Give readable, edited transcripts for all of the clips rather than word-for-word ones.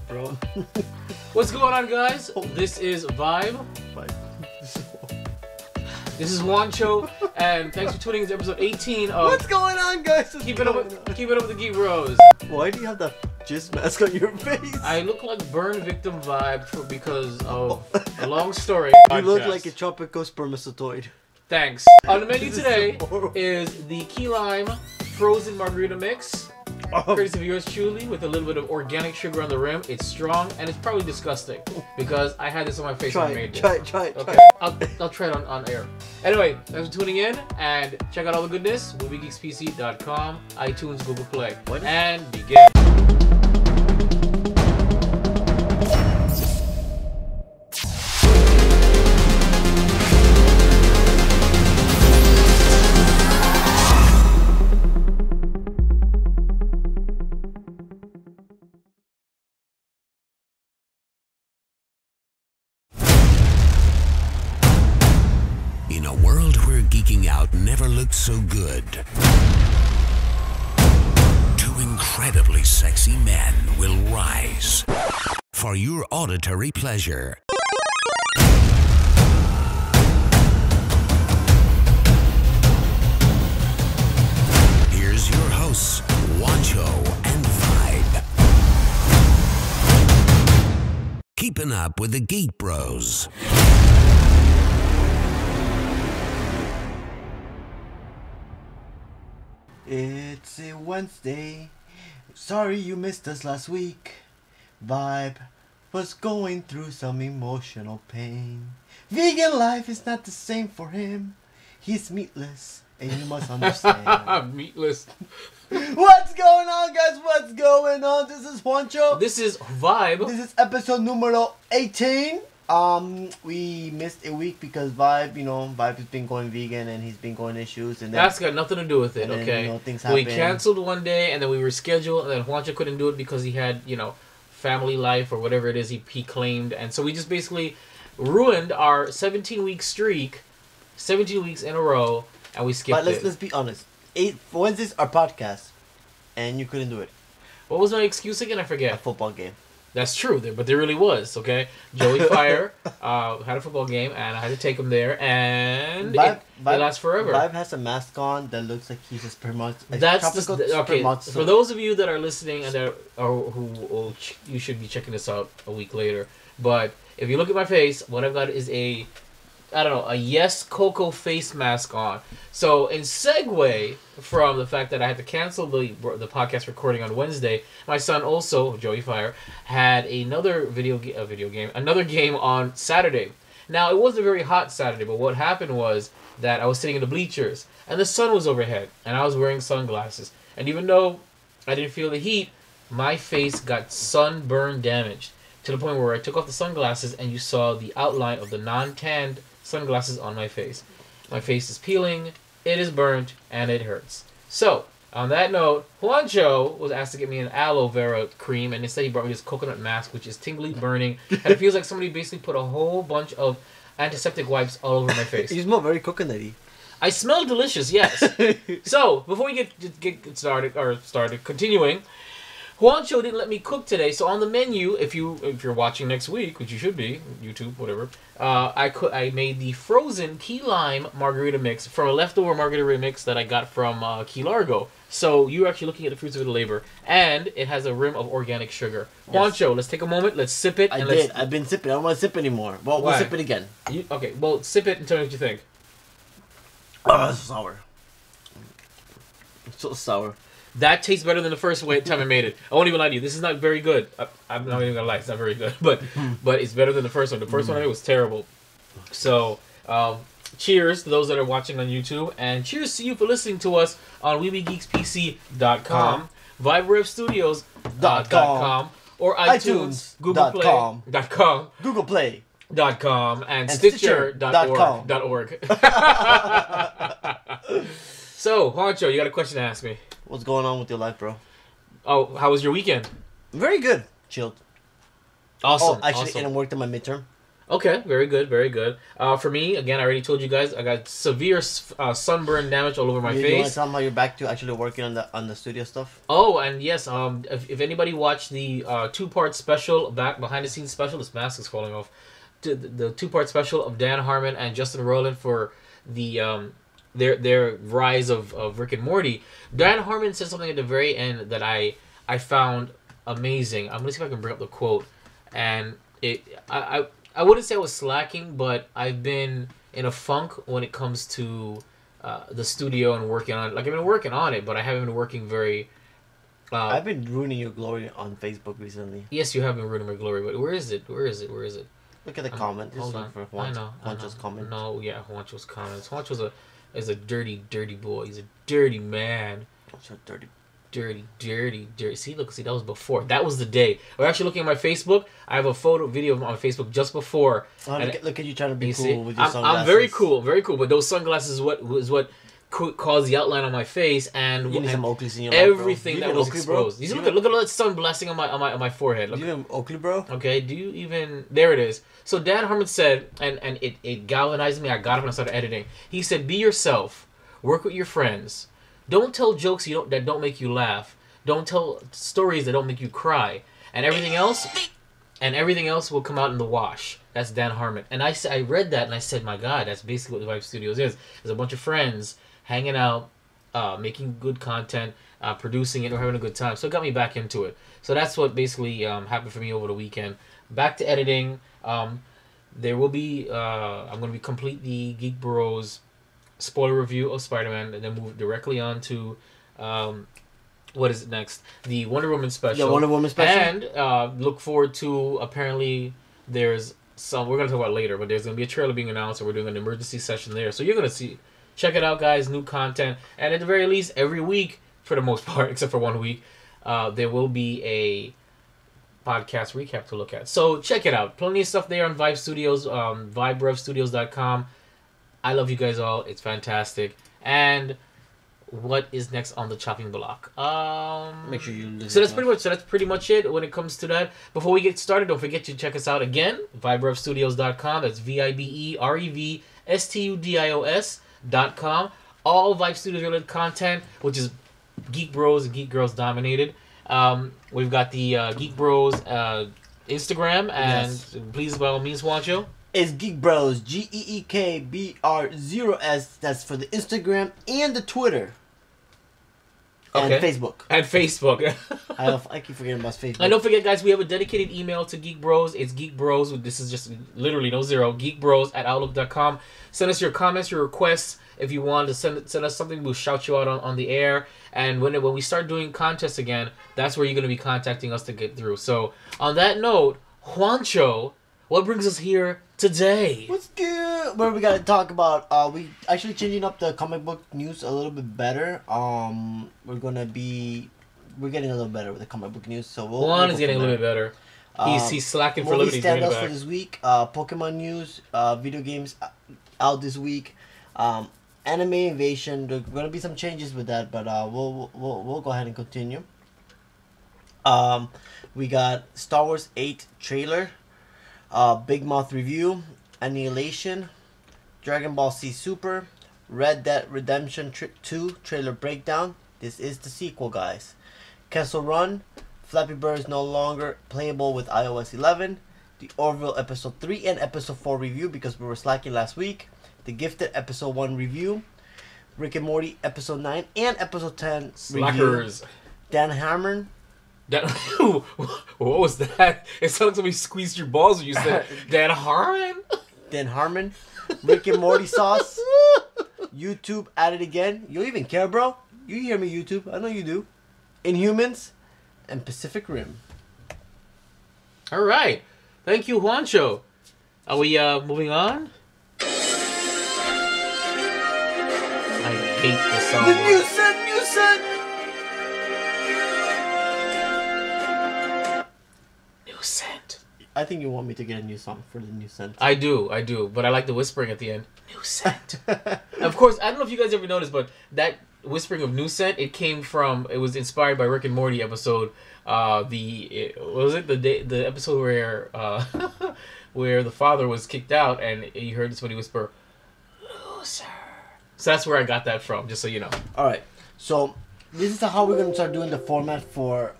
Bro. What's going on, guys? This is Vibe. This is Juancho, and thanks for tuning in to episode 18 of... What's going on, guys? Keep it up with the GEEK BROS. Why do you have that jizz mask on your face? I look like burn victim vibe because of a long story. You look like a tropical spermacetoid. Thanks. On the menu today is the key lime frozen margarita mix. Courtesy of yours truly, with a little bit of organic sugar on the rim. It's strong and it's probably disgusting because I had this on my face when I made this. Try it. Okay, I'll try it on air. Anyway, thanks for tuning in and check out all the goodness. MovieGeeksPC.com, iTunes, Google Play, and begin. In a world where geeking out never looked so good, two incredibly sexy men will rise for your auditory pleasure. Here's your hosts, Juancho and Vibe. Keeping up with the GEEK BROS. It's a Wednesday. Sorry you missed us last week. Vibe was going through some emotional pain. Vegan life is not the same for him. He's meatless, and you must understand. Meatless. What's going on, guys? What's going on? This is Juancho. This is Vibe. This is episode numero 18. We missed a week because Vibe has been going vegan and he's been going issues, and that's got nothing to do with it, then, okay? Things happen. We canceled one day and then we rescheduled, and then Juancho couldn't do it because he had, family life or whatever it is he claimed, and so we just basically ruined our 17-week streak, 17 weeks in a row, and we skipped it. But let's be honest. Wednesdays are podcasts, and you couldn't do it. What was my excuse again? I forget. A football game. That's true, but there really was, okay? Joey Fire had a football game, and I had to take him there, and it lasts forever. Vibe has a mask on that looks like he's a spermacetoid. That's okay. For those of you that are listening and you should be checking this out a week later. But if you look at my face, what I've got is a Yes Coco face mask on. So in segue from the fact that I had to cancel the podcast recording on Wednesday, my son also, Joey Fire, had another another game on Saturday. Now, it wasn't a very hot Saturday, but what happened was that I was sitting in the bleachers and the sun was overhead and I was wearing sunglasses. And even though I didn't feel the heat, my face got sunburn damaged to the point where I took off the sunglasses and you saw the outline of the non-tanned sunglasses on my face. My face is peeling, it is burnt, and it hurts. So, on that note, Juancho was asked to get me an aloe vera cream, and instead he brought me this coconut mask, which is tingly, burning, and it feels like somebody basically put a whole bunch of antiseptic wipes all over my face. You smell very coconutty. I smell delicious, yes. So, before we get started, continuing, Juancho didn't let me cook today, so on the menu, if you're watching next week, which you should be, YouTube, whatever, I made the frozen key lime margarita mix from a leftover margarita mix that I got from Key Largo. So you're actually looking at the fruits of the labor, and it has a rim of organic sugar. Yes. Juancho, let's take a moment, let's sip it. I've been sipping. I don't want to sip anymore. Well, we'll sip it again. Okay, well, sip it and tell me what you think. Oh, it's sour. It's so sour. That tastes better than the first time I made it. I won't even lie to you. This is not very good. I'm not even gonna lie. It's not very good, but it's better than the first one. The first one I made was terrible. So, cheers to those that are watching on YouTube, and cheers to you for listening to us on WeBeGeeksPC.com, VibeRevStudios.com, or iTunes, Google Play.com, Google Play.com, and Stitcher.org. So, Juancho, you got a question to ask me. What's going on with your life, bro? Oh, how was your weekend? Very good. Chilled. Awesome. Oh, actually, awesome. and I worked on my midterm. Okay, very good, very good. For me, again, I already told you guys, I got severe sunburn damage all over my You face. want to tell them how you're back to actually working on the studio stuff? Oh, and yes, if anybody watched the two-part special, back behind the scenes special, this mask is falling off. The two-part special of Dan Harmon and Justin Roiland for the their rise of Rick and Morty. Dan Harmon said something at the very end that I found amazing. I'm gonna see if I can bring up the quote, and I wouldn't say I was slacking, but I've been in a funk when it comes to the studio and working on it. Like, I've been working on it, but I haven't been working very... I've been ruining your glory on Facebook recently. Yes, you have been ruining my glory, but where is it? Where is it? Where is it? Look at the comment. Hold on. For I know. Juancho's comment. No, yeah, Juancho's comments. Juancho's is a dirty, dirty boy. He's a dirty man. So dirty. Dirty. See, look, that was before. That was the day. We're actually looking at my Facebook. I have a video on Facebook just before. Oh, look at you trying to be cool see? with your sunglasses. I'm very cool, very cool. But those sunglasses is what caused the outline on my face and, you need some Oakleys in your everything life, that was exposed. You see, look at all that sun blasting on my forehead. Look. Do you even Oakley, bro? Okay, do you even... There it is. So Dan Harmon said, and it galvanized me. I got up and I started editing. He said, be yourself. Work with your friends. Don't tell jokes that don't make you laugh. Don't tell stories that don't make you cry. And everything else will come out in the wash. That's Dan Harmon. And I read that and I said, my God, that's basically what the Vibe Studios is. There's a bunch of friends hanging out, making good content, producing it, or having a good time. So it got me back into it. So that's what basically happened for me over the weekend. Back to editing. There will be... I'm going to complete the Geek Bros spoiler review of Spider-Man and then move directly on to... what is it next? The Wonder Woman special. The Wonder Woman special. And look forward to, apparently, there's some... We're going to talk about it later, but there's going to be a trailer being announced, and we're doing an emergency session there. So you're going to see... Check it out, guys. New content. And at the very least, every week, for the most part, except for 1 week, there will be a podcast recap to look at. So check it out. Plenty of stuff there on Vibe Studios, viberevstudios.com. I love you guys all. It's fantastic. And... what is next on the chopping block? Make sure you listen. So that's pretty much it when it comes to that. Before we get started, don't forget to check us out again. viberevstudios.com. That's VIBEREVSTUDIOS.com. All Vibe Studios related content, which is Geek Bros and Geek Girls dominated. We've got the Geek Bros Instagram, and yes. Please, by all means, Juancho. It's Geek Bros, GEEKBR0S. That's for the Instagram and the Twitter. Okay. And Facebook. And Facebook. I keep forgetting about Facebook. And don't forget, guys, we have a dedicated email to Geek Bros. It's Geek Bros. This is just literally no zero. GeekBros@outlook.com. Send us your comments, your requests. If you want to send us something, we'll shout you out on the air. And when we start doing contests again, that's where you're going to be contacting us to get through. So, on that note, Juancho, what brings us here today? What's good? What we gotta talk about? We actually changing up the comic book news a little bit better. We're getting a little better with the comic book news. So Juan is getting a little bit better. He's slacking for a little bit. Movie standouts for this week. Pokemon news. Video games out this week. Anime Invasion. There's gonna be some changes with that, but we'll go ahead and continue. We got Star Wars 8 trailer. Big Mouth review, Annihilation, Dragon Ball Z Super, Red Dead Redemption 2 trailer breakdown. This is the sequel, guys. Kessel Run, Flappy Bird is no longer playable with iOS 11. The Orville episode 3 and episode 4 review because we were slacking last week. The Gifted episode 1 review. Rick and Morty episode 9 and episode 10 Slackers. Review. Dan Harmon. What was that? It sounded like somebody squeezed your balls when you said Dan Harmon. Dan Harmon. Rick and Morty sauce. YouTube at it again. You don't even care, bro. You hear me, YouTube. I know you do. Inhumans and Pacific Rim. All right. Thank you, Juancho. Are we moving on? I hate this song. The new set. I think you want me to get a new song for the new scent. I do, but I like the whispering at the end. New scent. Of course, I don't know if you guys ever noticed, but that whispering of new scent, it was inspired by Rick and Morty episode. The episode where where the father was kicked out, and you heard somebody whisper, "Loser." So that's where I got that from. Just so you know. All right. So this is how we're gonna start doing the format for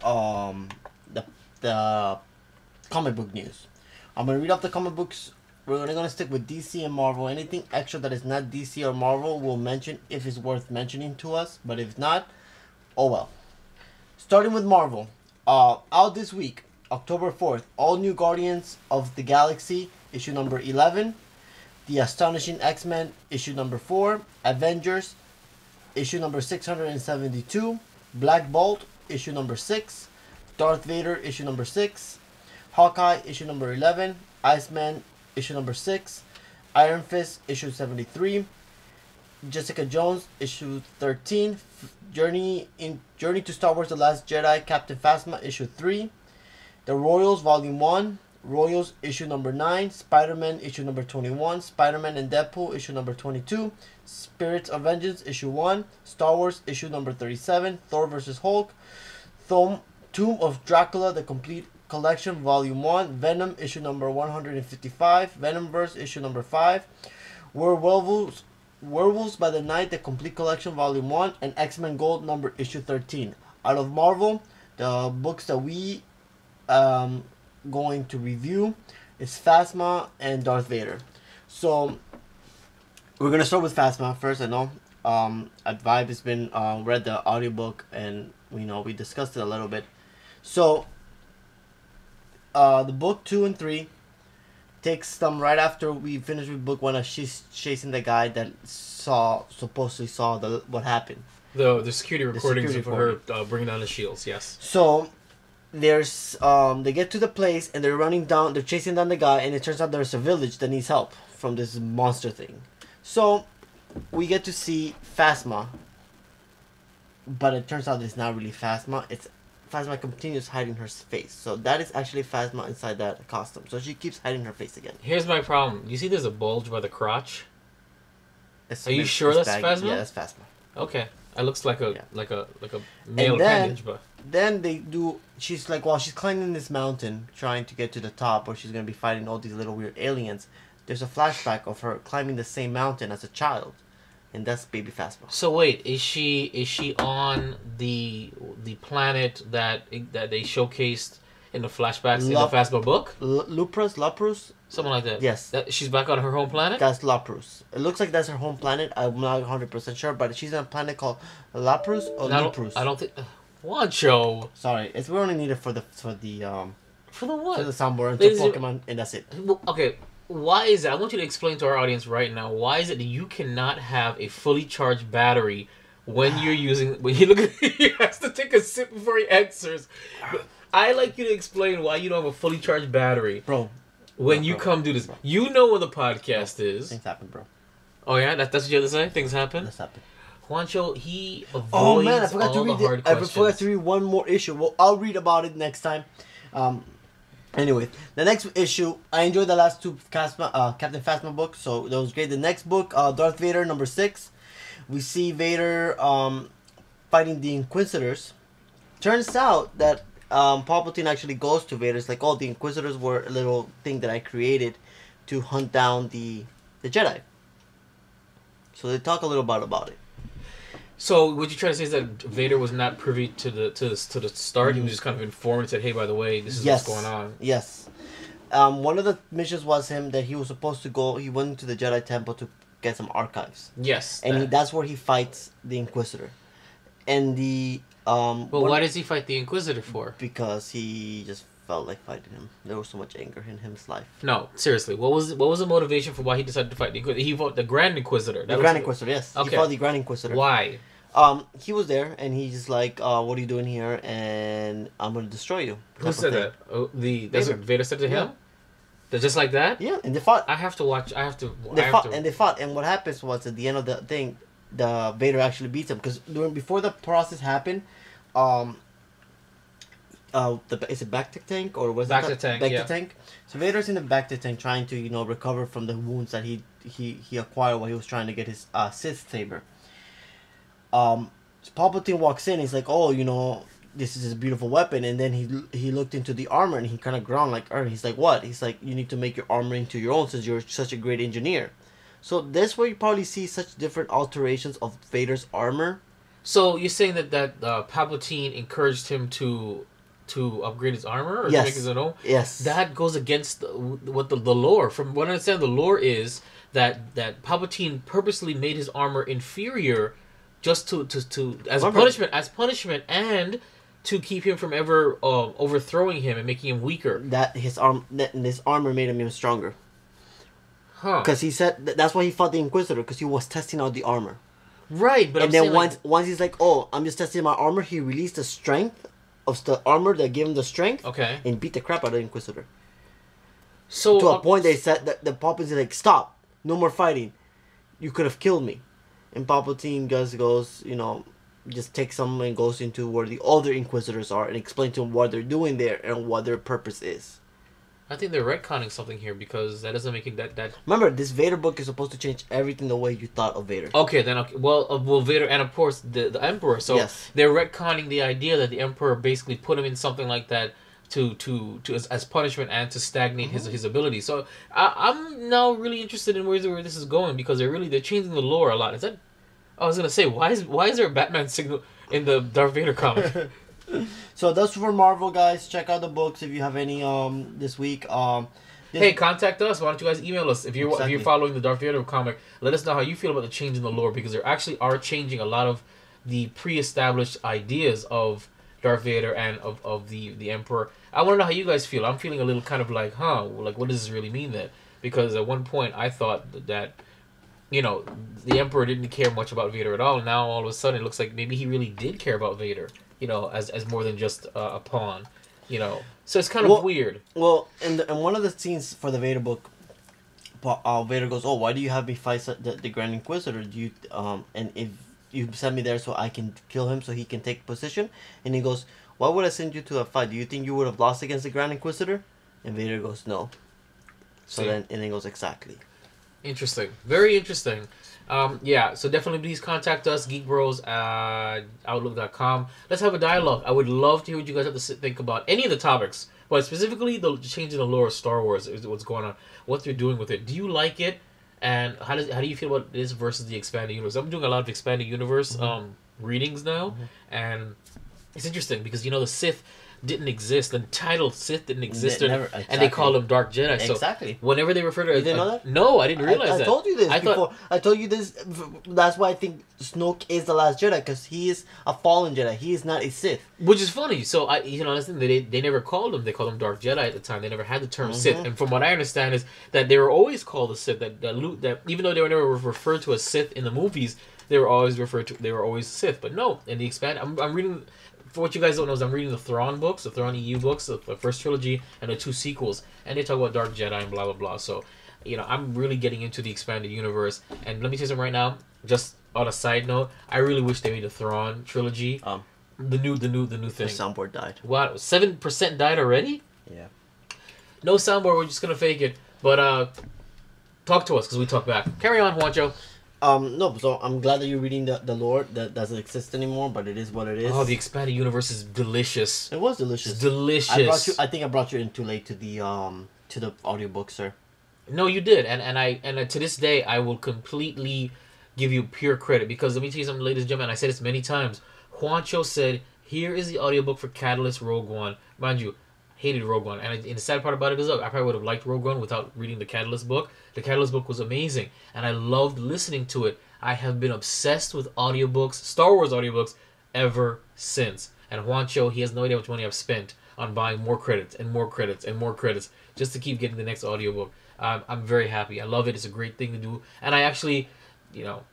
the comic book news. I'm gonna read off the comic books. We're only gonna stick with DC and Marvel. Anything extra that is not DC or Marvel, we'll mention if it's worth mentioning to us. But if not, oh well. Starting with Marvel, out this week, October 4th, all new Guardians of the Galaxy issue number 11, The Astonishing X-Men issue number 4, Avengers issue number 672, Black Bolt issue number 6, Darth Vader issue number 6, Hawkeye issue number 11, Iceman issue number 6, Iron Fist issue 73, Jessica Jones issue 13, Journey to Star Wars The Last Jedi Captain Phasma issue 3, The Royals volume 1, Royals issue number 9, Spider-Man issue number 21, Spider-Man and Deadpool issue number 22, Spirits of Vengeance issue 1, Star Wars issue number 37, Thor vs. Hulk, Tomb of Dracula the Complete Collection volume 1, Venom issue number 155, Venomverse issue number 5, Werewolves by the Night the Complete Collection volume 1, and X-Men Gold number issue 13. Out of Marvel, the books that we going to review is Phasma and Darth Vader. So we're gonna start with Phasma first. I know at Vibe has been read the audiobook, and we discussed it a little bit. So the book 2 and 3 takes them right after we finish with book 1, as she's chasing the guy that supposedly saw what happened. The security recordings of her bringing down the shields. Yes. So there's they get to the place, and they're chasing down the guy, and it turns out there's a village that needs help from this monster thing. So we get to see Phasma, but it turns out it's not really Phasma. Phasma continues hiding her face. So that is actually Phasma inside that costume. So she keeps hiding her face again. Here's my problem. You see there's a bulge by the crotch? Are you sure that's Phasma? Yeah, that's Phasma. Okay. It looks like a male appendage, but then she's like, while she's climbing this mountain trying to get to the top where she's gonna be fighting all these little weird aliens, there's a flashback of her climbing the same mountain as a child. And that's baby Phasma. So wait, is she on the planet that they showcased in the flashbacks in the Phasma book? Lapros? Something like that. Yes. She's back on her home planet? That's Lapros. It looks like that's her home planet. I'm not 100% sure, but she's on a planet called Lapros or Luprus. I don't think... Wancho! Sorry, we only need it for the For the what? For the soundboard and the Pokemon, and that's it. Okay, why is that? I want you to explain to our audience right now, why is it that you cannot have a fully charged battery when you're using... When you look at... He has to take a sip before he answers. I like you to explain why you don't have a fully charged battery. Bro. When you come do this. Bro. You know what the podcast is. Things happen, bro. Oh, yeah? That's what you have to say? Things happen? Things happen. Juancho, he avoids I forgot to read one more issue. Well, I'll read about it next time. Anyway, the next issue, I enjoyed the last two Captain Phasma books, so that was great. The next book, Darth Vader, number 6. We see Vader fighting the Inquisitors. Turns out that Palpatine actually goes to Vader. It's like, the Inquisitors were a little thing that I created to hunt down the Jedi. So they talk a little bit about it. So what you trying to say is that Vader was not privy to the start. Mm-hmm. He was just kind of informed and said, "Hey, by the way, this is what's going on." Yes. One of the missions was that he was supposed to go. He went to the Jedi Temple to get some archives. Yes. And that's where he fights the Inquisitor. And the But why does he fight the Inquisitor for? Because he just felt like fighting him. There was so much anger in his life. No, seriously. What was the motivation for why he decided to fight the Inquisitor? He fought the Grand Inquisitor. The Grand Inquisitor, yes. Okay. He fought the Grand Inquisitor. Why? He was there, and he's just like, what are you doing here? And I'm going to destroy you. Who said that? Oh, that's what Vader said to him? Yeah. Just like that? Yeah, and they fought. I have to watch. They fought, and what happens was at the end of the thing, the Vader actually beats him, because before the process happened, is it Bacta tank or was it Bacta tank? Bacta tank. So Vader's in the Bacta tank trying to recover from the wounds that he acquired while he was trying to get his Sith saber. So Palpatine walks in. He's like, this is a beautiful weapon, and then he looked into the armor and he kind of groaned like, he's like, what? He's like, you need to make your armor into your own since you're such a great engineer. So that's where you probably see such different alterations of Vader's armor. So you're saying that Palpatine encouraged him to upgrade his armor or to make his own? Yes. That goes against what the lore. From what I understand, the lore is that Palpatine purposely made his armor inferior just to as punishment and to keep him from ever overthrowing him and making him weaker. That his armor made him even stronger. Huh. Because he said that's why he fought the Inquisitor, because he was testing out the armor. Right, but and then once he's like, oh, I'm just testing my armor, he released the strength of the armor that gave him the strength. Okay. And beat the crap out of the Inquisitor. So to a point they said that the Palpatine's like, stop, no more fighting. You could have killed me. And Palpatine goes, you know, just takes them and goes into where the other Inquisitors are and explains to them what they're doing there and what their purpose is. I think they're retconning something here because that doesn't make it that. Remember, this Vader book is supposed to change everything the way you thought of Vader. Okay, then okay. Well, Vader and of course the Emperor. So yes. They're retconning the idea that the Emperor basically put him in something like that to as punishment and to stagnate his ability. So I'm now really interested in where this is going because they're changing the lore a lot. Is that? I was gonna say why is there a Batman signal in the Darth Vader comic? So that's for Marvel, guys. Check out the books if you have any this week. Hey, contact us. Why don't you guys email us if you're following the Darth Vader comic? Let us know how you feel about the change in the lore because there actually are changing a lot of the pre-established ideas of Darth Vader and of the Emperor. I want to know how you guys feel. I'm feeling a little kind of like, like what does this really mean then? Because at one point I thought that you know the Emperor didn't care much about Vader at all. Now all of a sudden it looks like maybe he really did care about Vader. You know, as more than just a pawn, you know. So it's kind of weird. Well, in one of the scenes for the Vader book, Vader goes, "Oh, why do you have me fight the Grand Inquisitor? Do you and if you send me there so I can kill him so he can take position?" And he goes, "Why would I send you to a fight? Do you think you would have lost against the Grand Inquisitor?" And Vader goes, "No." So then he goes, "Exactly." Interesting. Very interesting. Yeah, so definitely please contact us, geekbros at outlook.com. Let's have a dialogue. I would love to hear what you guys have to think about any of the topics, but specifically the change in the lore of Star Wars is what's going on, what they're doing with it. Do you like it? And how do you feel about this versus the expanded universe? I'm doing a lot of expanded universe readings now, and it's interesting because, you know, the Sith didn't exist. The title Sith didn't exist, exactly. And they call them Dark Jedi. So exactly. Whenever they refer to it, you didn't know that? No, I didn't realize that. I told you this before. I told you this. That's why I think Snoke is the last Jedi, because he is a fallen Jedi. He is not a Sith. Which is funny. So they never called him. They called him Dark Jedi at the time. They never had the term Sith. And from what I understand is that they were always called the Sith. That even though they were never referred to as Sith in the movies, they were always Sith. But no, in the expand, I'm reading. For what you guys don't know, is I'm reading the Thrawn books, the Thrawn EU books, the first trilogy, and the 2 sequels, and they talk about Dark Jedi and blah, blah, blah. So, you know, I'm really getting into the expanded universe. And let me tell you something right now, just on a side note, I really wish they made the Thrawn trilogy. The new thing. The soundboard died. What? 7% died already? Yeah. No soundboard, we're just going to fake it. But, talk to us, because we talk back. Carry on, Juancho. No, so I'm glad that you're reading the lore that doesn't exist anymore, but it is what it is. Oh, the expanded universe is delicious. It was delicious. It's delicious. I think I brought you in too late to the audiobook, sir. No, you did, and to this day I will completely give you pure credit because let me tell you something, ladies and gentlemen. I said this many times. Juancho said, "Here is the audiobook for Catalyst Rogue One." Mind you, hated Rogue One, and the sad part about it is, look, I probably would have liked Rogue One without reading the Catalyst book. The Catalyst book was amazing, and I loved listening to it. I have been obsessed with audiobooks, Star Wars audiobooks, ever since. And Juancho, he has no idea how much money I've spent on buying more credits and more credits and more credits just to keep getting the next audiobook. I'm very happy. I love it. It's a great thing to do, and I actually,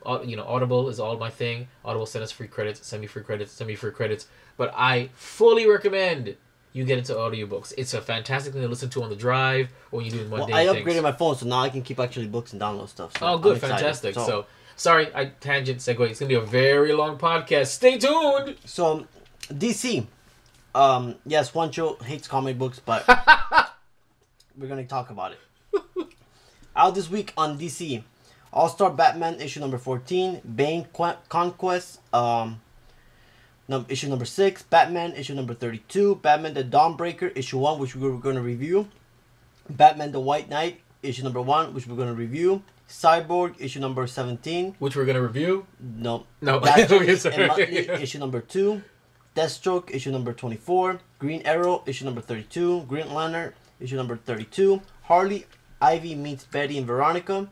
Audible is all my thing. Audible send us free credits, send me free credits. But I fully recommend you get into audiobooks. It's a fantastic thing to listen to on the drive or when you're doing mundane things. I upgraded my phone, so now I can keep actually books and download stuff. So good, fantastic. So, sorry, I tangent segue. It's going to be a very long podcast. Stay tuned! So, DC. Yes, Juancho hates comic books, but we're going to talk about it. Out this week on DC. All-Star Batman issue number 14. Bane Conquest. issue number 6, Batman, issue number 32, Batman the Dawnbreaker, issue 1, which we're going to review, Batman the White Knight, issue number 1, which we're going to review, Cyborg, issue number 17, which we're going to review. No. Issue number 2, Deathstroke, issue number 24, Green Arrow, issue number 32, Green Lantern, issue number 32, Harley, Ivy meets Betty and Veronica.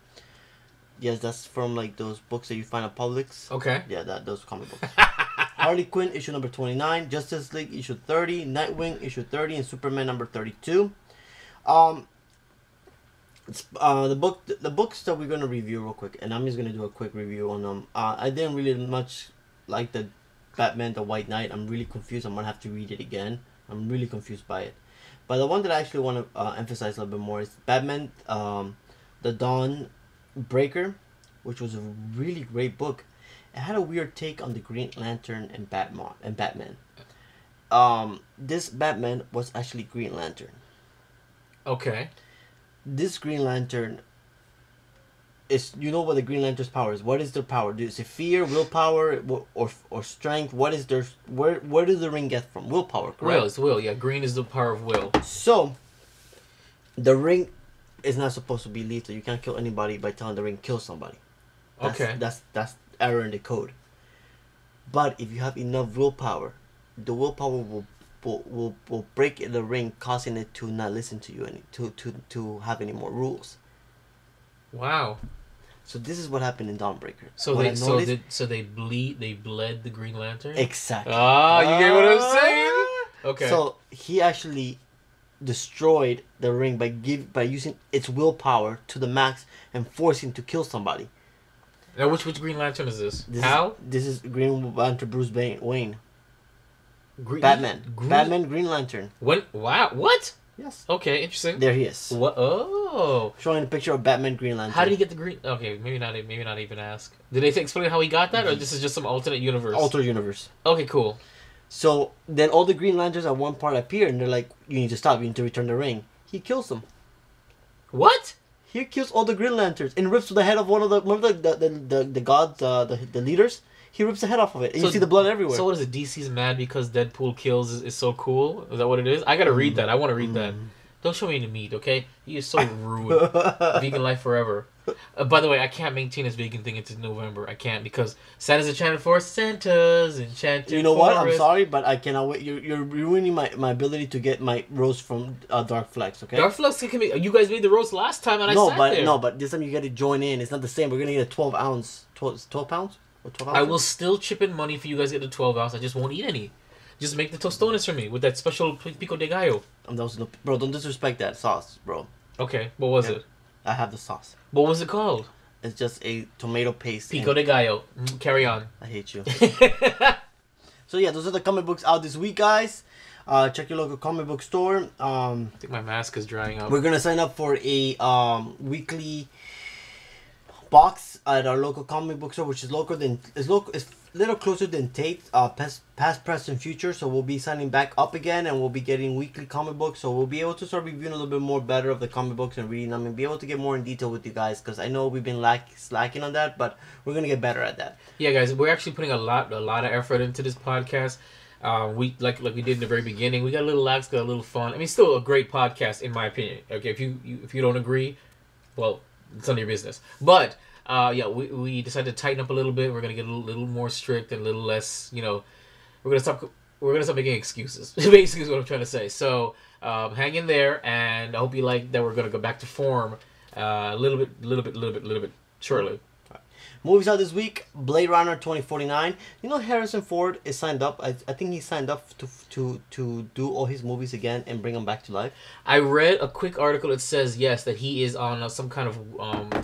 Yes, that's from like those books that you find at Publix. Okay. Yeah, those comic books. Harley Quinn, issue number 29, Justice League, issue 30, Nightwing, issue 30, and Superman number 32. The books that we're gonna review real quick, and I'm just gonna do a quick review on them. I didn't really much like the Batman the White Knight. I'm really confused. I'm gonna have to read it again. I'm really confused by it. But the one that I actually want to emphasize a little bit more is Batman the Dawn Breaker, which was a really great book. It had a weird take on the Green Lantern and Batman. This Batman was actually Green Lantern. Okay. This Green Lantern is, you know what the Green Lantern's power is. What is their power? Is it fear, willpower, or strength? What is their, where does the ring get from? Willpower, correct? Will, it's will. Yeah, green is the power of will. So, the ring is not supposed to be lethal. You can't kill anybody by telling the ring kill somebody. That's error in the code. But if you have enough willpower, the willpower will break the ring, causing it to not listen to you to have any more rules. Wow. So this is what happened in Dawnbreaker. So they bled the Green Lantern? Exactly. Ah, you get what I'm saying? Okay. So he actually destroyed the ring by using its willpower to the max and forcing to kill somebody. Now which Green Lantern is this? This is Green Lantern Bruce Wayne. Batman, Green Lantern. When? Wow, what? Yes. Okay, interesting. There he is. What? Oh. Showing a picture of Batman, Green Lantern. How did he get the green? Okay, maybe not even ask. Did they explain how he got that, or this is just some alternate universe? Alternate universe. Okay, cool. So then all the Green Lanterns at one part appear, and they're like, "You need to stop. You need to return the ring." He kills them. What? He kills all the Green Lanterns and rips the head of one of the the gods, the leaders. He rips the head off of it, and you see the blood everywhere. So what is it? DC's mad because Deadpool kills is so cool? Is that what it is? I gotta read that. I want to read that. Don't show me any meat, okay? He is so rude. Vegan life forever. By the way, I can't maintain this vegan thing until November. I can't because Santa's enchanted forest. Santa's enchanted. You know what? I'm sorry, but I cannot wait. You're ruining my ability to get my roast from Dark Flex. Okay. Dark Flex can make. You guys made the roast last time, and I sat there. No, but this time you got to join in. It's not the same. We're gonna get a 12 ounce. 12 pounds. Or 12 I will still chip in money for you guys to get the 12 ounce. I just won't eat any. Just make the tostones for me with that special pico de gallo. Bro, don't disrespect that sauce, bro. Okay, what was it? I have the sauce. What was it called? It's just a tomato paste. Pico de gallo. Carry on. I hate you. So yeah, those are the comic books out this week, guys. Check your local comic book store. I think my mask is drying up. We're gonna sign up for a weekly box at our local comic book store, which is it's a little closer than Tate, past, present, future. So we'll be signing back up again, and we'll be getting weekly comic books. So we'll be able to start reviewing a little bit more better of the comic books and reading them, and be able to get more in detail with you guys. Because I know we've been slacking on that, but we're gonna get better at that. Yeah, guys, we're actually putting a lot of effort into this podcast. We like we did in the very beginning. We got a little lax, got a little fun. I mean, still a great podcast in my opinion. Okay, if you don't agree, well, it's none of your business. But yeah, we decided to tighten up a little bit. We're gonna get a little more strict and a little less. You know, we're gonna stop making excuses. Basically, is what I'm trying to say. So hang in there, and I hope you like that. We're gonna go back to form a little bit shortly. Movies out this week: Blade Runner 2049. You know, Harrison Ford is signed up. I think he signed up to do all his movies again and bring them back to life. I read a quick article that says yes, that he is on some kind of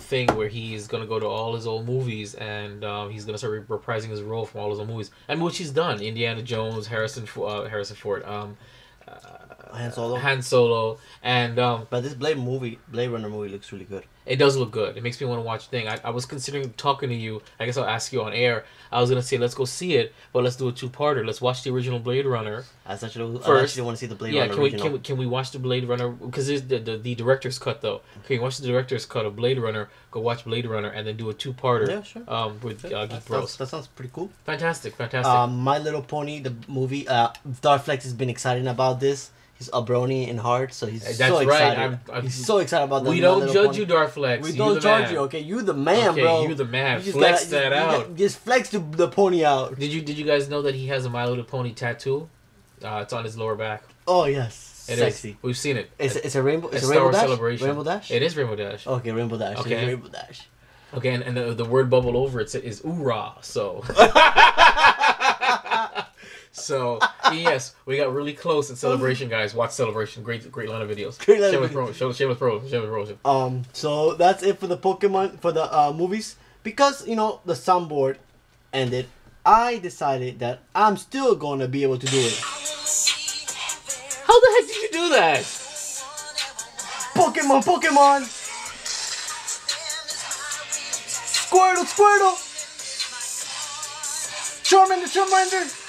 thing where he's gonna go to all his old movies and he's gonna start reprising his role from all his old movies, and which he's done. Indiana Jones, Harrison Ford, Han Solo, and but this Blade Runner movie looks really good. It does look good. It makes me want to watch the thing. I was considering talking to you. I guess I'll ask you on air. I was gonna say let's go see it, but let's do a two-parter. Let's watch the original Blade Runner. I actually want to see the Blade Runner original. Can we watch the Blade Runner? Because there's the director's cut though. Can you watch the director's cut of Blade Runner? Go watch Blade Runner and then do a two-parter. Yeah, sure. With Geek Bros. That sounds pretty cool. Fantastic. My Little Pony, the movie. Darflex has been excited about this. He's a brony in heart, so he's so excited. He's so excited about that. We don't judge you, Darflex. We don't judge you, okay? You the man, bro. You the man. Flex that out. Just flex the pony out. Did you guys know that he has a My Little Pony tattoo? It's on his lower back. Oh yes, sexy. Is. We've seen it. It's a rainbow. It's a Star Rainbow Wars Dash. Celebration. Rainbow Dash. It is Rainbow Dash. Okay, Rainbow Dash. Okay, Rainbow Dash. Okay, and the word bubble over it is oorah. So. So yes, we got really close at Celebration, guys. Watch Celebration. Great line of videos. Shameless promotion. So that's it for the Pokemon for the movies. Because the soundboard ended, I decided that I'm still gonna be able to do it. How the heck did you do that? Pokemon. Squirtle. Charmander.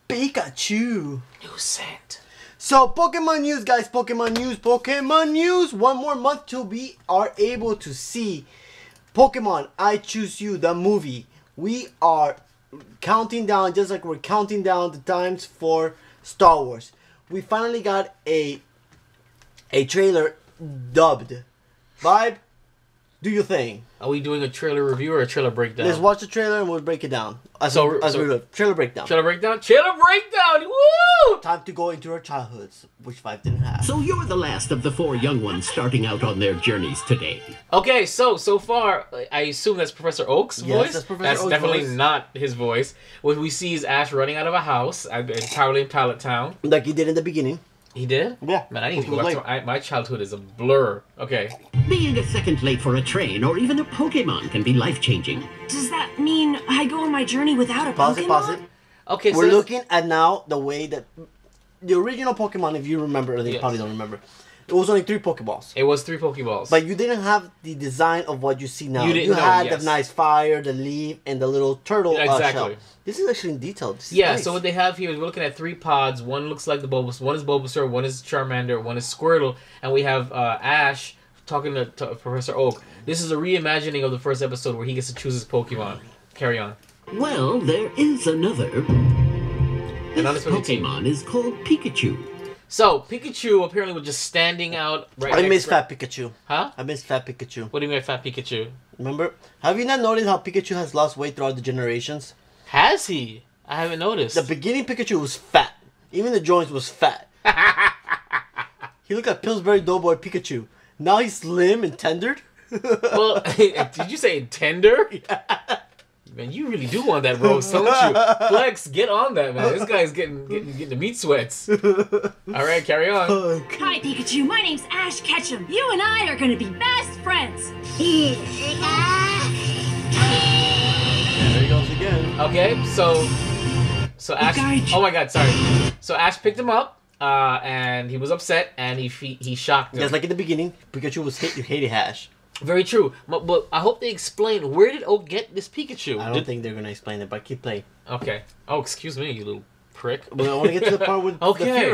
Pikachu. New set. So Pokemon news, guys. Pokemon news. One more month till we are able to see Pokemon I Choose You, the movie. We are counting down, just like we're counting down the times for Star Wars. We finally got a trailer dubbed. Vibe, do your thing. Are we doing a trailer review or a trailer breakdown? Let's watch the trailer and we'll break it down. As we do. Trailer breakdown. Trailer breakdown! Woo! Time to go into our childhoods, which Vibe didn't have. So you're the last of the 4 young ones starting out on their journeys today. Okay, so far, I assume that's Professor Oak's voice? That's Professor Oak's definitely voice. Not his voice. What we see is Ash running out of a house entirely in Pallet Town. Like he did in the beginning. He did? Yeah. Man, I need to go back to my childhood is a blur. Okay. Being a second late for a train or even a Pokemon can be life-changing. Does that mean I go on my journey without a Pause Pokemon? it. Okay, We're looking at now the way that the original Pokemon, if you remember, or you probably don't remember, it was only 3 Pokeballs. It was 3 Pokeballs. But you didn't have the design of what you see now. You had the nice fire, the leaf, and the little turtle exactly. shell. This is actually in detail. Nice. So what they have here is we're looking at 3 pods. One looks like the Bulbasaur, one is Bulbasaur, one is Charmander, one is Squirtle, and we have Ash talking to Professor Oak. This is a reimagining of the first episode where he gets to choose his Pokemon. Carry on. Well, there is another. This Pokemon is called Pikachu. So, Pikachu apparently was just standing out right I miss Fat Pikachu. Huh? I miss Fat Pikachu. What do you mean by Fat Pikachu? Remember? Have you not noticed how Pikachu has lost weight throughout the generations? Has he? I haven't noticed. The beginning Pikachu was fat. Even the joints was fat. He looked like Pillsbury Doughboy Pikachu. Now he's slim and tendered. Well, did you say tender? Yeah. Man, you really do want that roast, don't you? Flex, get on that, man. This guy's getting the meat sweats. All right, carry on. Hi, Pikachu. My name's Ash Ketchum. You and I are going to be best friends. There he goes again. Okay, so Ash. Oh my God, sorry. So Ash picked him up, and he was upset, and he shocked him. Just like in the beginning, Pikachu was hated Ash. Very true. But I hope they explain, where did Oak get this Pikachu? I don't think they're going to explain it, but keep playing. Okay. Oh, excuse me, you little prick. But I want to get to the part with okay. the Fury.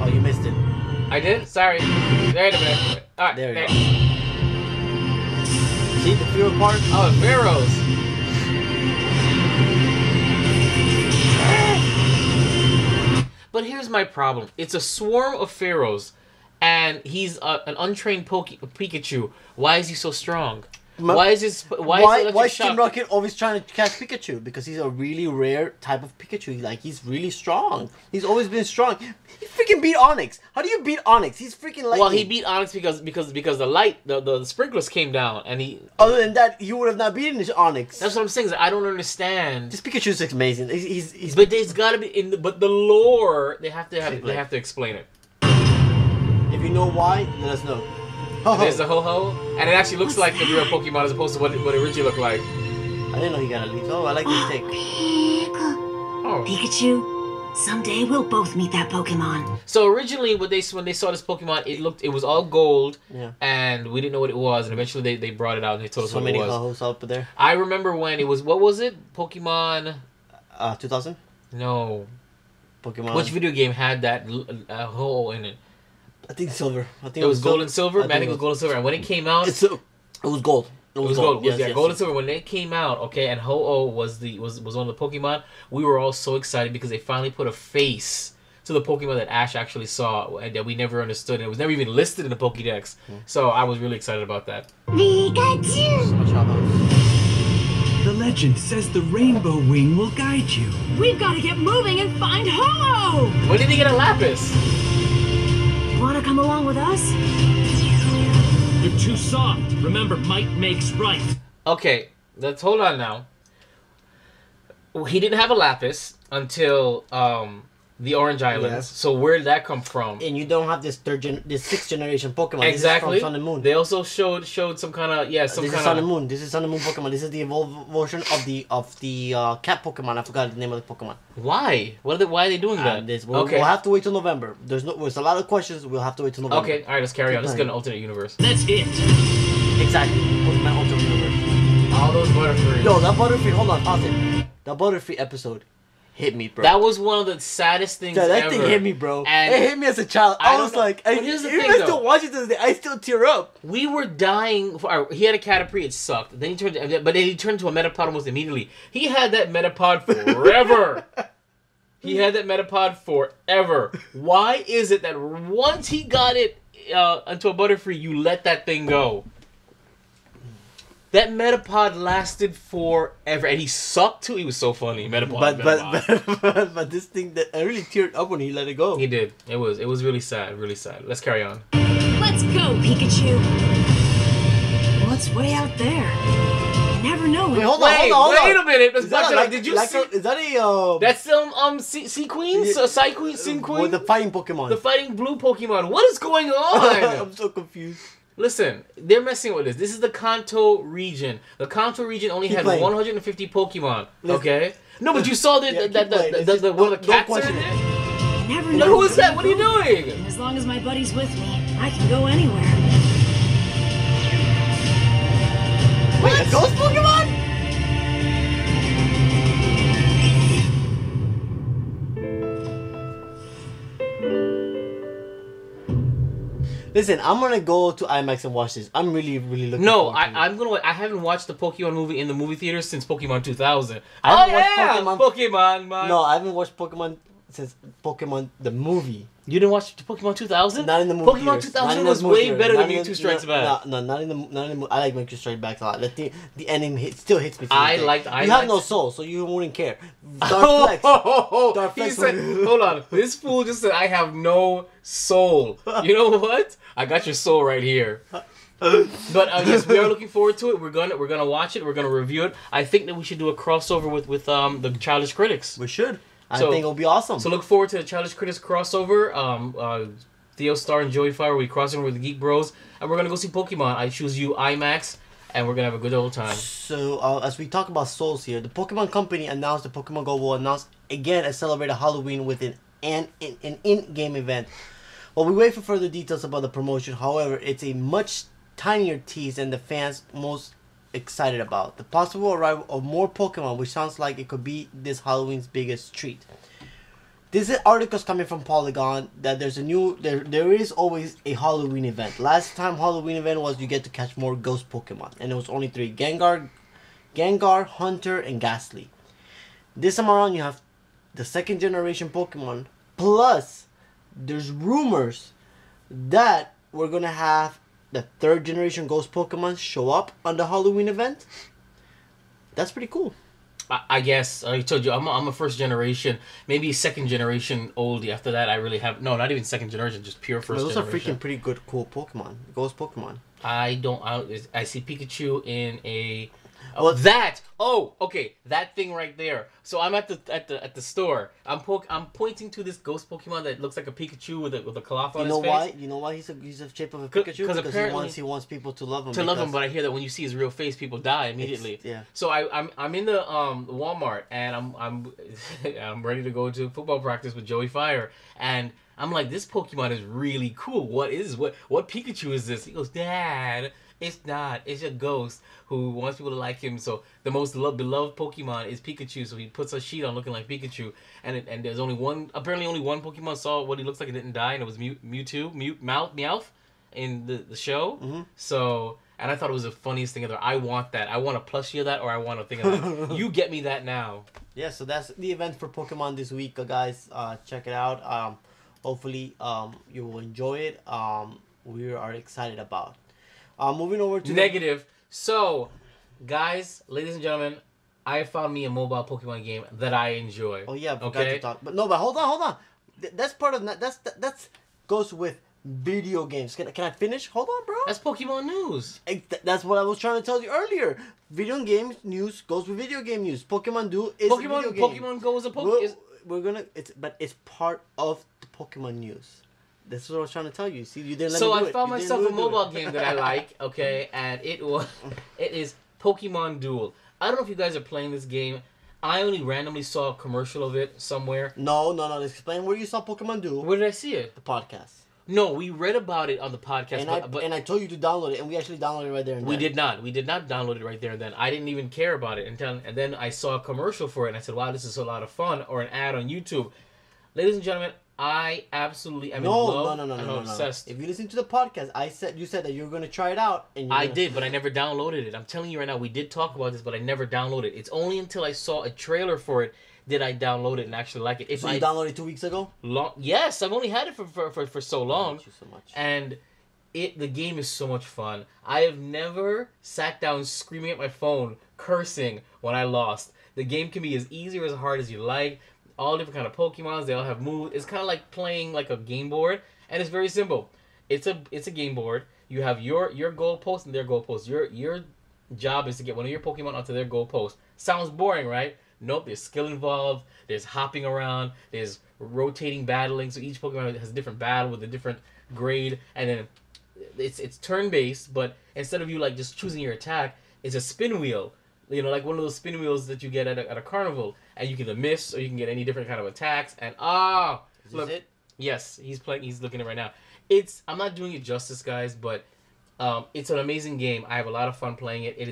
Oh, you missed it. I did? Sorry. Wait a minute. All right, there we go. See the Fury part? Oh, the Pharaohs. But here's my problem. It's a swarm of Pharaohs. And he's an untrained Pikachu. Why is he so strong? Why is Team Rocket always trying to catch Pikachu? Because he's a really rare type of Pikachu. He's really strong. He's always been strong. He freaking beat Onyx. How do you beat Onyx? He's freaking lightning. Well, he beat Onyx because the light, the sprinklers came down, and he. Other than that, he would have not beaten this Onyx. That's what I'm saying. I don't understand. This Pikachu's amazing. He's but there's got to be but the lore they have to explain it. If you know why, let us know. There's a ho-ho, and it actually looks like the real Pokemon as opposed to what it originally looked like. I didn't know he got a leaf. Oh, I like this take. Oh. Pikachu, Someday we'll both meet that Pokemon. So originally, when they saw this Pokemon, it was all gold, and we didn't know what it was. And eventually, they brought it out and they told us what it was. So many ho-hos up there. I remember when it was. What was it? Pokemon. 2000. No. Pokemon. Which video game had that ho in it? I think silver. I think it was gold and silver. I think it was gold and silver. And when it came out, it was gold. It was gold. Yes, gold and silver. When they came out, okay, and Ho-Oh was one of the Pokemon. We were all so excited because they finally put a face to the Pokemon that Ash actually saw and that we never understood. And it was never even listed in the Pokédex. So I was really excited about that. The legend says the Rainbow Wing will guide you. We've got to get moving and find Ho-Oh! When did he get a Lapis? You want to come along with us? You're too soft. Remember, might makes right. Okay, let's hold on now. He didn't have a Lapis until the Orange Islands. Yes. So where did that come from? And you don't have this sixth generation Pokemon. Exactly. This is from Sun and Moon. They also showed some kind of This is Sun and Moon. This is Sun and Moon Pokemon. This is the evolved version of the cat Pokemon. I forgot the name of the Pokemon. Why? Why are they doing that? We'll have to wait till November. There's a lot of questions. We'll have to wait till November. Okay, all right. Let's carry on. Let's get an alternate universe. That's it. Exactly. Pokemon alternate universe. All those Butterfrees. Yo, that Butterfree. Hold on, pause it. That Butterfree episode hit me, bro. That was one of the saddest things ever. That thing hit me, bro. And it hit me as a child. I was like, here's the thing, I still watch it to this day. I still tear up. We were dying. He had a Caterpie. It sucked. Then he turned into a Metapod almost immediately. He had that Metapod forever. He had that Metapod forever. Why is it that once he got it into a Butterfree, you let that thing go? That Metapod lasted forever, and he sucked too. He was so funny, Metapod. But this thing that I really teared up when he let it go. He did. It was really sad, really sad. Let's carry on. Let's go, Pikachu. What's way out there? You never know. Wait, hold on. Wait a minute. Did you see? Is that a That's Sea Queen, Sin Queen. With the fighting Pokemon. The fighting blue Pokemon. What is going on? I'm so confused. Listen, they're messing with this. This is the Kanto region. The Kanto region only had 150 Pokemon. Okay? No, but you saw one of the cats are in there? Never know. Who is that? What are you doing? And as long as my buddy's with me, I can go anywhere. Wait, a ghost Pokemon? Listen, I'm gonna go to IMAX and watch this. I'm really, really looking. No, I'm gonna. I haven't watched the Pokemon movie in the movie theater since Pokemon 2000. I haven't watched Pokemon. Man. No, I haven't watched Pokemon since Pokemon the movie. You didn't watch Pokemon 2000? Not in the movie. Pokemon 2000 was way better than Mewtwo Strikes Back. No, not in the movie. I like Mewtwo Strikes Back a lot. The ending still hits me. You have no soul, so you wouldn't care. Dark Flex. Hold on. This fool just said, I have no soul. You know what? I got your soul right here. But yes, we are looking forward to it. We're gonna watch it. We're gonna review it. I think that we should do a crossover with the Childish Critics. We should. I think it'll be awesome. So look forward to the Childish Critics crossover. Theo Star and Joey Fire will be crossing over with the Geek Bros, and we're gonna go see Pokemon. I choose you IMAX, and we're gonna have a good old time. So as we talk about souls here, the Pokemon Company announced the Pokemon Go will announce again a celebrated Halloween with an in-game event. While we wait for further details about the promotion, however, it's a much tinier tease than the fans most excited about. The possible arrival of more Pokemon, which sounds like it could be this Halloween's biggest treat. This article's coming from Polygon that there is always a Halloween event. Last time Halloween event was you get to catch more ghost Pokemon, and it was only 3: Gengar, Hunter, and Ghastly. This time around you have the second generation Pokemon, plus there's rumors that we're gonna have the third generation ghost Pokemon show up on the Halloween event. That's pretty cool. I guess I told you I'm a first generation, maybe second generation oldie. After that, I really have not even second generation, just pure first generation. Those are freaking pretty good, cool Pokemon, ghost Pokemon. I see Pikachu in a Oh, that. Oh, okay. That thing right there. So I'm at the store. I'm pointing to this ghost Pokemon that looks like a Pikachu with a cloth on his face. You know why he's a shape of a Pikachu? Because he wants people to love him. But I hear that when you see his real face, people die immediately. Yeah. So I'm in the Walmart and I'm ready to go to football practice with Joey Fire, and I'm like, this Pokemon is really cool. What Pikachu is this? He goes, Dad, it's not. It's a ghost who wants people to like him. So the most beloved Pokemon is Pikachu. So he puts a sheet on looking like Pikachu, and there's only one Pokemon saw what he looks like and didn't die, and it was Meowth in the show. Mm-hmm. So. And I thought it was the funniest thing ever. I want that. I want a plushie of that, or I want a thing of that. You get me that now. Yeah, so that's the event for Pokemon this week, guys. Check it out. Hopefully, you will enjoy it. We are excited about. Moving over to negative. So, guys, ladies and gentlemen, I found me a mobile Pokemon game that I enjoy. Oh yeah, okay. To talk. But hold on. That's part of that's goes with video games. Can I finish? Hold on, bro. That's Pokemon news. That's what I was trying to tell you earlier. Video game news goes with video game news. Pokemon Duel is video game. Pokemon Go is a Pokemon. We're gonna. It's part of the Pokemon news. That's what I was trying to tell you. See, you didn't let me do it. So I found myself a mobile game that I like. Okay, and it is Pokemon Duel. I don't know if you guys are playing this game. I only randomly saw a commercial of it somewhere. No. Explain where you saw Pokemon Duel. Where did I see it? The podcast. No, we read about it on the podcast. And I told you to download it, and we actually downloaded it right there and then. We did not. We did not download it right there and then. I didn't even care about it until, and then I saw a commercial for it, and I said, wow, this is a lot of fun, or an ad on YouTube. Ladies and gentlemen, I absolutely am in love. No. I'm obsessed. If you listen to the podcast, you said that you were going to try it out. And I did, but I never downloaded it. I'm telling you right now, we did talk about this, but I never downloaded it. It's only until I saw a trailer for it did I download it and actually like it. So you downloaded it 2 weeks ago? Yes, I've only had it for so long. Thank you so much. And the game is so much fun. I have never sat down screaming at my phone, cursing when I lost. The game can be as easy or as hard as you like. All different kind of Pokemons, they all have moves. It's kind of like playing like a game board, and it's very simple. It's a game board. You have your goal post and their goal post. Your job is to get one of your Pokemon onto their goal post. Sounds boring, right? Nope, there's skill involved, there's hopping around, there's rotating battling, so each Pokemon has a different battle with a different grade, and then it's turn-based, but instead of you like just choosing your attack, it's a spin wheel. You know, like one of those spin wheels that you get at a carnival, and you can either miss or you can get any different kind of attacks, and Is it? Yes, he's looking at it right now. I'm not doing it justice, guys, but it's an amazing game. I have a lot of fun playing it. It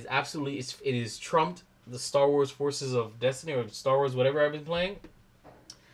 is trumped the Star Wars Forces of Destiny or Star Wars whatever I've been playing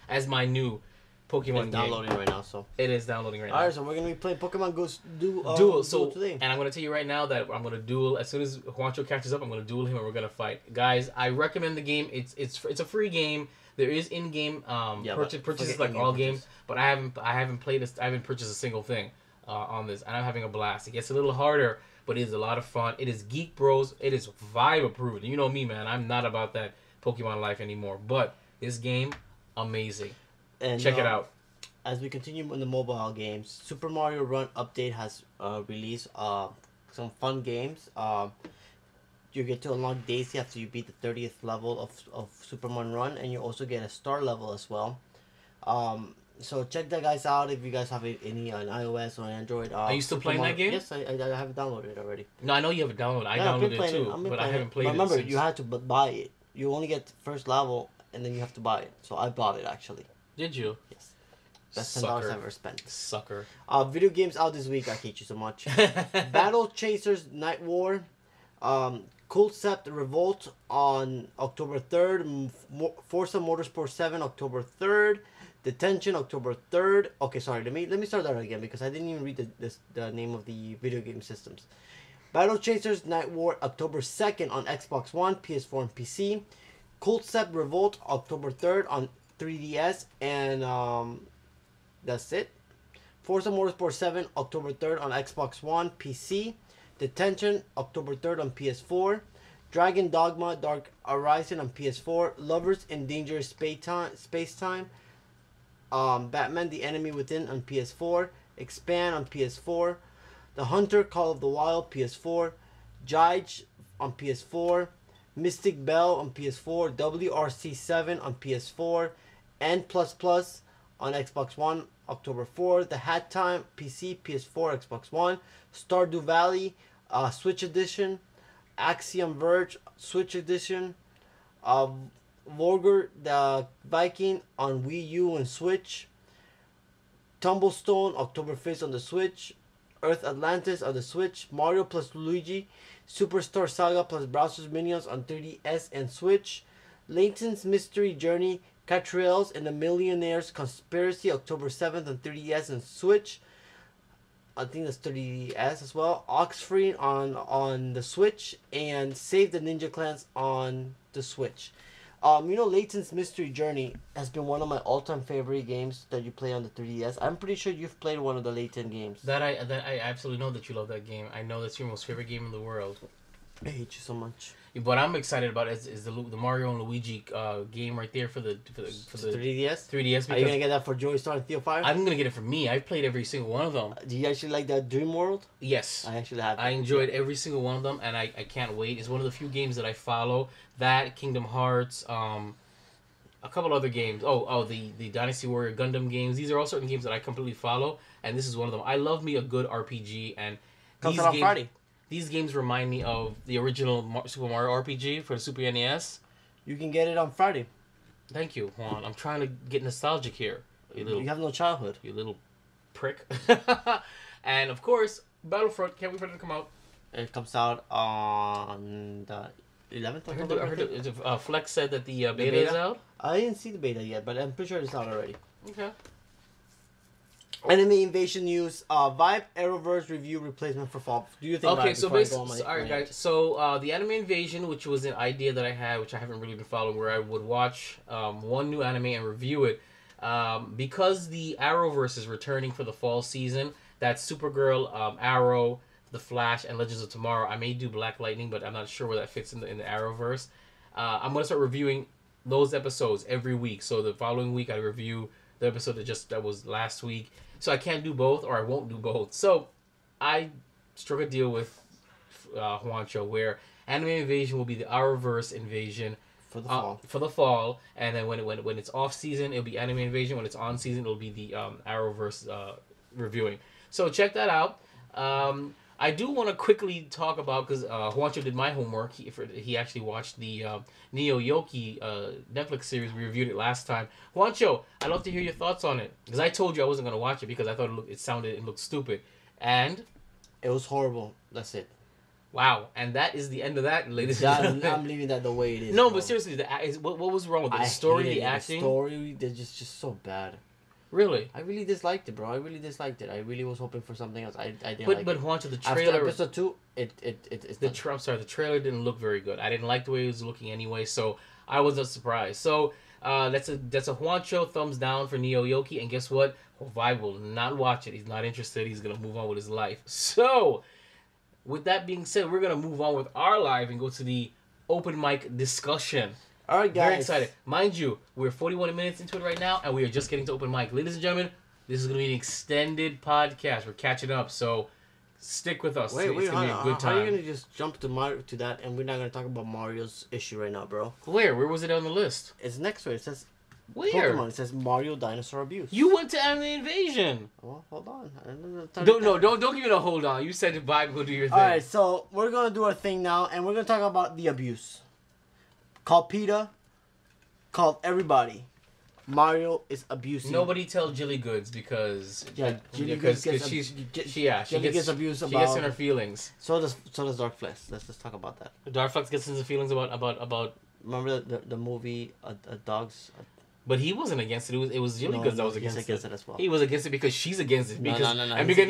as my new Pokemon game. Downloading right now, so it is downloading right now. Alright, so we're gonna be playing Pokemon Duel. So today, and I'm gonna tell you right now that I'm gonna duel as soon as Juancho catches up. I'm gonna duel him and we're gonna fight, guys. I recommend the game. It's a free game. There is in-game purchases like all games, but I haven't played this. I haven't purchased a single thing on this, and I'm having a blast. It gets a little harder, but it is a lot of fun. It is GEEK Bros. It is Vibe approved. You know me, man. I'm not about that Pokemon life anymore. But this game, amazing. And check it out. As we continue in the mobile games, Super Mario Run update has released some fun games. You get to unlock Daisy after you beat the 30th level of Super Mario Run, and you also get a star level as well. So check that guys out if you guys have any on iOS or Android. Are you still playing that game? Yes, I have it downloaded already. No, I know you have it downloaded. I downloaded it too, but I haven't played it. Remember, you had to buy it. You only get the first level, and then you have to buy it. So I bought it actually. Did you? Yes. Best $10 I've ever spent. Sucker. Video games out this week. I hate you so much. Battle Chasers Night War. Concept Revolt on October 3rd. Forza Motorsport 7 October 3rd. Detention October 3rd. Okay, sorry. Let me start that again because I didn't even read the name of the video game systems. Battle Chasers Night War October 2nd on Xbox One, PS4, and PC. Concept Revolt October 3rd on 3DS, and that's it. Forza Motorsport 7 October 3rd on Xbox One, PC. Detention October 3rd on PS4. Dragon Dogma Dark Horizon on PS4. Lovers in Dangerous Space Time. Batman The Enemy Within on PS4. Expand on PS4. The Hunter Call of the Wild PS4. Jige on PS4. Mystic Bell on PS4, WRC7 on PS4, N++ on Xbox One, October 4th. The Hat Time, PC, PS4, Xbox One. Stardew Valley, Switch Edition. Axiom Verge, Switch Edition. Vorger the Viking on Wii U and Switch. Tumblestone, October 5th on the Switch. Earth Atlantis on the Switch. Mario plus Luigi. Superstar Saga plus Browser's Minions on 3DS and Switch. Layton's Mystery Journey, Catriels and the Millionaire's Conspiracy, October 7th on 3DS and Switch. I think that's 3DS as well. Oxfree on the Switch. And Save the Ninja Clans on the Switch. Layton's Mystery Journey has been one of my all-time favorite games that you play on the 3DS. I'm pretty sure you've played one of the Layton games. That I absolutely know that you love that game. I know that's your most favorite game in the world. I hate you so much. What I'm excited about is the Mario and Luigi game right there for the 3DS. 3DS. Are you gonna get that for Joey Star and Theo Fire? I'm gonna get it for me. I've played every single one of them. Do you actually like that Dream World? Yes, I actually have. I enjoyed every single one of them, and I can't wait. It's one of the few games that I follow. That Kingdom Hearts, a couple other games. The Dynasty Warrior Gundam games. These are all certain games that I completely follow, and this is one of them. I love me a good RPG, and comes out on Friday. These games remind me of the original Super Mario RPG for the Super NES. You can get it on Friday. Thank you, Juan. I'm trying to get nostalgic here. You have no childhood. You little prick. And, of course, Battlefront. Can't wait for it to come out. It comes out on the 11th. I heard Flex said that the beta is out. I didn't see the beta yet, but I'm pretty sure it's out already. Okay. Anime Invasion news. Vibe Arrowverse review replacement for fall. Do you think? Okay, so basically, alright guys. So the Anime Invasion, which was an idea that I had, which I haven't really been following, where I would watch one new anime and review it, because the Arrowverse is returning for the fall season. That's Supergirl, Arrow, The Flash, and Legends of Tomorrow. I may do Black Lightning, but I'm not sure where that fits in the Arrowverse. I'm gonna start reviewing those episodes every week. So the following week, I review the episode that was last week. So I can't do both, or I won't do both. So I struck a deal with Juancho, where Anime Invasion will be the Arrowverse Invasion for the fall. For the fall, and then when it's off season, it'll be Anime Invasion. When it's on season, it'll be the Arrowverse reviewing. So check that out. I do want to quickly talk about, because Juancho did my homework. He actually watched the Neo Yoki Netflix series. We reviewed it last time. Juancho, I'd love to hear your thoughts on it, because I told you I wasn't going to watch it because I thought it looked stupid. And it was horrible. That's it. Wow. And that is the end of that, ladies and gentlemen. I'm leaving that the way it is. No, bro. But seriously, what was wrong with it? The story, the acting? The story, they're just so bad. Really? I really disliked it, bro. I really disliked it. I really was hoping for something else. I didn't but, like but it. Juancho, the trailer... After episode 2, the trailer didn't look very good. I didn't like the way it was looking anyway, so I wasn't surprised. So, that's a Juancho thumbs down for Neo Yoki, and guess what? Vibe will not watch it. He's not interested. He's going to move on with his life. So, with that being said, we're going to move on with our live and go to the open mic discussion. All right, guys. Very excited. Mind you, we're 41 minutes into it right now, and we are just getting to open mic. Ladies and gentlemen, this is going to be an extended podcast. We're catching up, so stick with us. Wait, it's going to be a good time. How are you going to just jump to that, and we're not going to talk about Mario's issue right now, bro? Where was it on the list? It's next to it. It says where? Pokemon. It says Mario Dinosaur Abuse. You went to Anime Invasion. Well, hold on. Don't give me a hold on. You said Vibe will do your thing. All right, so we're going to do our thing now, and we're going to talk about the abuse. Called PETA. Called everybody. Mario is abusing. Nobody tell Jilly Goods because Jilly Goods gets abused. She gets in her feelings. So does Dark Flex. Let's just talk about that. Dark Flex gets into feelings about. Remember the movie Dogs. But he wasn't against it. It was Jilly Goods that was against it. As well. He was against it because she's against it. Because, no. And because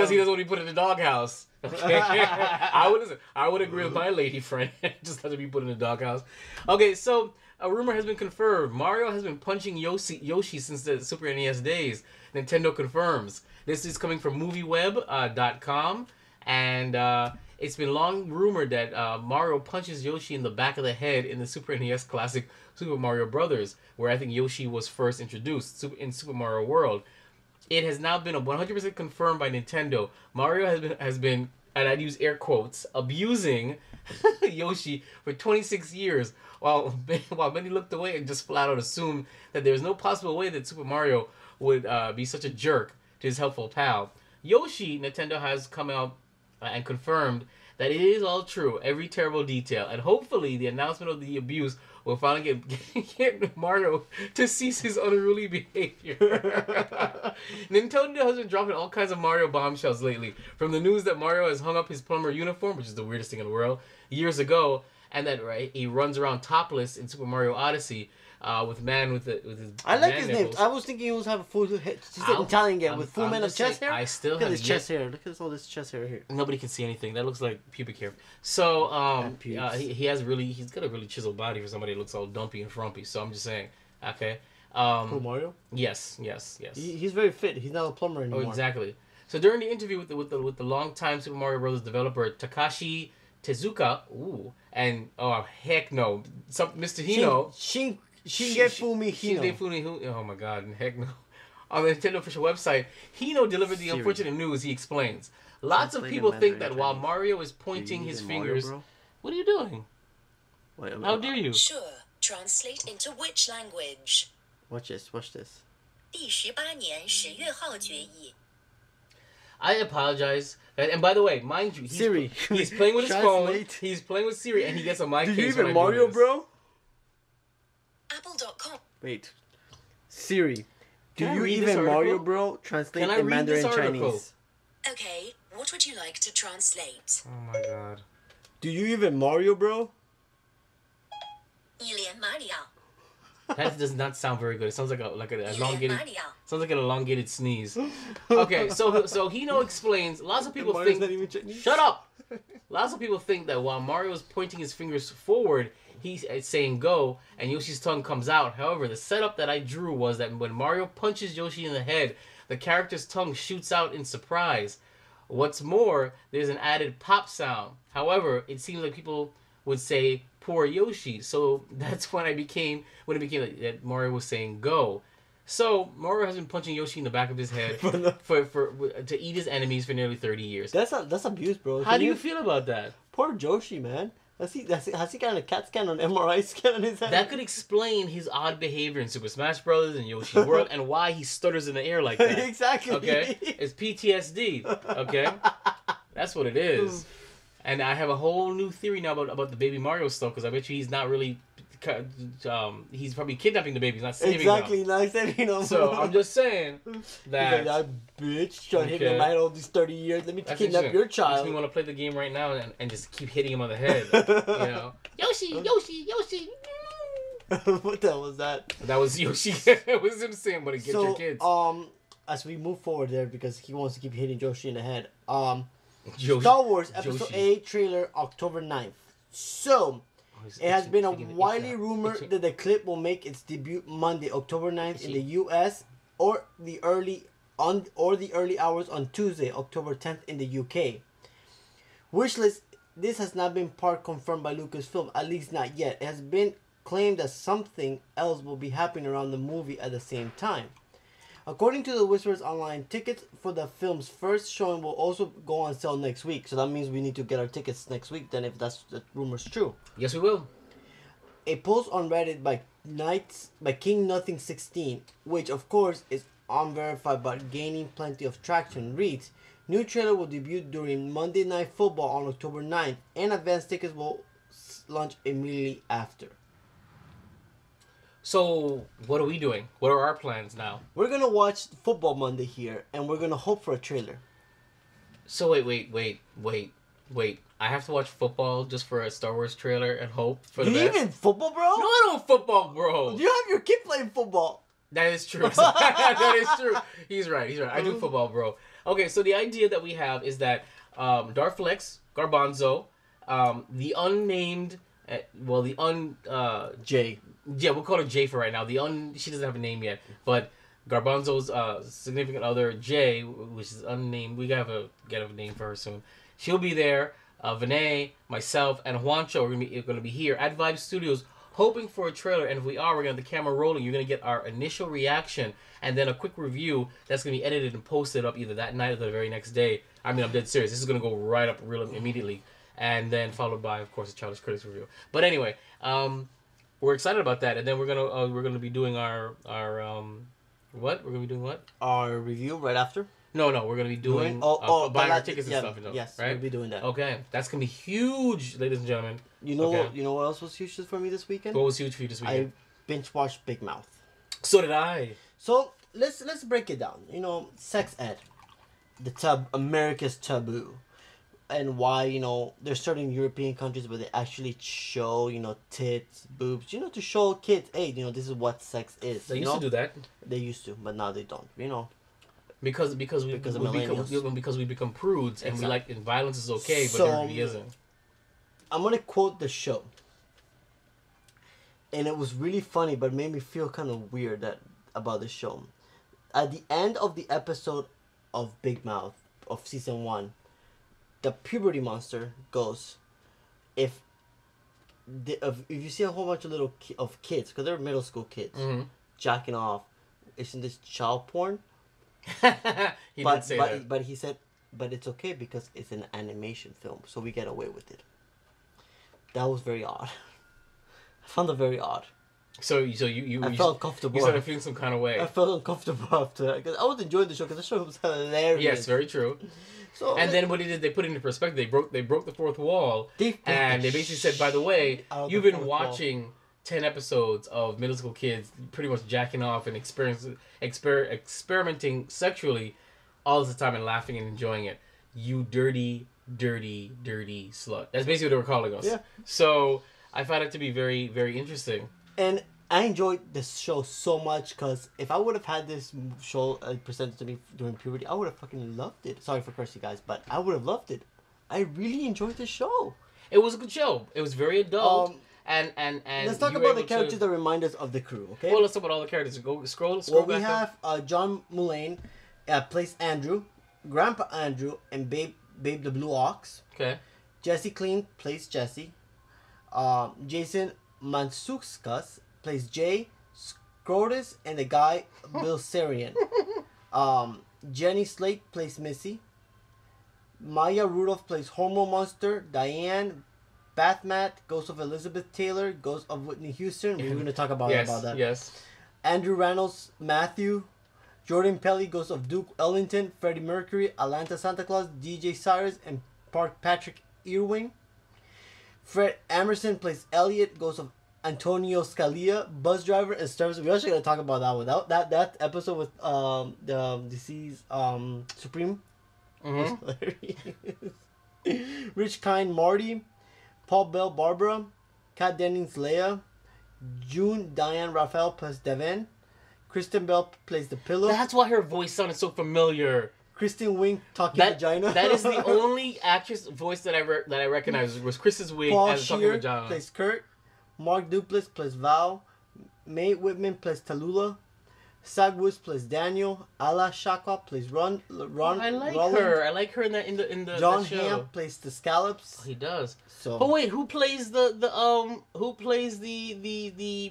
he doesn't want to be put in the doghouse. Okay, I would agree with my lady friend. Just let her be put in the doghouse. Okay, so. A rumor has been confirmed. Mario has been punching Yoshi since the Super NES days. Nintendo confirms. This is coming from MovieWeb.com. And it's been long rumored that Mario punches Yoshi in the back of the head in the Super NES classic Super Mario Brothers, where I think Yoshi was first introduced in Super Mario World. It has now been 100% confirmed by Nintendo. Mario has been and I'd use air quotes, abusing Yoshi for 26 years, while many looked away and just flat out assumed that there was no possible way that Super Mario would be such a jerk to his helpful pal. Yoshi, Nintendo has come out and confirmed that it is all true, every terrible detail, and hopefully the announcement of the abuse will finally get Mario to cease his unruly behavior. Nintendo has been dropping all kinds of Mario bombshells lately, from the news that Mario has hung up his plumber uniform, which is the weirdest thing in the world, years ago, and that he runs around topless in Super Mario Odyssey with his. I like his nipples. name. I was thinking he was have a full head. He's an Italian guy with full man of chest hair. I still look at have his chest hair. Look at all this chest hair here. Nobody can see anything. That looks like pubic hair. So he has he's got a really chiseled body for somebody that looks all dumpy and frumpy. So I'm just saying, okay. Cool Mario. Yes. He's very fit. He's not a plumber anymore. Oh, exactly. So during the interview with the longtime Super Mario Bros. Developer Takashi Tezuka, and oh heck no, Mr. Hino. Shingefumi Hino. Oh my god, heck no. On the Nintendo official website, Hino delivered the unfortunate news. He explains. Lots of people think that while Mario is pointing his fingers... Mario, what are you doing? Wait, how dare you? Sure. Translate into which language? Watch this. 第18年10月号决议. I apologize. And by the way, mind you, he's playing with his phone. He's playing with Siri, and he gets on my case. Do you even Mario, bro? Apple.com. Wait. Siri, do you even Mario, bro? Translate in Mandarin Chinese. Okay, what would you like to translate? Oh my god. Do you even Mario, bro? 一脸马里奥. That does not sound very good. It sounds like an elongated sneeze. Okay, so Hino explains. Lots of people think. Shut up. Lots of people think that while Mario is pointing his fingers forward, he's saying go, and Yoshi's tongue comes out. However, the setup that I drew was that when Mario punches Yoshi in the head, the character's tongue shoots out in surprise. What's more, there's an added pop sound. However, it seems like people would say poor Yoshi, so that's when it became that Mario was saying go. So Mario has been punching Yoshi in the back of his head to eat his enemies for nearly 30 years. That's abuse, bro. How do you feel about that? Poor Yoshi, man. Has he gotten a CAT scan on MRI scan on his head? That could explain his odd behavior in Super Smash Bros. And Yoshi World and why he stutters in the air like that. Exactly. Okay? It's PTSD. Okay? That's what it is. And I have a whole new theory now about the baby Mario stuff, because I bet you he's not really... he's probably kidnapping the baby. He's not saving them. Not saving them. So I'm just saying that... He's like, that bitch trying to hit me man all these 30 years. Let me kidnap your child. Makes me want to play the game right now and just keep hitting him on the head. You know? Yoshi! What the hell was that? That was Yoshi. It was him saying, but get your kids. As we move forward there, because he wants to keep hitting Yoshi in the head. Star Wars Episode 8 trailer, October 9th. So, it has been a widely rumored that the clip will make its debut Monday, October 9th in the US, or the early hours on Tuesday, October 10th in the UK. Wishlist. This has not been part confirmed by Lucasfilm, at least not yet. It has been claimed that something else will be happening around the movie at the same time. According to the Whispers Online, tickets for the film's first showing will also go on sale next week. So that means we need to get our tickets next week then, if the rumor's true. Yes, we will. A post on Reddit by King Nothing 16, which of course is unverified but gaining plenty of traction, reads, new trailer will debut during Monday Night Football on October 9th, and advance tickets will launch immediately after. So, what are we doing? What are our plans now? We're going to watch Football Monday here, and we're going to hope for a trailer. So, wait. I have to watch football just for a Star Wars trailer and hope for the best? You even football, bro? No, I don't football, bro. You have your kid playing football. That is true. That is true. He's right. I do football, bro. Okay, so the idea that we have is that Darflex, Garbanzo, the unnamed... Jay. Yeah, we'll call her Jay for right now. She doesn't have a name yet, but Garbanzo's significant other, Jay, which is unnamed. We gotta get a name for her soon. She'll be there. Vinay, myself, and Juancho are gonna be here at Vibe Studios hoping for a trailer, and if we are, we're going to have the camera rolling. You're going to get our initial reaction, and then a quick review that's going to be edited and posted up either that night or the very next day. I mean, I'm dead serious. This is going to go right up real immediately, and then followed by, of course, a Childish Critics review. But anyway, we're excited about that, and then we're gonna be doing our what? We're gonna be doing what? Our review right after. No, we're gonna be doing buying our tickets and stuff. Yes, right? we'll be doing that. Okay, that's gonna be huge, ladies and gentlemen. You know what else was huge for me this weekend? What was huge for you this weekend? I binge watched Big Mouth. So did I. So let's break it down. Sex ed, America's taboo, and why there's certain European countries where they actually show tits, boobs, to show kids, hey, this is what sex is. They used to do that. They used to, but now they don't. Because we become prudes and and violence is okay, but it really isn't. I'm gonna quote the show, and it was really funny, but it made me feel kind of weird about the show. At the end of the episode of Big Mouth of season 1, the puberty monster goes, if you see a whole bunch of kids, because they're middle school kids, jacking off, isn't this child porn? He did say that. But he said, but it's okay because it's an animation film, so we get away with it. That was very odd. I found it very odd. So you I felt uncomfortable. You started feeling some kind of way. I felt uncomfortable after that because I was enjoying the show because the show was hilarious. Yes, very true. So and then what he did, they put it into perspective. They broke the fourth wall, and they basically said, by the way, you've been watching 10 episodes of middle school kids pretty much jacking off and experimenting sexually all the time and laughing and enjoying it. You dirty, dirty, dirty slut. That's basically what they were calling us. Yeah. So I found it to be very, very interesting. And I enjoyed this show so much because if I would have had this show presented to me during puberty, I would have fucking loved it. Sorry for cursing, guys, but I would have loved it. I really enjoyed the show. It was a good show. It was very adult. And let's talk about the characters that remind us of the crew, okay? Well, let's talk about all the characters. Scroll well, back we have John Mulaney plays Andrew, Grandpa Andrew, and Babe the Blue Ox. Okay. Jesse Clean plays Jesse. Jason Mantzoukas plays Jay, Scrotus, and the guy Bill Sarian. Jenny Slate plays Missy. Maya Rudolph plays Hormone Monster. Diane Bathmat, Ghost of Elizabeth Taylor, Ghost of Whitney Houston. We're going to talk about that. Yes. Andrew Reynolds, Matthew. Jordan Pelly, Ghost of Duke Ellington. Freddie Mercury, Atlanta Santa Claus, DJ Cyrus, and Patrick Irwin. Fred Emerson plays Elliot, Ghost of Antonio Scalia, Bus Driver, and Stars. We're actually going to talk about that one. That episode with the deceased Supreme. Rich Kind Marty. Paul Bell Barbara. Kat Dennings Leia. June Diane Raphael plays Devin. Kristen Bell plays the Pillow. That's why her voice sounded so familiar. Kristen Wiig talking vagina. That is the only actress voice that I recognized was Kristen Wiig Paul as talking vagina. Plays Kurt. Mark Duplass plays Val. Mae Whitman plays Tallulah. Sag Woods plays Daniel. Ala Shaka plays Ron. I like her. I like her in the John show. Hamm plays the Scallops. Oh, he does. So. But wait, who plays the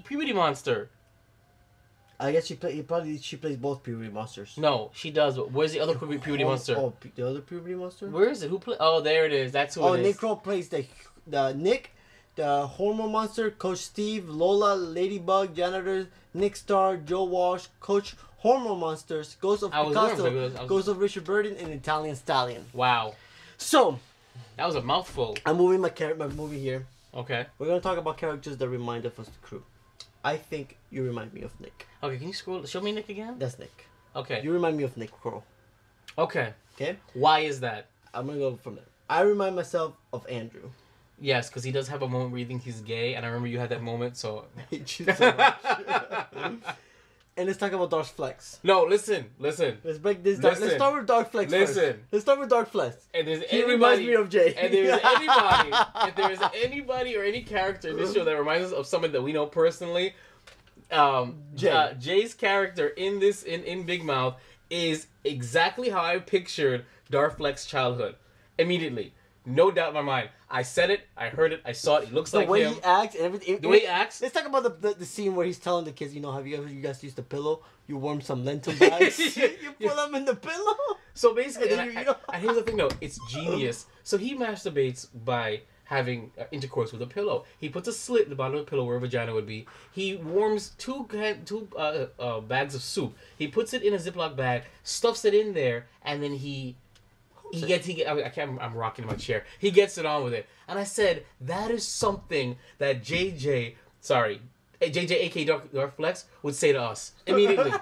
puberty monster? I guess she plays both puberty monsters. No, she does. But where's the other puberty monster? Oh, the other puberty monster. Where is it? Who play? Oh, there it is. That's who it is. Nick Kroll plays the Nick, the Hormone Monster, Coach Steve, Lola, Ladybug, Janitor, Nick Star, Joe Walsh, Coach Hormone Monsters, Ghost of Picasso, Ghost of Richard Burden, and Italian Stallion. Wow. So that was a mouthful. I'm moving my movie here. Okay. We're gonna talk about characters that remind us of the crew. I think you remind me of Nick. Okay, can you show me Nick again? That's Nick. Okay. You remind me of Nick Kroll. Okay. Okay? Why is that? I'm going to go from there. I remind myself of Andrew. Yes, because he does have a moment where you think he's gay, and I remember you had that moment, so... I hate you so much. And let's talk about Dark Flex. No, listen. Let's break this down. Let's start with Dark Flex first. Let's start with Dark Flex. And he reminds me of Jay. And if there's anybody or any character in this show that reminds us of someone that we know personally, Jay's character in Big Mouth is exactly how I pictured Dark Flex's childhood. Immediately. No doubt in my mind. I said it. I heard it. I saw it. He looks like him. The way he acts and everything. The way he acts. Let's talk about the scene where he's telling the kids, have you guys used the pillow? You warm some lentil bags. You put them in the pillow. So basically, and here's the thing though. It's genius. So he masturbates by having intercourse with a pillow. He puts a slit in the bottom of the pillow where a vagina would be. He warms two bags of soup. He puts it in a Ziploc bag, stuffs it in there, and then I'm rocking in my chair. He gets it on with it. And I said, that is something that JJ, aka Dark Flex, would say to us immediately.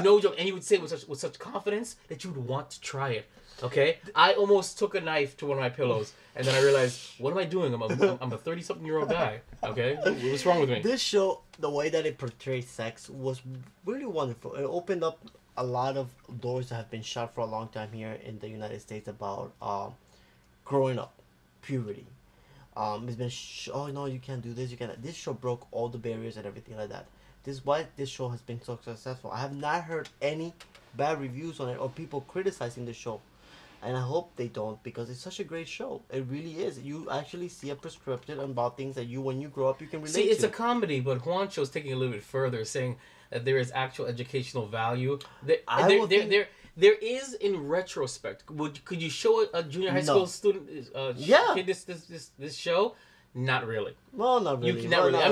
No joke. And he would say it with such confidence that you would want to try it. Okay? I almost took a knife to one of my pillows, and then I realized, what am I doing? I'm a 30-something-year-old guy. Okay? What's wrong with me? This show, the way that it portrays sex was really wonderful. It opened up a lot of doors that have been shut for a long time here in the United States about growing up, puberty. It's been oh no, you can't do this, you can't. This show broke all the barriers and everything like that. This is why this show has been so successful. I have not heard any bad reviews on it or people criticizing the show, and I hope they don't, because it's such a great show. It really is. You actually see a prescription about things that when you grow up, you can relate to. See, it's a comedy, but Juancho's taking it a little bit further, saying that there is actual educational value. There is in retrospect. Could you show a junior high school student kid this show? Not really. Well, not really. Not really. I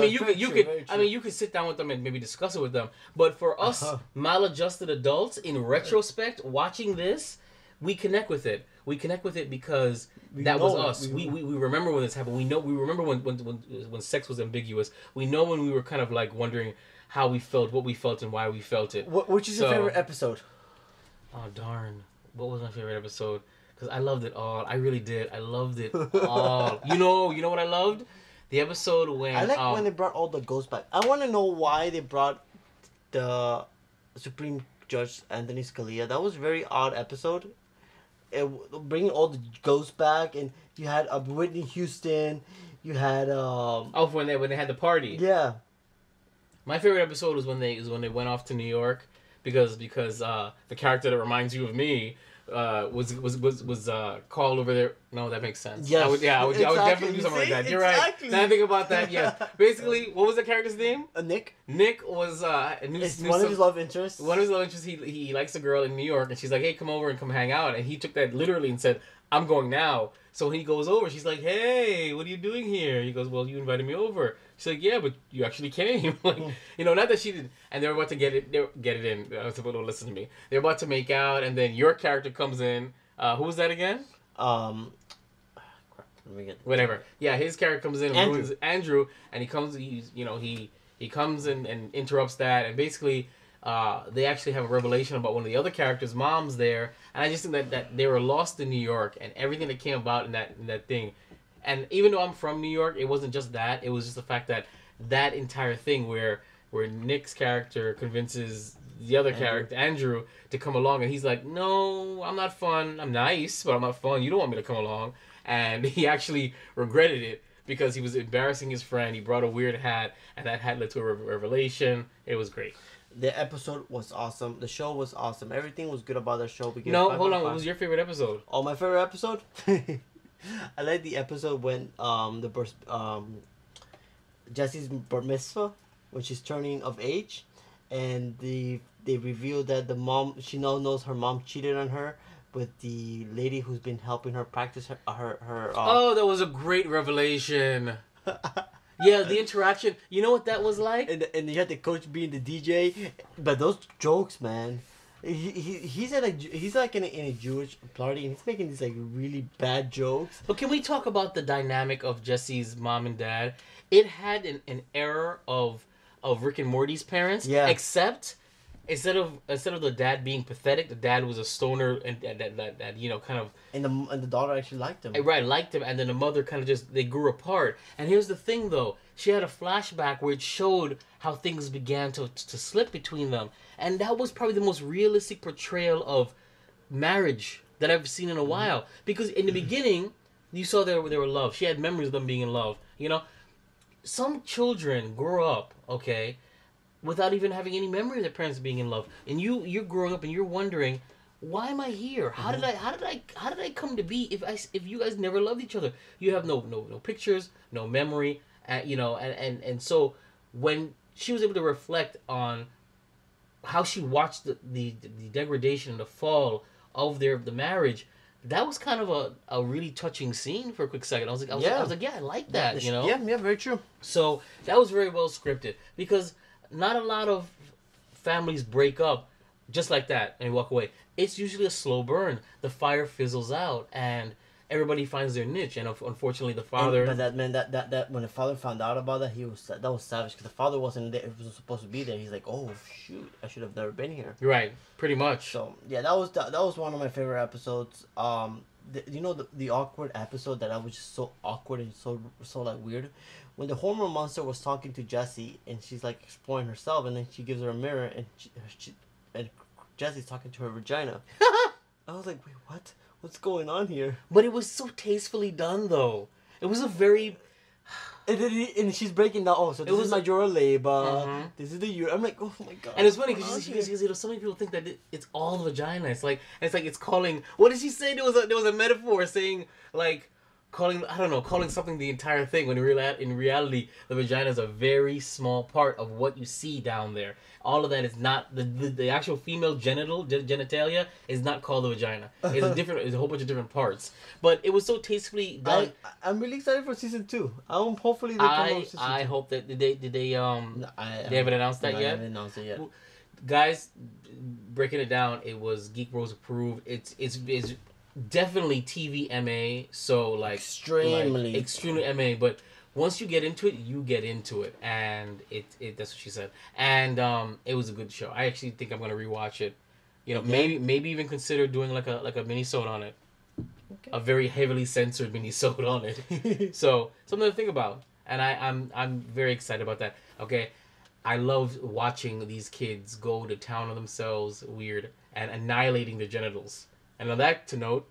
mean, you could sit down with them and maybe discuss it with them. But for us maladjusted adults, in retrospect, watching this, we connect with it. We connect with it because that was us. We remember when this happened. We remember when sex was ambiguous. We know when we were kind of like wondering how we felt, what we felt, and why we felt it. Which is your favorite episode? Oh darn! What was my favorite episode? Because I loved it all. I really did. I loved it all. You know what I loved? The episode when I like when they brought all the ghosts back. I want to know why they brought the Supreme Judge Anthony Scalia. That was a very odd episode. Bringing all the ghosts back, and you had Whitney Houston. You had when they had the party. Yeah. My favorite episode was when they went off to New York because the character that reminds you of me was called over there. No, that makes sense. Yes. I would definitely do something like that. You're right. Now I think about that. Yeah. Basically, what was the character's name? Nick. Nick was one of his love interests. One of his love interests. He likes a girl in New York, and she's like, "Hey, come over and come hang out." And he took that literally and said, "I'm going now." So when he goes over, she's like, "Hey, what are you doing here?" He goes, "Well, you invited me over." She's like, "Yeah, but you actually came." Like, not that she didn't. And they're about to get it in. People don't listen to me. They're about to make out, and then your character comes in. Who was that again? Whatever. Yeah, his character comes in and ruins Andrew, and he comes. He comes and interrupts that, and basically, they actually have a revelation about one of the other characters' moms there, and I just think that they were lost in New York, and everything that came about in that thing. And even though I'm from New York, it wasn't just that. It was just the fact that entire thing where Nick's character convinces the other character, Andrew, to come along. And he's like, "No, I'm not fun. I'm nice, but I'm not fun. You don't want me to come along." And he actually regretted it because he was embarrassing his friend. He brought a weird hat, and that hat led to a revelation. It was great. The episode was awesome. The show was awesome. Everything was good about the show. No, hold on. What was your favorite episode? Oh, my favorite episode? I like the episode when Jesse's bar mitzvah, when she's turning of age, and they reveal that the mom, she now knows her mom cheated on her with the lady who's been helping her practice her oh, that was a great revelation. Yeah, the interaction. You know what that was like? And you had the coach being the DJ, but those jokes, man. He's like in a Jewish party, and he's making these like really bad jokes. But can we talk about the dynamic of Jesse's mom and dad? It had an error of Rick and Morty's parents. Yeah. Except instead of the dad being pathetic, the dad was a stoner and that kind of. And the daughter actually liked him. Right, liked him, and then the mother kind of they grew apart. And here's the thing, though, she had a flashback where it showed how things began to slip between them, and that was probably the most realistic portrayal of marriage that I've seen in a while. Because in the beginning, you saw they were in love. She had memories of them being in love. Some children grow up, okay, without even having any memory of their parents being in love, and you're growing up and you're wondering, why am I here? How did I come to be if you guys never loved each other? You have no pictures, no memory, and so when she was able to reflect on how she watched the degradation and the fall of the marriage, that was kind of a really touching scene for a quick second. I was like, yeah, I like that, Yeah, very true. So that was very well scripted, because not a lot of families break up just like that and walk away. It's usually a slow burn. The fire fizzles out and everybody finds their niche, and unfortunately the father... But that man, that when the father found out about that, that was savage, because the father wasn't there, wasn't supposed to be there. He's like, oh shoot, I should have never been here. Right, pretty much. So yeah, that was one of my favorite episodes. The awkward episode that I was just so awkward and so like weird, when the hormone monster was talking to Jessie and she's like exploring herself, and then she gives her a mirror and and Jessie's talking to her vagina. I was like, wait, what? What's going on here? But it was so tastefully done, though. It was a very... And she's breaking down, oh, so this is major labor, this is the year. I'm like, oh my god. And it's funny, because so many people think that it's all vagina. It's calling... What did she say? There was a metaphor saying, like... calling something the entire thing, when in reality the vagina is a very small part of what you see down there. All of that is not the actual female genitalia is not called the vagina. It's a whole bunch of different parts. But it was so tastefully done. I'm really excited for season 2. Hopefully they come out with season 2. I hope that they haven't announced that yet. I haven't announced it yet. Well, guys, breaking it down, it was Geek Bros approved. It's definitely TV MA, so like extremely MA, but once you get into it, and it that's what she said, and it was a good show. I actually think I'm gonna rewatch it. Maybe even consider doing like a mini-sode on it, a very heavily censored mini-sode on it. So something to think about, and I'm very excited about that. Okay, I love watching these kids go to town on themselves, weird, and annihilating their genitals. And on that note,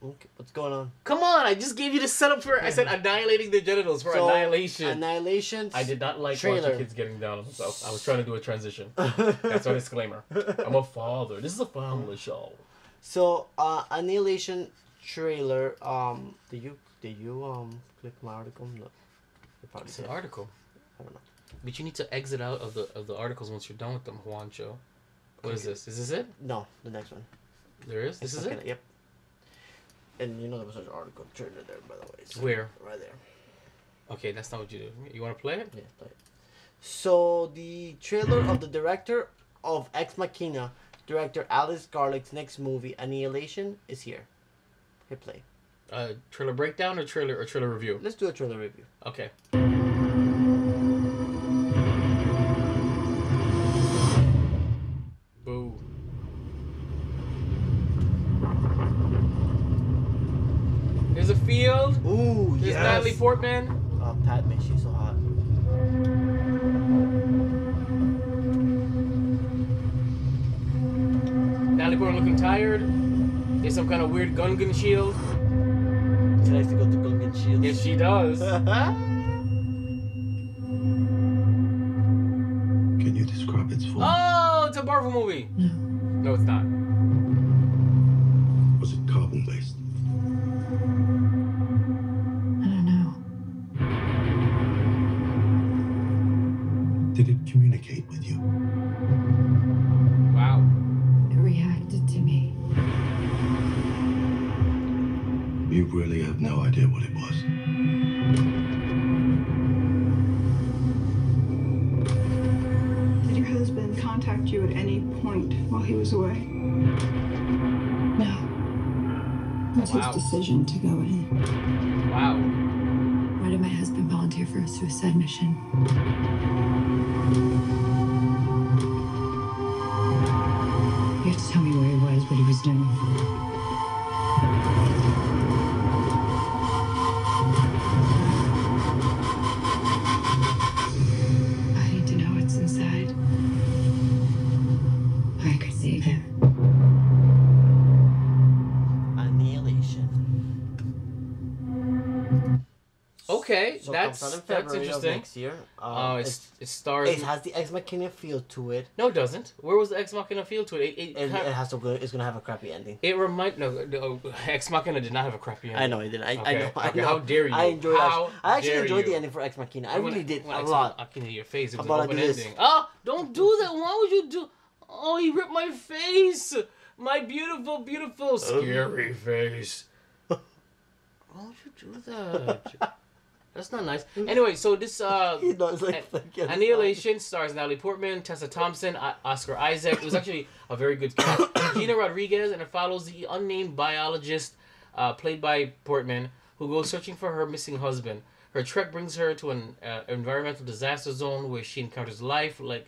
okay, what's going on? Come on! I just gave you the setup for. I said annihilating their genitals for annihilation. Annihilation. I did not like watching kids getting down on themselves. I was trying to do a transition. That's our disclaimer. I'm a father. This is a family show. So, Annihilation trailer. Did you click my article? No. It's an article. I don't know. But you need to exit out of the articles once you're done with them, Juancho. What is this? Is this it? No, the next one. There is? This is it? Yep. And there was an article trailer there, by the way. So where? Right there. Okay, that's not what you do. You want to play it? Yeah, play it. So, the trailer of the director of Ex Machina, director Alice Garlick's next movie, Annihilation, is here. Hit play. Trailer breakdown or trailer review? Let's do a trailer review. Okay. Boo. There's a field. Ooh, There's Natalie Portman. Oh, Padme, she's so hot. Natalie Portman looking tired. There's some kind of weird Gungan shield. She likes to go to Gungan shield. Yes, she does. Can you describe its form? Oh, it's a Marvel movie. No, it's not. Was it carbon-based? I don't know. Did it communicate with you? Wow. It reacted to me. You really have no idea what it was. Did your husband contact you at any point while he was away? No. It was his decision to go in. Wow. Why did my husband volunteer for a suicide mission? You have to tell me where he was, what he was doing. I need to know what's inside. I could save him. Annihilation. Okay. Okay, So that's comes out in February interesting. of next year. It stars. It has the Ex Machina feel to it. No, it doesn't. Where was the Ex Machina feel to it? It has to go. It's gonna have a crappy ending. It no, Ex Machina did not have a crappy ending. I know it didn't. I know. Okay, how dare you? I enjoyed. I actually enjoyed you? the ending for Ex Machina. I really did a lot. I can hear your face. It was How an about I open do this? ending. Oh, don't do that. Why would you do? Oh, he ripped my face. My beautiful, beautiful, scary face. Why would you do that? That's not nice. Anyway, so this Annihilation stars Natalie Portman, Tessa Thompson, Oscar Isaac. It was actually a very good cast. Gina Rodriguez, and it follows the unnamed biologist, played by Portman, who goes searching for her missing husband. Her trek brings her to an environmental disaster zone where she encounters life like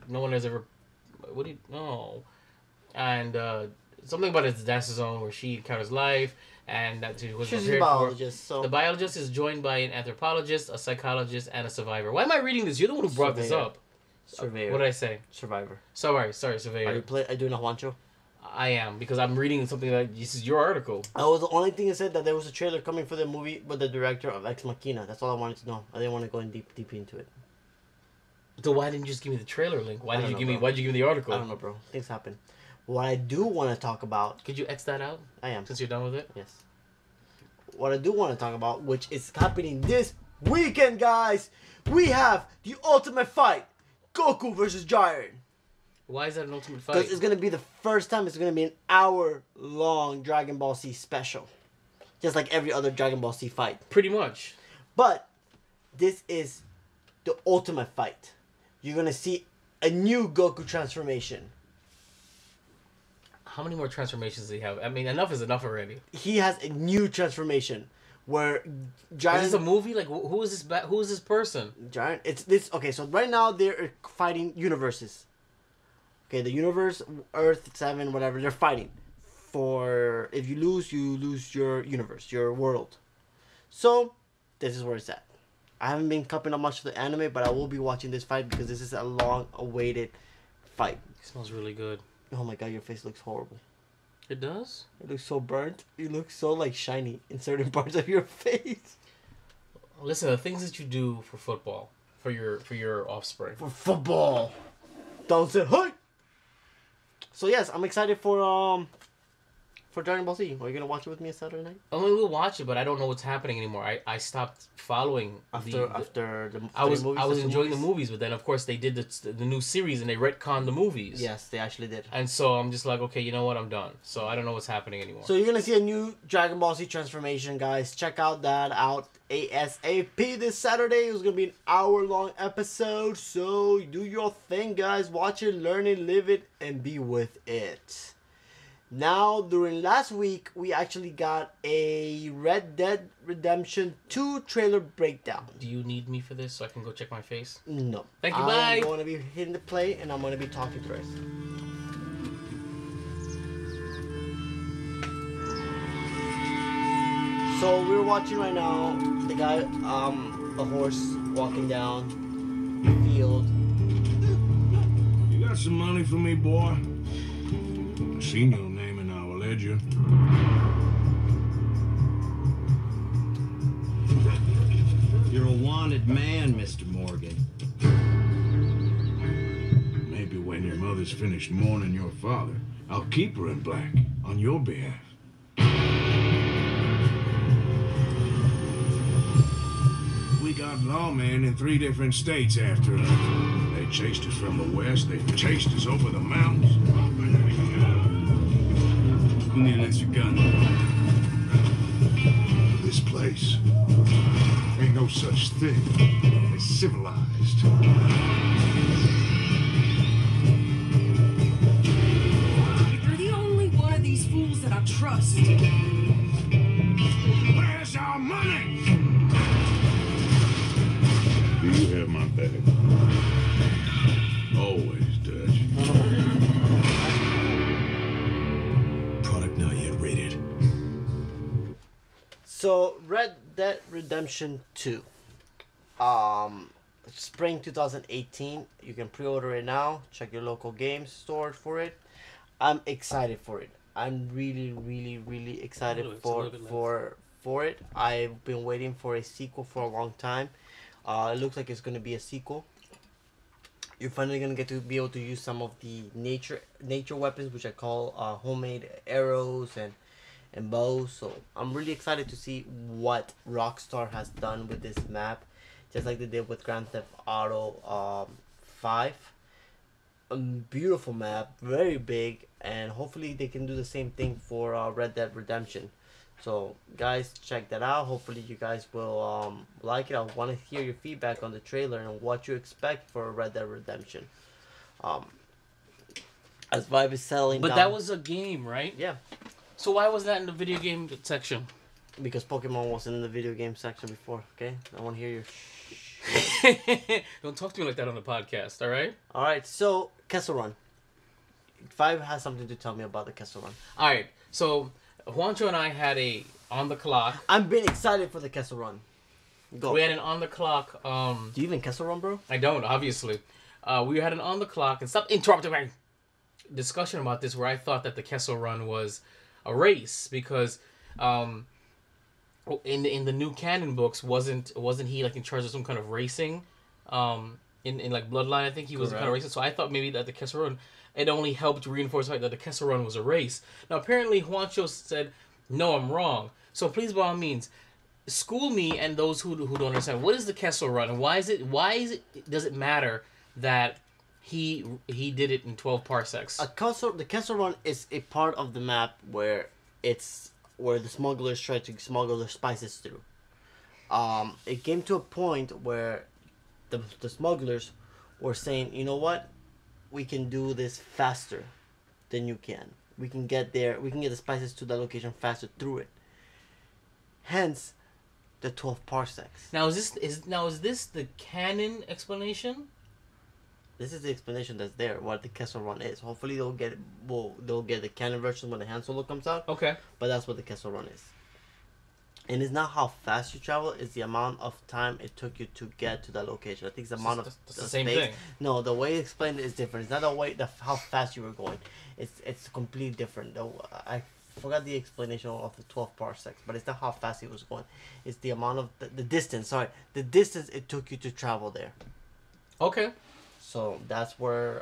no one has ever. What do you know? And something about a disaster zone where she encounters life. And that she was She's prepared a biologist, for. so The biologist is joined by an anthropologist, a psychologist, and a survivor. Why am I reading this? You're the one who brought this up. Surveyor. What did I say? Survivor. Sorry, surveyor. Are you doing a Juancho? I am, because I'm reading something that this is your article. Oh, the only thing it said that there was a trailer coming for the movie with the director of Ex Machina. That's all I wanted to know. I didn't want to go in deep into it. So why didn't you just give me the trailer link? Why'd you give me the article? I don't know, bro. Things happen. What I do want to talk about... Could you X that out? I am. Since you're done with it? Yes. What I do want to talk about, which is happening this weekend, guys, we have the ultimate fight. Goku versus Jiren. Why is that an ultimate fight? Because it's going to be the first time it's going to be an hour-long Dragon Ball Z special. Just like every other Dragon Ball Z fight. Pretty much. But this is the ultimate fight. You're going to see a new Goku transformation. How many more transformations does he have? I mean, enough is enough already. He has a new transformation where Giant... Is this a movie? Like, who is this? Who is this person? Giant. It's this. Okay, so right now they're fighting universes. Okay, the universe, Earth 7, whatever. They're fighting for. If you lose your universe, your world. So this is where it's at. I haven't been cupping up much of the anime, but I will be watching this fight because this is a long-awaited fight. It smells really good. Oh my god, your face looks horrible. It does? It looks so burnt. You look so like shiny in certain parts of your face. Listen, the things that you do for football, for your offspring. For football. Don't say hey. So yes, I'm excited for Dragon Ball Z. Are you gonna watch it with me on Saturday night? I mean, we'll watch it, but I don't know what's happening anymore. I stopped following after the I was enjoying the movies, but then of course they did the new series and they retconned the movies. Yes, they actually did. And so I'm just like, okay, you know what? I'm done. So I don't know what's happening anymore. So you're gonna see a new Dragon Ball Z transformation, guys. Check out ASAP this Saturday. It's gonna be an hour-long episode. So do your thing, guys. Watch it, learn it, live it, and be with it. Now, during last week, we actually got a Red Dead Redemption 2 trailer breakdown. Do you need me for this so I can go check my face? No. Thank you, bye! I'm going to be hitting the play and I'm going to be talking through it. So, we're watching right now the guy, a horse walking down the field. You got some money for me, boy? I seen your name in our ledger. You're a wanted man, Mr. Morgan. Maybe when your mother's finished mourning your father, I'll keep her in black on your behalf. We got lawmen in 3 different states after us. They chased us from the west, they chased us over the mountains. We need an extra gun. This place ain't no such thing as civilized. You're the only one of these fools that I trust. Where's our money? Do you have my bag? Always, Dutch. Product not yet rated. So, Red Dead Redemption 2. Spring 2018. You can pre-order it now. Check your local game store for it. I'm excited for it. I'm really excited for for it. I've been waiting for a sequel for a long time. It looks like it's going to be a sequel. You're finally going to get to be able to use some of the nature weapons, which I call homemade arrows and bows. So I'm really excited to see what Rockstar has done with this map, just like they did with Grand Theft Auto 5. A beautiful map, very big, and hopefully they can do the same thing for Red Dead Redemption. So guys, check that out. Hopefully you guys will like it. I want to hear your feedback on the trailer and what you expect for Red Dead Redemption. As Vibe is settling but down. that was a game, right? Yeah. So why was that in the video game section? Because Pokemon wasn't in the video game section before, okay? I want to hear your Don't talk to me like that on the podcast, alright? Alright, so, Kessel Run. Vibe has something to tell me about the Kessel Run. Alright, so Juancho and I had a on the clock. I'm been excited for the Kessel Run. Go. We had an on the clock. Do you even Kessel Run, bro? I don't, obviously. We had an on the clock, and stop interrupting me. Discussion about this where I thought that the Kessel Run was a race because in the new canon books wasn't he like in charge of some kind of racing in like Bloodline. I think he was kind of racing. So I thought maybe that the Kessel Run, it only helped reinforce the fact that the Kessel Run was a race. Now apparently Juancho said no, I'm wrong. So please by all means school me and those who don't understand what is the Kessel Run and why does it matter that he did it in 12 parsecs. The Kessel Run is a part of the map where the smugglers try to smuggle their spices through. It came to a point where the smugglers were saying, you know what, we can do this faster than you can. We can get there. We can get the spices to that location faster through it. Hence, the 12 parsecs. Now is this the canon explanation? This is the explanation that's there, what the Kessel Run is. Hopefully they'll get the canon version when the Han Solo comes out. Okay. But that's what the Kessel Run is. And it's not how fast you travel, it's the amount of time it took you to get to that location. I think it's the amount of the same thing. No, the way it's explained is different. It's not how fast you were going. It's completely different. I forgot the explanation of the 12 parsecs, but it's not how fast he was going. It's the amount of the distance. Sorry, the distance it took you to travel there. Okay. So that's where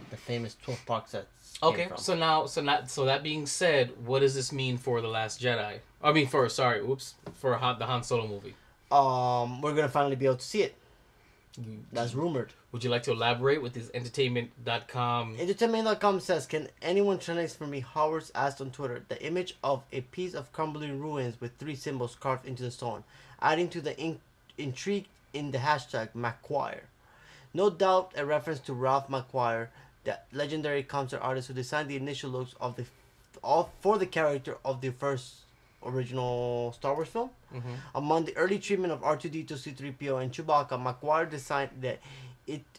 the famous 12 parsecs came from. So that being said, what does this mean for The Last Jedi? I mean, for the Han Solo movie. We're gonna finally be able to see it. That's rumored. Would you like to elaborate with this entertainment.com? Entertainment.com says, can anyone translate for me? Howard's asked on Twitter. The image of a piece of crumbling ruins with 3 symbols carved into the stone, adding to the intrigue in the hashtag McQuire. No doubt a reference to Ralph McQuire, the legendary concept artist who designed the initial looks for the character of the first original Star Wars film. Mm-hmm. Among the early treatment of R2-D2, C-3PO, and Chewbacca, McQuire designed the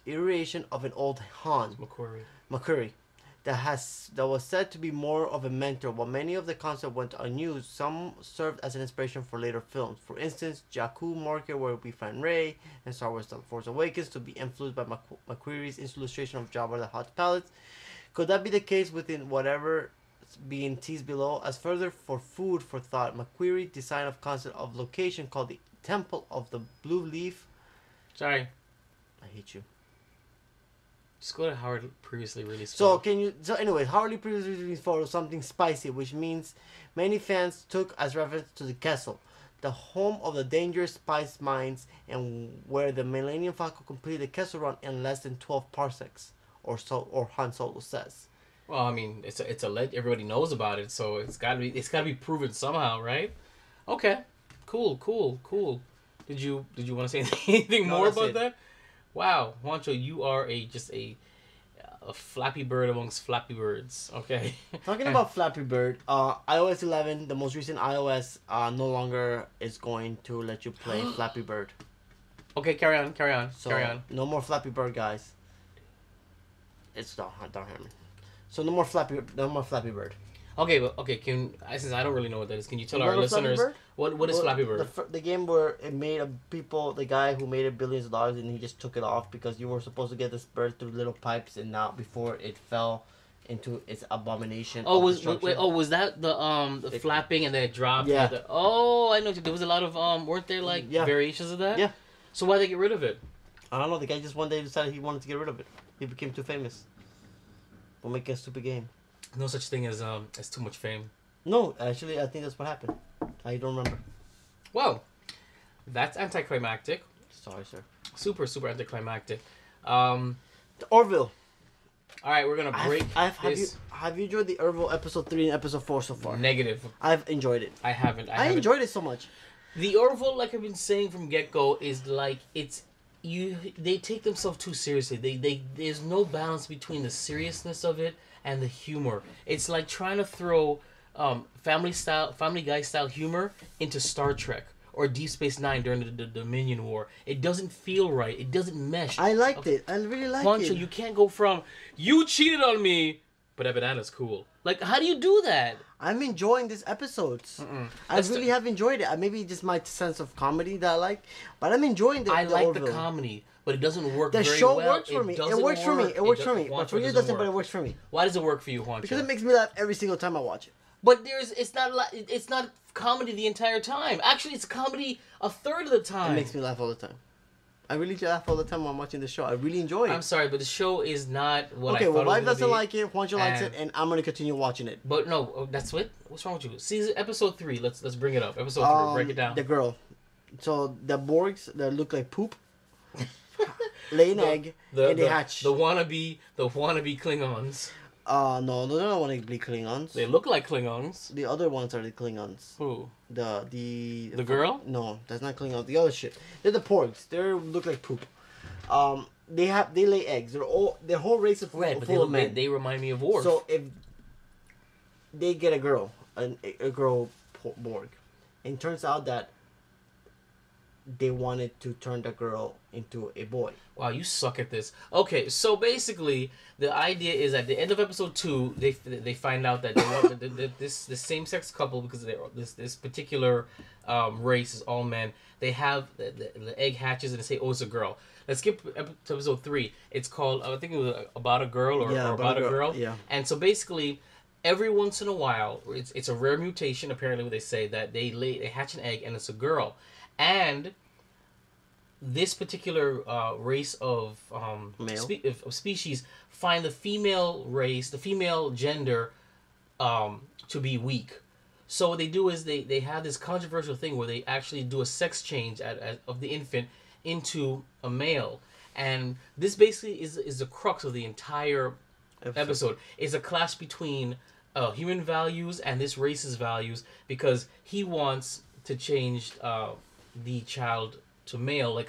iteration of an old Han McQuarrie that was said to be more of a mentor. While many of the concepts went unused, some served as an inspiration for later films. For instance, Jakku marker where we find Rey, and Star Wars The Force Awakens to be influenced by McQuarrie's illustration of Jabba the Hutt's palace. Could that be the case within whatever being teased below? As further for food for thought, McQuarrie design of concept of location called the Temple of the Blue Leaf. Sorry. I hate you. Just go to Howard previously released. So anyway, Howard previously released photo something spicy, which means many fans took as reference to the Kessel, the home of the dangerous spice mines, and where the Millennium Falcon completed the Kessel Run in less than 12 parsecs, or Han Solo says. Well, I mean, it's a everybody knows about it, so it's gotta be proven somehow, right? Okay, cool. Did you want to say anything more about that? Wow, Juancho, you are just a Flappy Bird amongst Flappy Birds. Okay. Talking about Flappy Bird, iOS 11, the most recent iOS, no longer is going to let you play Flappy Bird. Okay, carry on. No more Flappy Bird, guys. It's Don Hammer. So no more Flappy Bird. Okay, since I don't really know what that is, can you tell our listeners what is Flappy Bird? The game where it made the guy who made it billions of dollars, and he just took it off because you were supposed to get this bird through little pipes, and now before it fell into its abomination. Oh, was that the flapping and then it dropped? Yeah. I know. There was a lot of weren't there like variations of that? Yeah. So why they get rid of it? I don't know. The guy just one day decided he wanted to get rid of it. He became too famous for making a stupid game. No such thing as too much fame. No, actually, I think that's what happened. I don't remember. Well, that's anticlimactic. Sorry, sir. Super, super anticlimactic. Orville. All right, we're gonna break this. Have you enjoyed the Orville episode 3 and episode 4 so far? Negative. I've enjoyed it. I haven't. I enjoyed it so much. The Orville, like I've been saying from get-go, is like they take themselves too seriously. There's no balance between the seriousness of it and the humor. It's like trying to throw Family Guy style humor into Star Trek or Deep Space Nine during the Dominion War. It doesn't feel right. It doesn't mesh. I liked it. I really liked it. You can't go from you cheated on me, but that banana's cool. Like, how do you do that? I'm enjoying these episodes. I really have enjoyed it. Maybe just my sense of comedy that I like, but I'm enjoying the. I like Orville. the comedy, but it doesn't work. The very show well. works for me. It works for me. It works for me. But for you, it doesn't. But it works for me. Why does it work for you, Juancho? Because it makes me laugh every single time I watch it. But it's not comedy the entire time. Actually, it's comedy a third of the time. It makes me laugh all the time. I really laugh all the time when I'm watching the show. I really enjoy it. I'm sorry, but the show is not what I thought it was Okay, well, wife gonna doesn't be. like it, Juancho likes it, and I'm gonna continue watching it. But no, that's what. What's wrong with you? Season episode 3. Let's bring it up. Episode 3. Break it down. The girl. So the Borgs that look like poop lay an egg and they hatch. The wannabe Klingons. No, they don't want to be Klingons. They look like Klingons. The other ones are the Klingons. Who? The girl? No, that's not Klingons. The other shit. They're the Porgs. They look like poop. They lay eggs. Their whole race is full of men. They remind me of Worf. So if they get a girl, a girl Borg, and it turns out that they wanted to turn the girl into a boy. Wow, you suck at this. Okay, so basically, the idea is at the end of episode 2, they find out that they want this same-sex couple, because this particular race is all men. They have the egg hatches and they say, oh, it's a girl. Let's skip to episode 3. It's called, I think it was About a Girl or About a Girl. Yeah. And so basically, every once in a while, it's a rare mutation, apparently, what they say, that they hatch an egg and it's a girl. And this particular race of species find the female race, the female gender, to be weak. So what they do is they have this controversial thing where they actually do a sex change of the infant into a male. And this basically is the crux of the entire episode. It's a clash between human values and this race's values, because he wants to change the child to male, like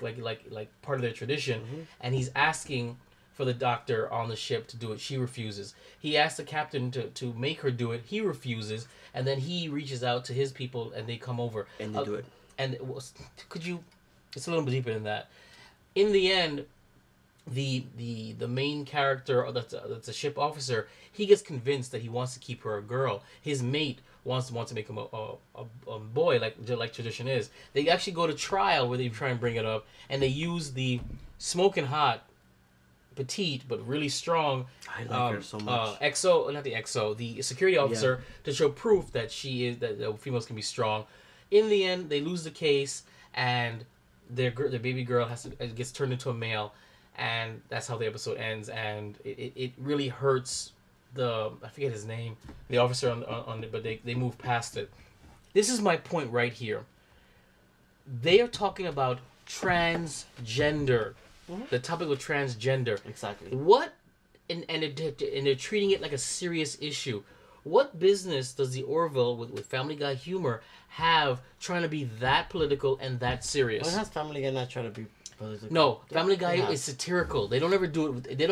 part of their tradition, and he's asking for the doctor on the ship to do it. She refuses. He asks the captain to make her do it. He refuses, and then he reaches out to his people, and they come over and they do it. And it's a little bit deeper than that. In the end, the main character that's a ship officer, he gets convinced that he wants to keep her a girl. His mate wants to make him a boy, like tradition is. They actually go to trial where they try and bring it up, and they use the smoking hot, petite but really strong. I like her so much. The security officer, to show proof that that females can be strong. In the end, they lose the case, and their baby girl gets turned into a male, and that's how the episode ends. And it really hurts. I forget his name, the officer on it, but they move past it. This is my point right here. They are talking about transgender, the topic of transgender. Exactly. What, and they're treating it like a serious issue. What business does the Orville with Family Guy humor have trying to be that political and that serious? Well, it has Family Guy not trying to be political. No, Family Guy is satirical. They don't ever do it. They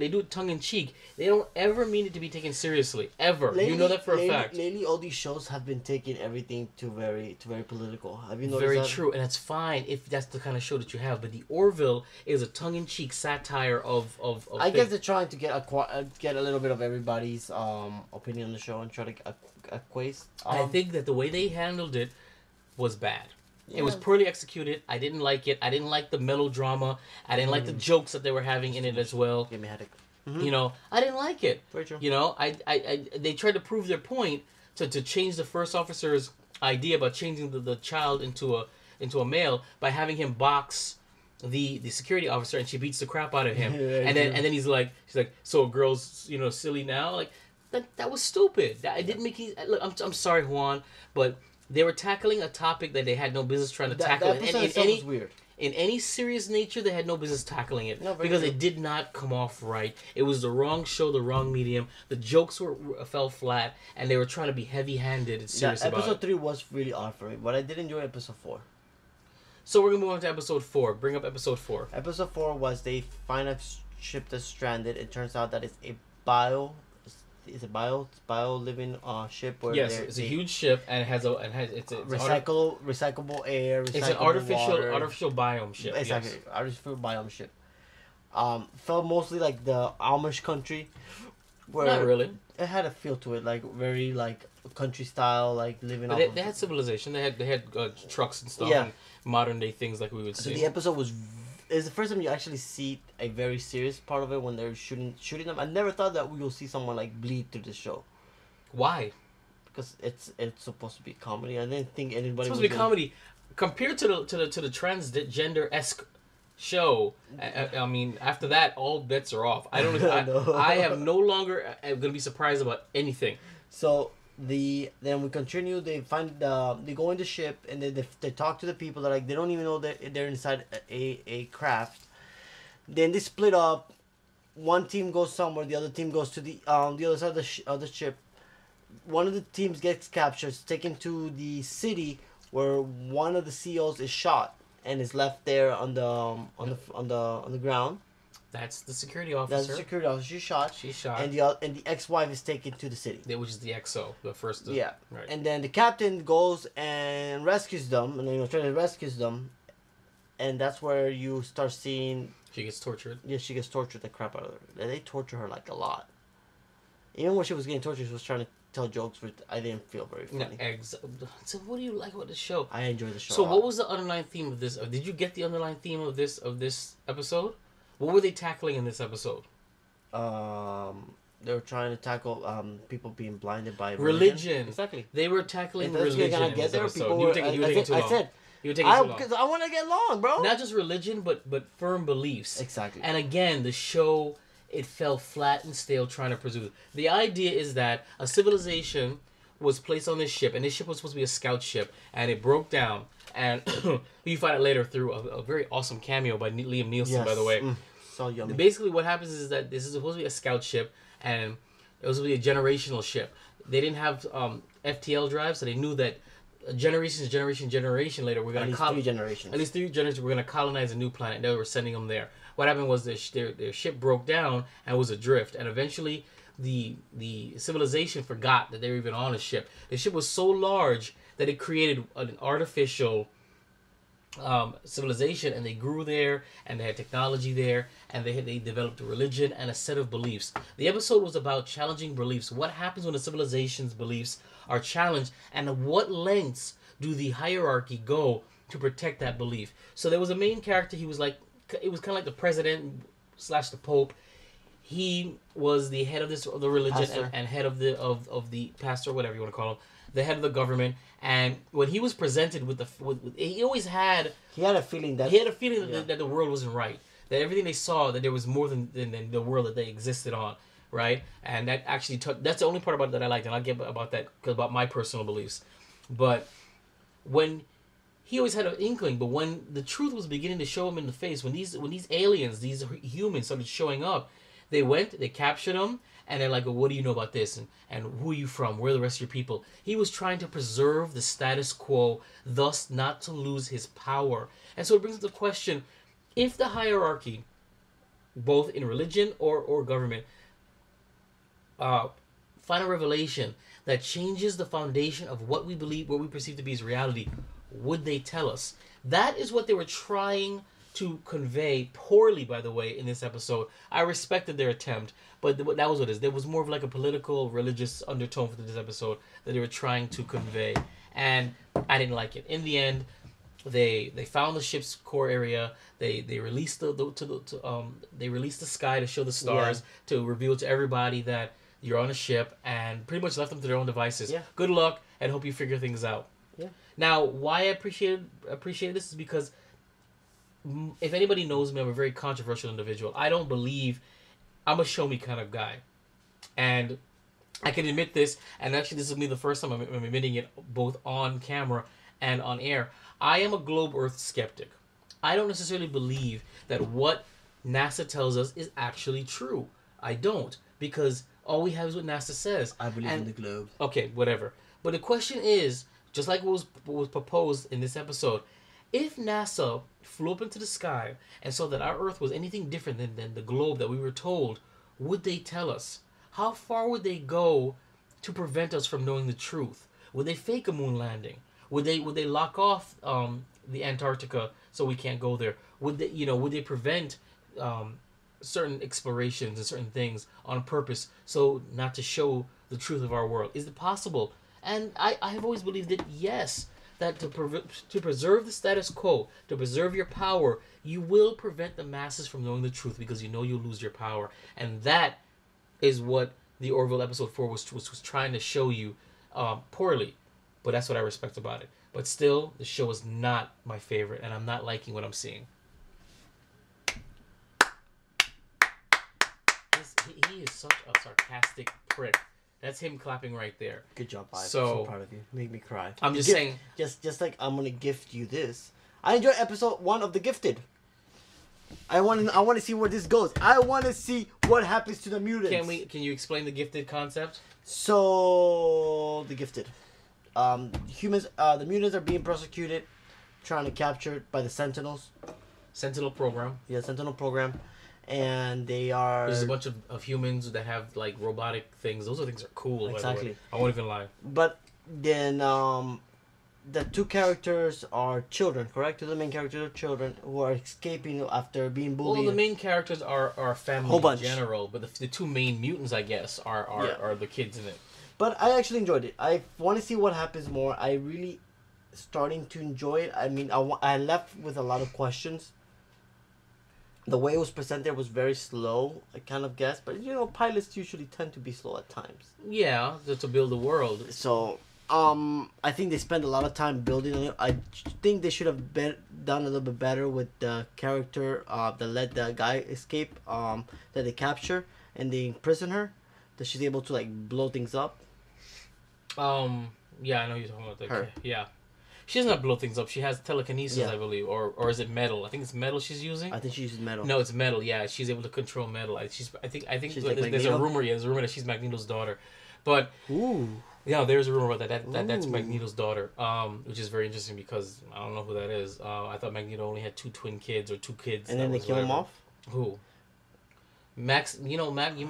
do it tongue in cheek. They don't ever mean it to be taken seriously, ever. Lately, you know that for a fact. Lately, all these shows have been taking everything to very political. Have you noticed Very that? true, and that's fine if that's the kind of show that you have. But the Orville is a tongue in cheek satire of I guess they're trying to get a little bit of everybody's opinion on the show and try to acquiesce. I think that the way they handled it was bad. Yeah. It was poorly executed. I didn't like it. I didn't like the melodrama. I didn't like the jokes that they were having in it as well. Give me a headache. You know, I didn't like it. Very true. You know, they tried to prove their point to change the first officer's idea about changing the child into a male by having him box the security officer, and she beats the crap out of him. and then she's like, so a girl's, you know, silly now? Like, that was stupid. It didn't make any... Look, I'm sorry, Juan, but they were tackling a topic that they had no business trying to tackle. That was weird. In any serious nature, they had no business tackling it. No, because true. it did not come off right. It was the wrong show, the wrong medium. The jokes fell flat, and they were trying to be heavy-handed and serious about it. Episode 3 was really odd for me, but I did enjoy episode 4. So we're going to move on to episode 4. Bring up episode 4. Episode 4 was they find a ship that's stranded. It turns out that it's a bio living ship where it's a huge ship and it's recyclable air. It's an artificial biome ship. Exactly, yes. artificial biome ship. Felt mostly like the Amish country. Where not really. It had a feel to it, like very like country style, like living. But they had civilization. They had trucks and stuff. Yeah. And modern day things like we would see. So the episode is the first time you actually see a very serious part of it when they're shooting them. I never thought that we will see someone like bleed through the show. Why? Because it's supposed to be comedy. I didn't think anybody. It's supposed to be comedy compared to the transgender-esque show. I mean, after that, all bets are off. I don't. I have no longer. I'm gonna be surprised about anything. So. Then we continue. They go in the ship and they talk to the people. That like they don't even know that they're inside a craft. Then they split up. One team goes somewhere. The other team goes to the other side of the ship. One of the teams gets captured, taken to the city where one of the CEOs is shot and is left there on the ground. That's the security officer. That's the security officer. She's shot. And the ex-wife is taken to the city. Which is the XO, the first. Yeah. Right. And then the captain goes and rescues them, and tries to rescue them, and that's where you start seeing. She gets tortured. Yeah, she gets tortured the crap out of her. They torture her like a lot. Even when she was getting tortured, she was trying to tell jokes, which I didn't feel very funny. So what do you like about the show? I enjoy the show. So what was the underlying theme of this? Did you get the underlying theme of this episode? What were they tackling in this episode? They were trying to tackle people being blinded by religion. Exactly. They were tackling religion. Gonna get there. People were, you take it too long. I said, you take it too long. Because I want to get long, bro. Not just religion, but firm beliefs. Exactly. And again, the show, it fell flat and stale trying to pursue. The idea is that a civilization was placed on this ship, and this ship was supposed to be a scout ship, and it broke down. And you find out later through a very awesome cameo by Liam Neeson, by the way. So yummy. Basically, what happens is that this is supposed to be a scout ship, and it was supposed to be a generational ship. They didn't have FTL drives, so they knew that generation later, we're going to At least 3 generations. At least 3 generations, we're going to colonize a new planet, and they were sending them there. What happened was their ship broke down and was adrift, and eventually the civilization forgot that they were even on a ship. The ship was so large that it created an artificial civilization, and they grew there, and they had technology there, and they developed a religion and a set of beliefs. The episode was about challenging beliefs. What happens when a civilization's beliefs are challenged, and at what lengths do the hierarchy go to protect that belief? So there was a main character. He was like, it was kind of like the president / the pope. He was the head of the religion and head of the pastor, whatever you want to call him, the head of the government. And when he was presented with he always had... He had a feeling that the world wasn't right. That everything they saw, that there was more than the world that they existed on, right? And that actually... that's the only part about it that I liked, and I'll get about that, about my personal beliefs. But when... He always had an inkling, but when the truth was beginning to show him in the face, when these aliens, these humans started showing up, they captured him, and they're like, well, what do you know about this? And who are you from? Where are the rest of your people? He was trying to preserve the status quo, thus not to lose his power. And so it brings up the question, if the hierarchy, both in religion or government, find a revelation that changes the foundation of what we believe, what we perceive to be as reality, would they tell us? That is what they were trying to convey, poorly, by the way, in this episode. I respected their attempt, but that was what it is. There was more of like a political, religious undertone for this episode that they were trying to convey, and I didn't like it. In the end, they found the ship's core area. They released they released the sky to show the stars, to reveal to everybody that you're on a ship, and pretty much left them to their own devices. Yeah. Good luck, and hope you figure things out. Yeah. Now, why I appreciate this is because if anybody knows me, I'm a very controversial individual. I don't believe I'm a show me kind of guy, and I can admit this. And actually, this is me the first time I'm admitting it, both on camera and on air. I am a globe Earth skeptic. I don't necessarily believe that what NASA tells us is actually true. I don't, because all we have is what NASA says. I believe in the globe. Okay, whatever. But the question is, just like what was proposed in this episode, if NASA flew up into the sky and saw that our Earth was anything different than the globe that we were told, would they tell us? How far would they go to prevent us from knowing the truth? Would they fake a moon landing? Would they lock off the Antarctica so we can't go there? Would they prevent certain explorations and certain things on purpose so not to show the truth of our world? Is it possible? And I have always believed that yes, that to preserve the status quo, to preserve your power, you will prevent the masses from knowing the truth because you know you'll lose your power. And that is what the Orville episode 4 was trying to show you, poorly. But that's what I respect about it. But still, the show is not my favorite, and I'm not liking what I'm seeing. He is such a sarcastic prick. That's him clapping right there. Good job, Bob. So, I'm so proud of you. Make me cry. I'm just saying. Just like I'm gonna gift you this. I enjoyed episode 1 of The Gifted. I want to see where this goes. I want to see what happens to the mutants. Can you explain the Gifted concept? So The Gifted. The mutants are being prosecuted, trying to capture by the Sentinels. Sentinel program. Yeah, Sentinel program. And they are... There's a bunch of humans that have, like, robotic things. Those things are cool, exactly. By the way. I won't even lie. But then, the two characters are children, correct? Two of the main characters are children who are escaping after being bullied. Well, the main characters are family in general, but the two main mutants, I guess, are the kids in it. But I actually enjoyed it. I want to see what happens more. I really starting to enjoy it. I mean, I left with a lot of questions. The way it was presented was very slow, I kind of guess. But, pilots usually tend to be slow at times. Yeah, to build the world. So, I think they spent a lot of time building it. I think they should have done a little bit better with the character that let the guy escape, that they capture, and they imprison her. That she's able to, like, blow things up. Yeah, I know you're talking about that. Her. Yeah. She doesn't have to blow things up. She has telekinesis, I believe. Or is it metal? I think it's metal she's using. I think she uses metal. No, it's metal, yeah. She's able to control metal. I think she's there's a rumor, there's a rumor that she's Magneto's daughter. But ooh. Yeah, there's a rumor about that's Magneto's daughter. Which is very interesting because I don't know who that is. I thought Magneto only had 2 twin kids or 2 kids. And then they kill him off? Who?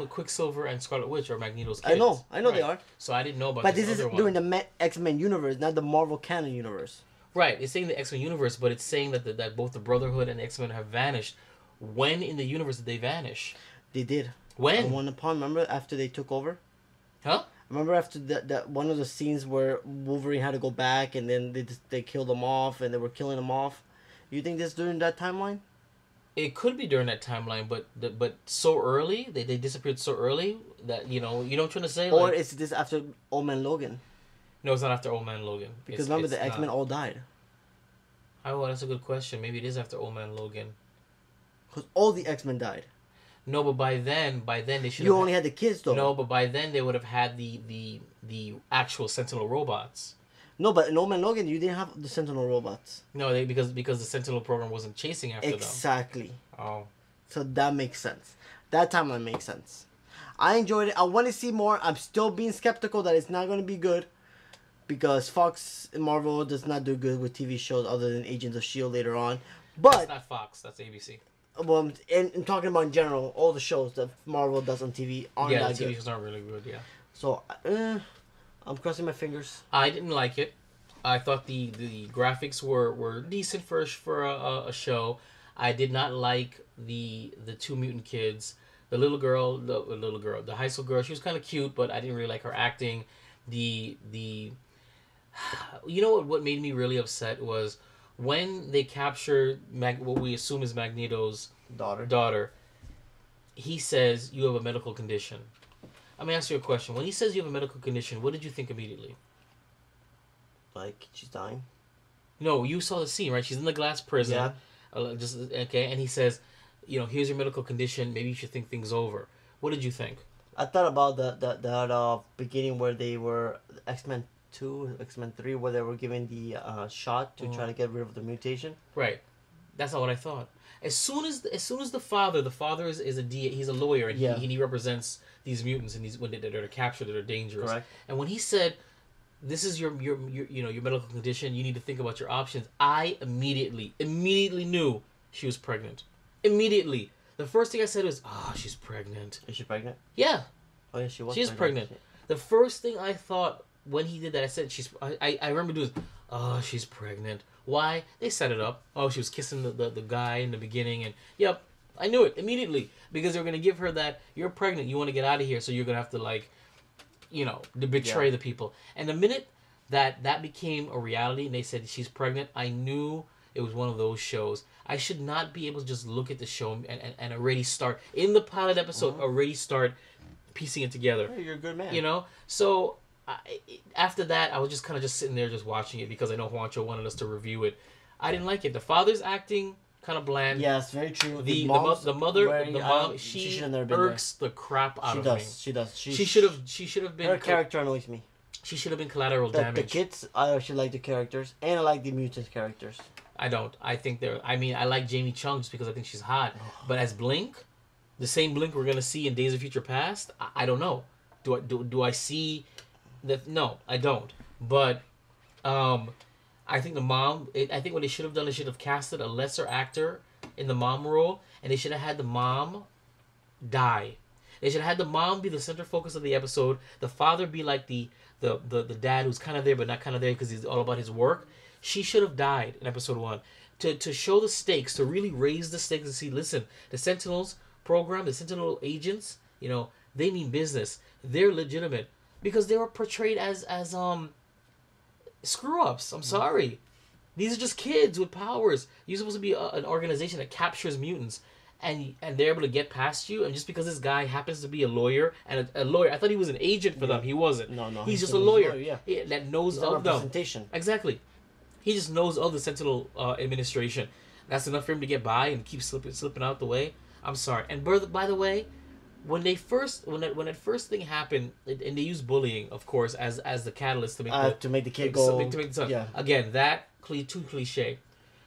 Quicksilver and Scarlet Witch are Magneto's kids. I know right. They are. So I didn't know about but this is other one. During the X-Men universe, not the Marvel canon universe. Right, it's saying the X-Men universe, but it's saying that that both the Brotherhood and the X-Men have vanished. When in the universe did they vanish? They did. When? One upon, remember after they took over? Huh? Remember after that one of the scenes where Wolverine had to go back and then they killed him off and they were killing him off? You think this during that timeline? It could be during that timeline, but so early they disappeared so early that you know what I'm trying to say. Or is this after Old Man Logan? No, it's not after Old Man Logan. Because remember the X-Men all died. Oh, that's a good question. Maybe it is after Old Man Logan. Because all the X-Men died. No, but by then they should. You only had the kids though. No, but by then they would have had the actual Sentinel robots. No, but in Old Man Logan, you didn't have the Sentinel robots. No, because the Sentinel program wasn't chasing after them. Exactly. Oh. So that makes sense. That timeline makes sense. I enjoyed it. I want to see more. I'm still being skeptical that it's not going to be good. Because Fox and Marvel does not do good with TV shows other than Agents of S.H.I.E.L.D. later on. But that's not Fox. That's ABC. Well, and talking about in general, all the shows that Marvel does on TV aren't that good. Yeah, TV shows aren't really good, yeah. So, I'm crossing my fingers. I didn't like it. I thought the graphics were decent for a show. I did not like the 2 mutant kids. The the high school girl. She was kind of cute, but I didn't really like her acting. You know what made me really upset was when they capture what we assume is Magneto's daughter, he says, you have a medical condition. I'm going to ask you a question. When he says you have a medical condition, what did you think immediately? Like, she's dying? No, you saw the scene, right? She's in the glass prison. Yeah. Okay, and he says, here's your medical condition. Maybe you should think things over. What did you think? I thought about the beginning where they were X-Men 2, X-Men 3, where they were given the shot to try to get rid of the mutation. Right. That's not what I thought. As soon as the father is a DA, he's a lawyer, and he represents these mutants, and when they're captured, they're dangerous. Correct. And when he said, "This is your medical condition. You need to think about your options," I immediately knew she was pregnant. Immediately, the first thing I said was, "Oh, she's pregnant." Is she pregnant? Yeah. Oh yeah, she was. She's pregnant. The first thing I thought when he did that, I said, I remember doing, "Oh, she's pregnant." Why? They set it up. Oh, she was kissing the guy in the beginning, and yep, I knew it immediately because they were gonna give her that, "You're pregnant. You want to get out of here, so you're gonna have to to betray the people." And the minute that became a reality, and they said she's pregnant, I knew it was one of those shows. I should not be able to just look at the show and already start in the pilot episode. Already start piecing it together. Hey, you're a good man. So. After that, I was just kind of sitting there just watching it because I know Juancho wanted us to review it. I didn't like it. The father's acting kind of bland. Yes, very true. The mom, she irks the crap out of me. She does. She should have been. Her character annoys me. She should have been collateral damage. The kids, I actually like the characters, and I like the mutant characters. I don't. I think they're. I mean, I like Jamie Chung just because I think she's hot. But as Blink, the same Blink we're gonna see in Days of Future Past, I don't know. Do I see? No, I don't. But I think the mom. I think what they should have done, they should have casted a lesser actor in the mom role, and they should have had the mom die. They should have had the mom be the center focus of the episode. The father be like the dad who's kind of there but not kind of there because he's all about his work. She should have died in episode 1 to show the stakes, to really raise the stakes and see. Listen, the Sentinels program, the Sentinel agents, they mean business. They're legitimate. Because they were portrayed as screw-ups. I'm sorry. These are just kids with powers. You're supposed to be an organization that captures mutants. And they're able to get past you. And just because this guy happens to be a lawyer, and a lawyer, I thought he was an agent for them. He wasn't. No. He's just a lawyer. That knows He's of them. representation. Exactly. He just knows of the Sentinel administration. That's enough for him to get by and keep slipping out the way. I'm sorry. And by the way, when that first thing happened, and they used bullying, of course, as the catalyst to make the kid go. Again, that too cliche,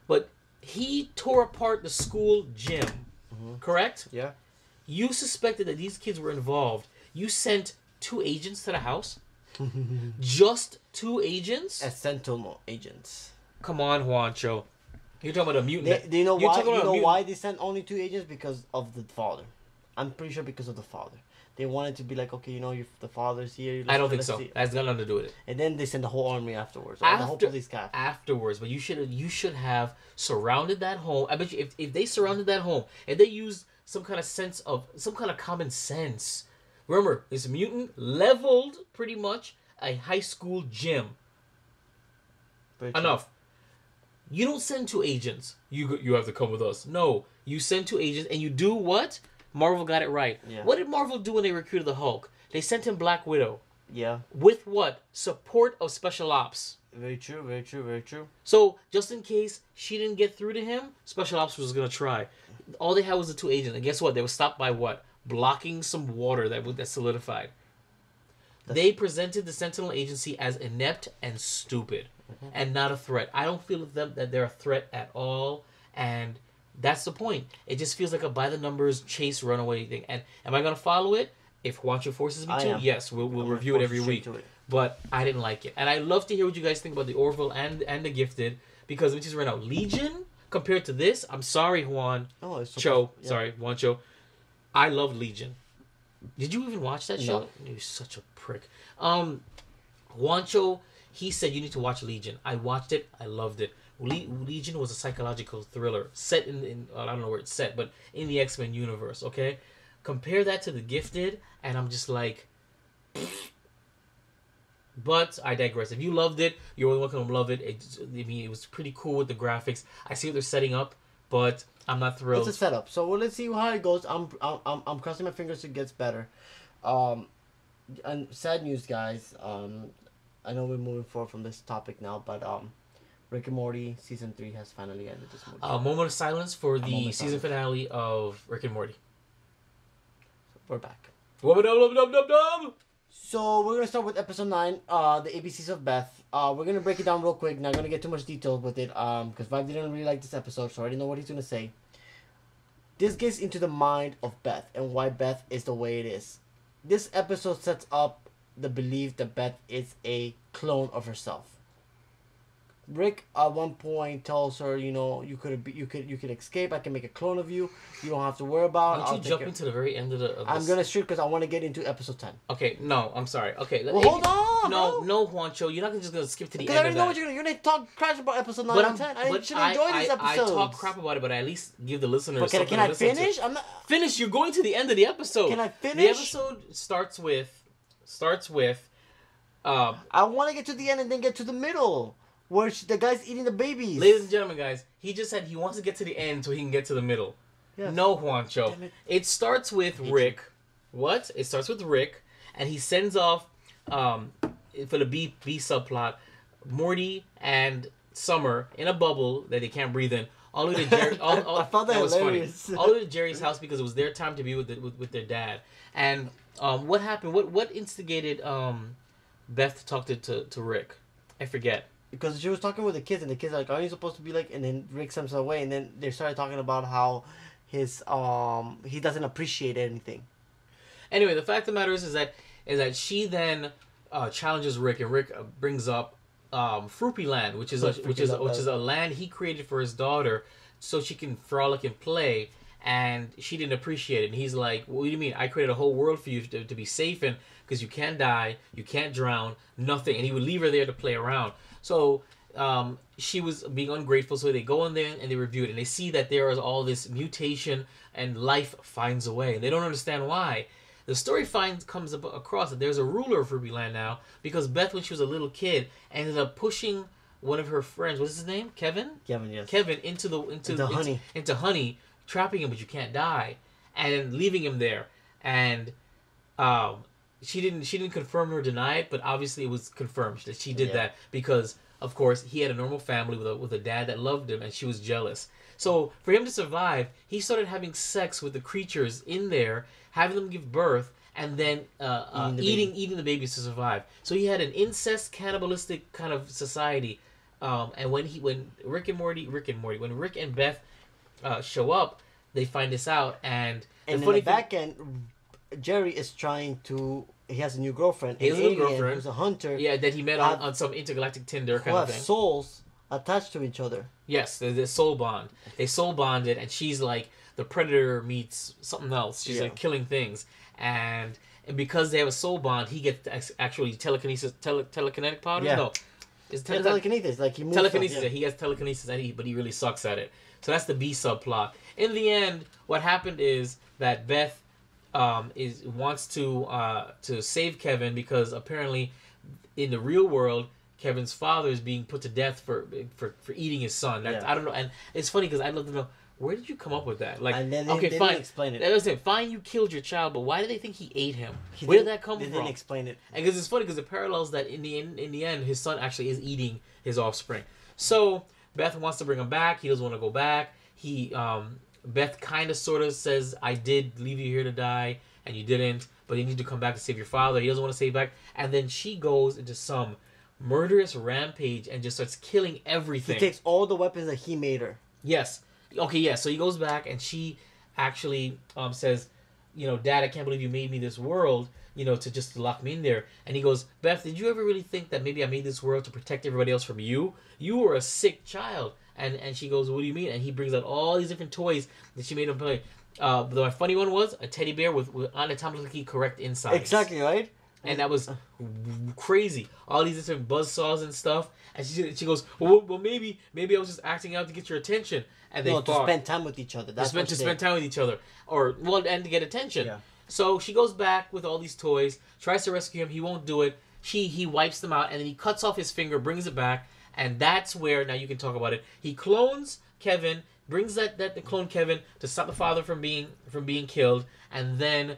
but he tore apart the school gym. Correct? Yeah. You suspected that these kids were involved. You sent 2 agents to the house. Just 2 agents? As Sentinel agents. Come on, Juancho. You're talking about a mutant. Do you know why? You know why they sent only 2 agents? Because of the father. I'm pretty sure because of the father. They wanted to be like, okay, the father's here. I don't think so. That's got nothing to do with it. And then they send the whole army afterwards. The whole police cast. Afterwards, but you should have surrounded that home. I bet you if they surrounded that home and they used some kind of common sense. Remember, this mutant leveled pretty much a high school gym. Enough. You don't send 2 agents. You have to come with us. No, you send 2 agents and you do what? Marvel got it right. Yeah. What did Marvel do when they recruited the Hulk? They sent him Black Widow. Yeah. With what? Support of special ops. Very true, very true, very true. So, just in case she didn't get through to him, special ops was going to try. All they had was the 2 agents. And guess what? They were stopped by what? Blocking some water that solidified. They presented the Sentinel Agency as inept and stupid. And not a threat. I don't feel that they're a threat at all. And that's the point. It just feels like a by-the-numbers chase runaway thing. And am I going to follow it? If Juancho forces me to, yes, we'll review it every week. But I didn't like it. And I'd love to hear what you guys think about the Orville and the Gifted. Because, which is right now, Legion, compared to this, I'm sorry, Juancho. I love Legion. Did you even watch that show? You're such a prick. Juancho, he said you need to watch Legion. I watched it. I loved it. Legion was a psychological thriller set in I don't know where it's set, but in the X-Men universe, okay? Compare that to The Gifted, and I'm just like, But I digress. If you loved it, you're welcome to love it. It was pretty cool with the graphics. I see what they're setting up, but I'm not thrilled. It's a setup. So let's see how it goes. I'm crossing my fingers it gets better. And sad news, guys. I know we're moving forward from this topic now, but Rick and Morty season 3 has finally ended this movie. Moment of silence for the season finale of Rick and Morty. So we're back. So we're gonna start with episode 9, the ABCs of Beth. We're gonna break it down real quick. Not gonna get too much detail with it, because Vibe didn't really like this episode, so I already know what he's gonna say. This gets into the mind of Beth and why Beth is the way it is. This episode sets up the belief that Beth is a clone of herself. Rick at one point tells her, you know, you could escape. I can make a clone of you. You don't have to worry about. Why don't you jump into the very end of the? I'm gonna strip because I want to get into episode 10. Okay, no, I'm sorry. Okay, well, hold on. No, Juancho, you're not just gonna skip to the end. Because I already know what you're gonna talk trash about episode 9 and 10. I should enjoy this episode. I talk crap about it, but I at least give the listeners. But can I finish? I'm not finish. You're going to the end of the episode. Can I finish? The episode starts with. I want to get to the end and then get to the middle. Where the guy's eating the babies. Ladies and gentlemen, guys, he just said he wants to get to the end so he can get to the middle. Yes. No, Juancho. It starts with Rick. What? It starts with Rick, and he sends off, for the B subplot, Morty and Summer in a bubble that they can't breathe in. All the way to Jerry. I found that was hilarious. Funny. All the way to Jerry's house because it was their time to be with their dad. And what happened? What instigated Beth to talk to Rick? I forget. Because she was talking with the kids, and the kids are like, "Aren't you supposed to be like?" And then Rick sends her away, and then they started talking about how his he doesn't appreciate anything. Anyway, the fact of the matter is that she then challenges Rick, and Rick brings up Fruity Land, which is a land he created for his daughter, so she can frolic and play. And she didn't appreciate it. And he's like, "What do you mean? I created a whole world for you to be safe in, because you can't die, you can't drown, nothing." And he would leave her there to play around. So she was being ungrateful. So they go in there and they review it, and they see that there is all this mutation and life finds a way. And they don't understand why. The story comes across that there's a ruler of Ruby Land now, because Beth, when she was a little kid, ended up pushing one of her friends. What's his name? Kevin. Yes. Kevin into honey, trapping him, but you can't die, and leaving him there. And she didn't confirm or deny it, but obviously it was confirmed that she did that because, of course, he had a normal family with a dad that loved him, and she was jealous. So for him to survive, he started having sex with the creatures in there, having them give birth, and then eating the babies to survive. So he had an incest, cannibalistic kind of society. And when Rick and Beth show up, they find this out, and in the back end, Jerry is trying to. He has a new girlfriend. He has a new girlfriend who's a hunter. Yeah, that he met on some intergalactic Tinder kind of thing. Souls attached to each other. Yes, the soul bond. They soul bonded, and she's like the predator meets something else. She's like killing things, and because they have a soul bond, he gets actually telekinetic powers. Yeah. No, it's telekinesis. Like he moves. Telekinesis. He has telekinesis, but he really sucks at it. So that's the B subplot. In the end, what happened is that Beth wants to save Kevin, because apparently in the real world Kevin's father is being put to death for eating his son. I don't know, and it's funny because I'd love to know, where did you come up with that? Like, and then okay, they fine, didn't explain it. Listen, fine, you killed your child, but why did they think he ate him? Where did that come from? They didn't explain it. And because it's funny because it parallels that in the end his son actually is eating his offspring. So Beth wants to bring him back. He doesn't want to go back. Beth kind of sort of says, "I did leave you here to die, and you didn't, but you need to come back to save your father." He doesn't want to save back. And then she goes into some murderous rampage and just starts killing everything. He takes all the weapons that he made her. Yes. Okay, yeah. So he goes back, and she actually says, "Dad, I can't believe you made me this world, to just lock me in there." And he goes, "Beth, did you ever really think that maybe I made this world to protect everybody else from you? You were a sick child." And she goes, "What do you mean?" And he brings out all these different toys that she made him play. The funny one was a teddy bear with anatomically correct insides. Exactly, right? And that was crazy. All these different buzzsaws and stuff. And she goes, well, maybe I was just acting out to get your attention. And they to spend time with each other. That's to spend time with each other, and to get attention. Yeah. So she goes back with all these toys, tries to rescue him. He won't do it. he wipes them out, and then he cuts off his finger, brings it back, and that's where, now you can talk about it, he clones Kevin, brings the clone Kevin to stop the father from being killed, and then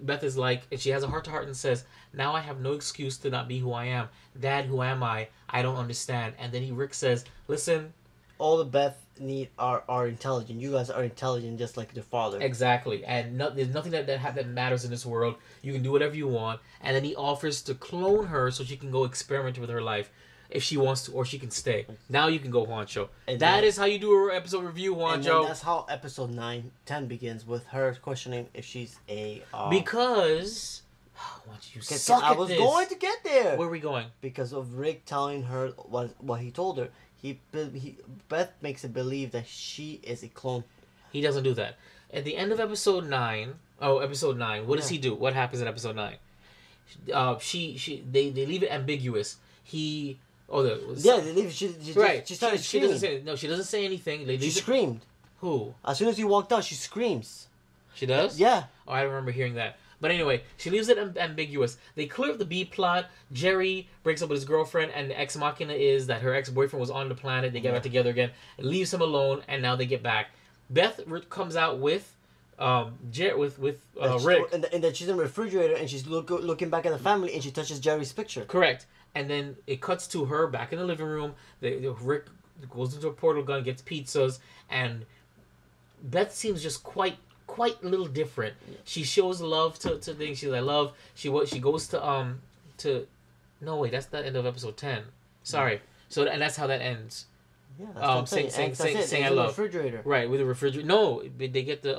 Beth is like, and she has a heart-to-heart and says, now I have no excuse to not be who I am. Dad, who am I? I don't understand. And then Rick says, listen, all the Beth need are intelligent. You guys are intelligent just like the father. Exactly. And there's nothing that matters in this world. You can do whatever you want. And then he offers to clone her so she can go experiment with her life if she wants to, or she can stay. Now you can go, Juancho. And that is how you do an episode review, Juancho. And then that's how episode 9-10 begins, with her questioning if she's a... because... Why you suck I was going to get there. Where are we going? Because of Rick telling her what he told her. Beth makes it believe that she is a clone. He doesn't do that. At the end of episode 9... Oh, episode 9. What does he do? What happens in episode 9? They leave it ambiguous. They leave. She started screaming. She doesn't say anything. She screamed. Who? As soon as he walked out, she screams. She does? Yeah. Oh, I remember hearing that. But anyway, she leaves it ambiguous. They clear up the B plot. Jerry breaks up with his girlfriend, and the ex machina is that her ex-boyfriend was on the planet. They get back together again, and leaves him alone, and now they get back. Beth comes out with Rick. And then she's in the refrigerator, and she's looking back at the family, and she touches Jerry's picture. Correct. And then it cuts to her back in the living room. Rick goes into a portal gun, gets pizzas, and Beth seems just quite a little different. She shows love to things. She's like, love. She goes to no wait, that's the end of episode 10. Sorry. So and that's how that ends. Yeah, that's saying I love. Refrigerator. Right, with the refrigerator. No, they get the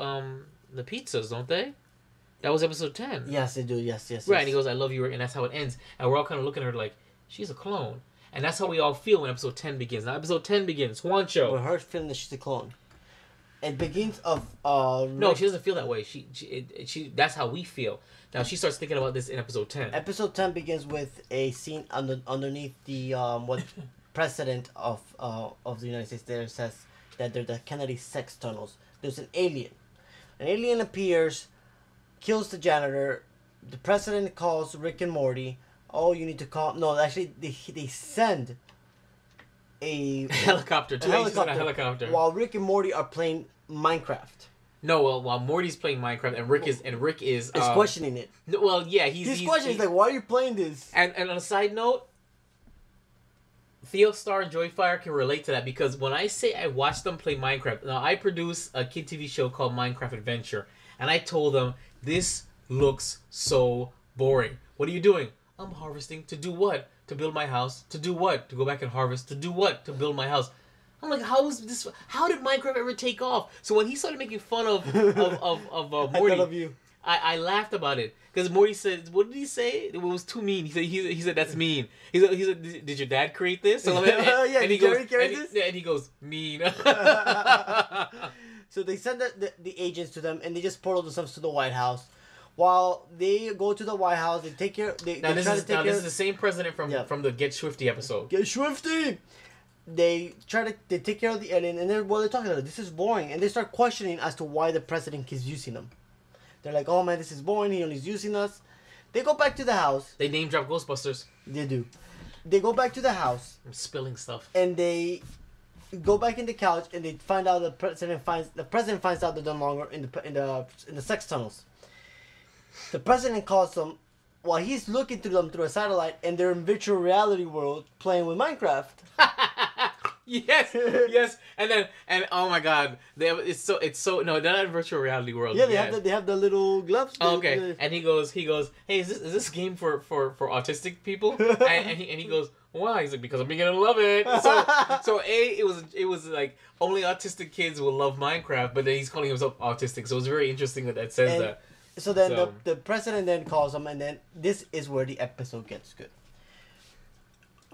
pizzas, don't they? That was episode 10. Yes, they do. Yes. Right, and he goes, I love you, and that's how it ends. And we're all kind of looking at her like, she's a clone. And that's how we all feel when episode 10 begins. Now episode 10 begins. Juancho. But her feeling that she's a clone. It begins of no, she doesn't feel that way. She that's how we feel. Now she starts thinking about this in episode 10. Episode 10 begins with a scene underneath the what president of the United States there says that they're the Kennedy sex tunnels. There's an alien. An alien appears, kills the janitor. The president calls Rick and Morty. Oh, you need to call. No, actually, they send a helicopter. Helicopter. While Rick and Morty are playing Minecraft. No, well, while Morty's playing Minecraft and Rick is questioning it. Well, yeah, he's questioning. He's like, why are you playing this? And on a side note, Theo Star and Joyfire can relate to that, because when I say I watched them play Minecraft, now I produce a kid TV show called Minecraft Adventure, and I told them, this looks so boring. What are you doing? I'm harvesting to do what? To build my house. To do what? To go back and harvest. To do what? To build my house. I'm like, how did Minecraft ever take off? So when he started making fun of Morty, I laughed about it, because Morty said, what did he say? It was too mean. He said that's mean. He said, did your dad create this? And he goes, mean. So they send the agents to them, and they just portal themselves to the White House. While they go to the White House, they take care. This is the same president from the Get Swifty episode. Get Swifty. They take care of the alien, and they're talking about it. This is boring, and they start questioning as to why the president keeps using them. They're like, oh man, this is boring. He only's using us. They go back to the house. They name drop Ghostbusters. They do. They go back to the house. I'm spilling stuff. And they go back in the couch, and they find out the president finds out they're no longer in the sex tunnels. The president calls them while he's looking through them through a satellite, and they're in virtual reality world playing with Minecraft. yes, and oh my god, it's so no, they're not in virtual reality world. Yeah, they have the little gloves. Oh, okay, and he goes, hey, is this game for autistic people? and he goes, why? He's like, because I'm beginning to love it. So it was like only autistic kids will love Minecraft, but then he's calling himself autistic. So it's very interesting that says that. So then the president then calls him, and then this is where the episode gets good.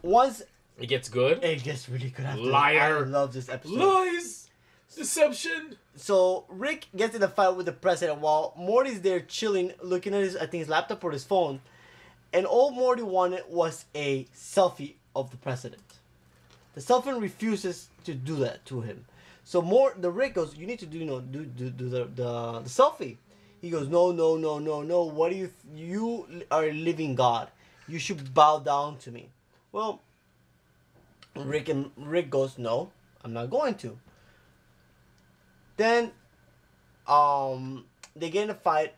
Once it gets good, it gets really good. Liar! I love this episode. Lies, deception. So Rick gets in a fight with the president while Morty's there chilling, looking at his laptop or his phone, and all Morty wanted was a selfie of the president. The selfie refuses to do that to him. So the Rick goes, you need to do the selfie. He goes, no. What do you are a living God. You should bow down to me. Well, Rick goes, no, I'm not going to. Then, they get in a fight,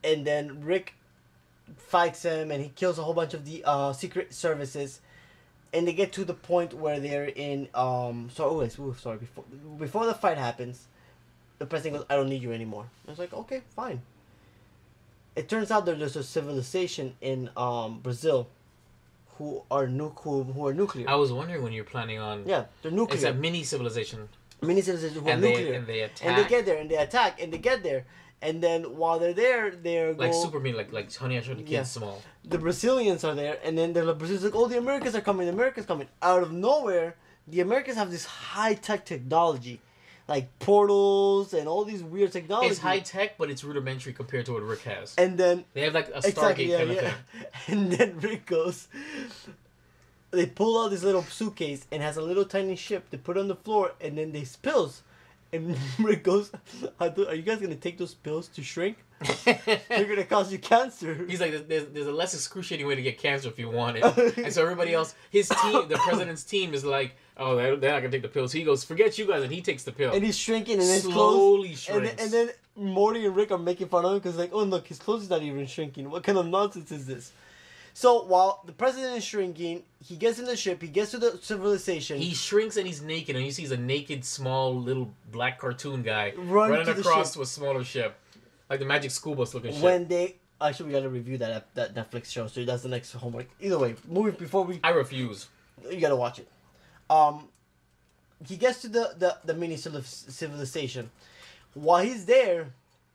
and then Rick fights him, and he kills a whole bunch of the secret services, and they get to the point where they're in before the fight happens, the president goes, I don't need you anymore. I was like, okay, fine. It turns out that there's a civilization in Brazil who are nuclear. I was wondering when you're planning on. Yeah, they're nuclear. It's a mini civilization. Mini civilization who are nuclear. And they attack. And they get there and they attack and they get there. And then while they're there, they're like super mean, like Honey, I Shrunk the Kids small. The Brazilians are there, and then the Brazilians like, oh, the Americans are coming. The Americans coming. Out of nowhere, the Americans have this high tech technology, like portals and all these weird technology. It's high tech, but it's rudimentary compared to what Rick has. And then they have like a Stargate kind of thing. And then Rick goes. They pull out this little suitcase and has a little tiny ship. They put it on the floor, and then they spills. And Rick goes, are you guys going to take those pills to shrink? They're going to cause you cancer. He's like, there's a less excruciating way to get cancer if you want it. And so everybody else, his team, the president's team is like, oh, they're not going to take the pills. He goes, forget you guys, and he takes the pill. And he's shrinking, and his slowly clothes, shrinks. And then Morty and Rick are making fun of him because like, oh, look, his clothes is not even shrinking. What kind of nonsense is this? So while the president is shrinking, he gets in the ship, he gets to the civilization. He shrinks and he's naked, and you see he's a naked, small, little black cartoon guy running across to a smaller ship. Like the Magic School Bus looking ship. When they... Actually, we gotta review that Netflix show, so that's the next homework. Either way, moving before we... I refuse. You gotta watch it. He gets to the mini civilization. While he's there...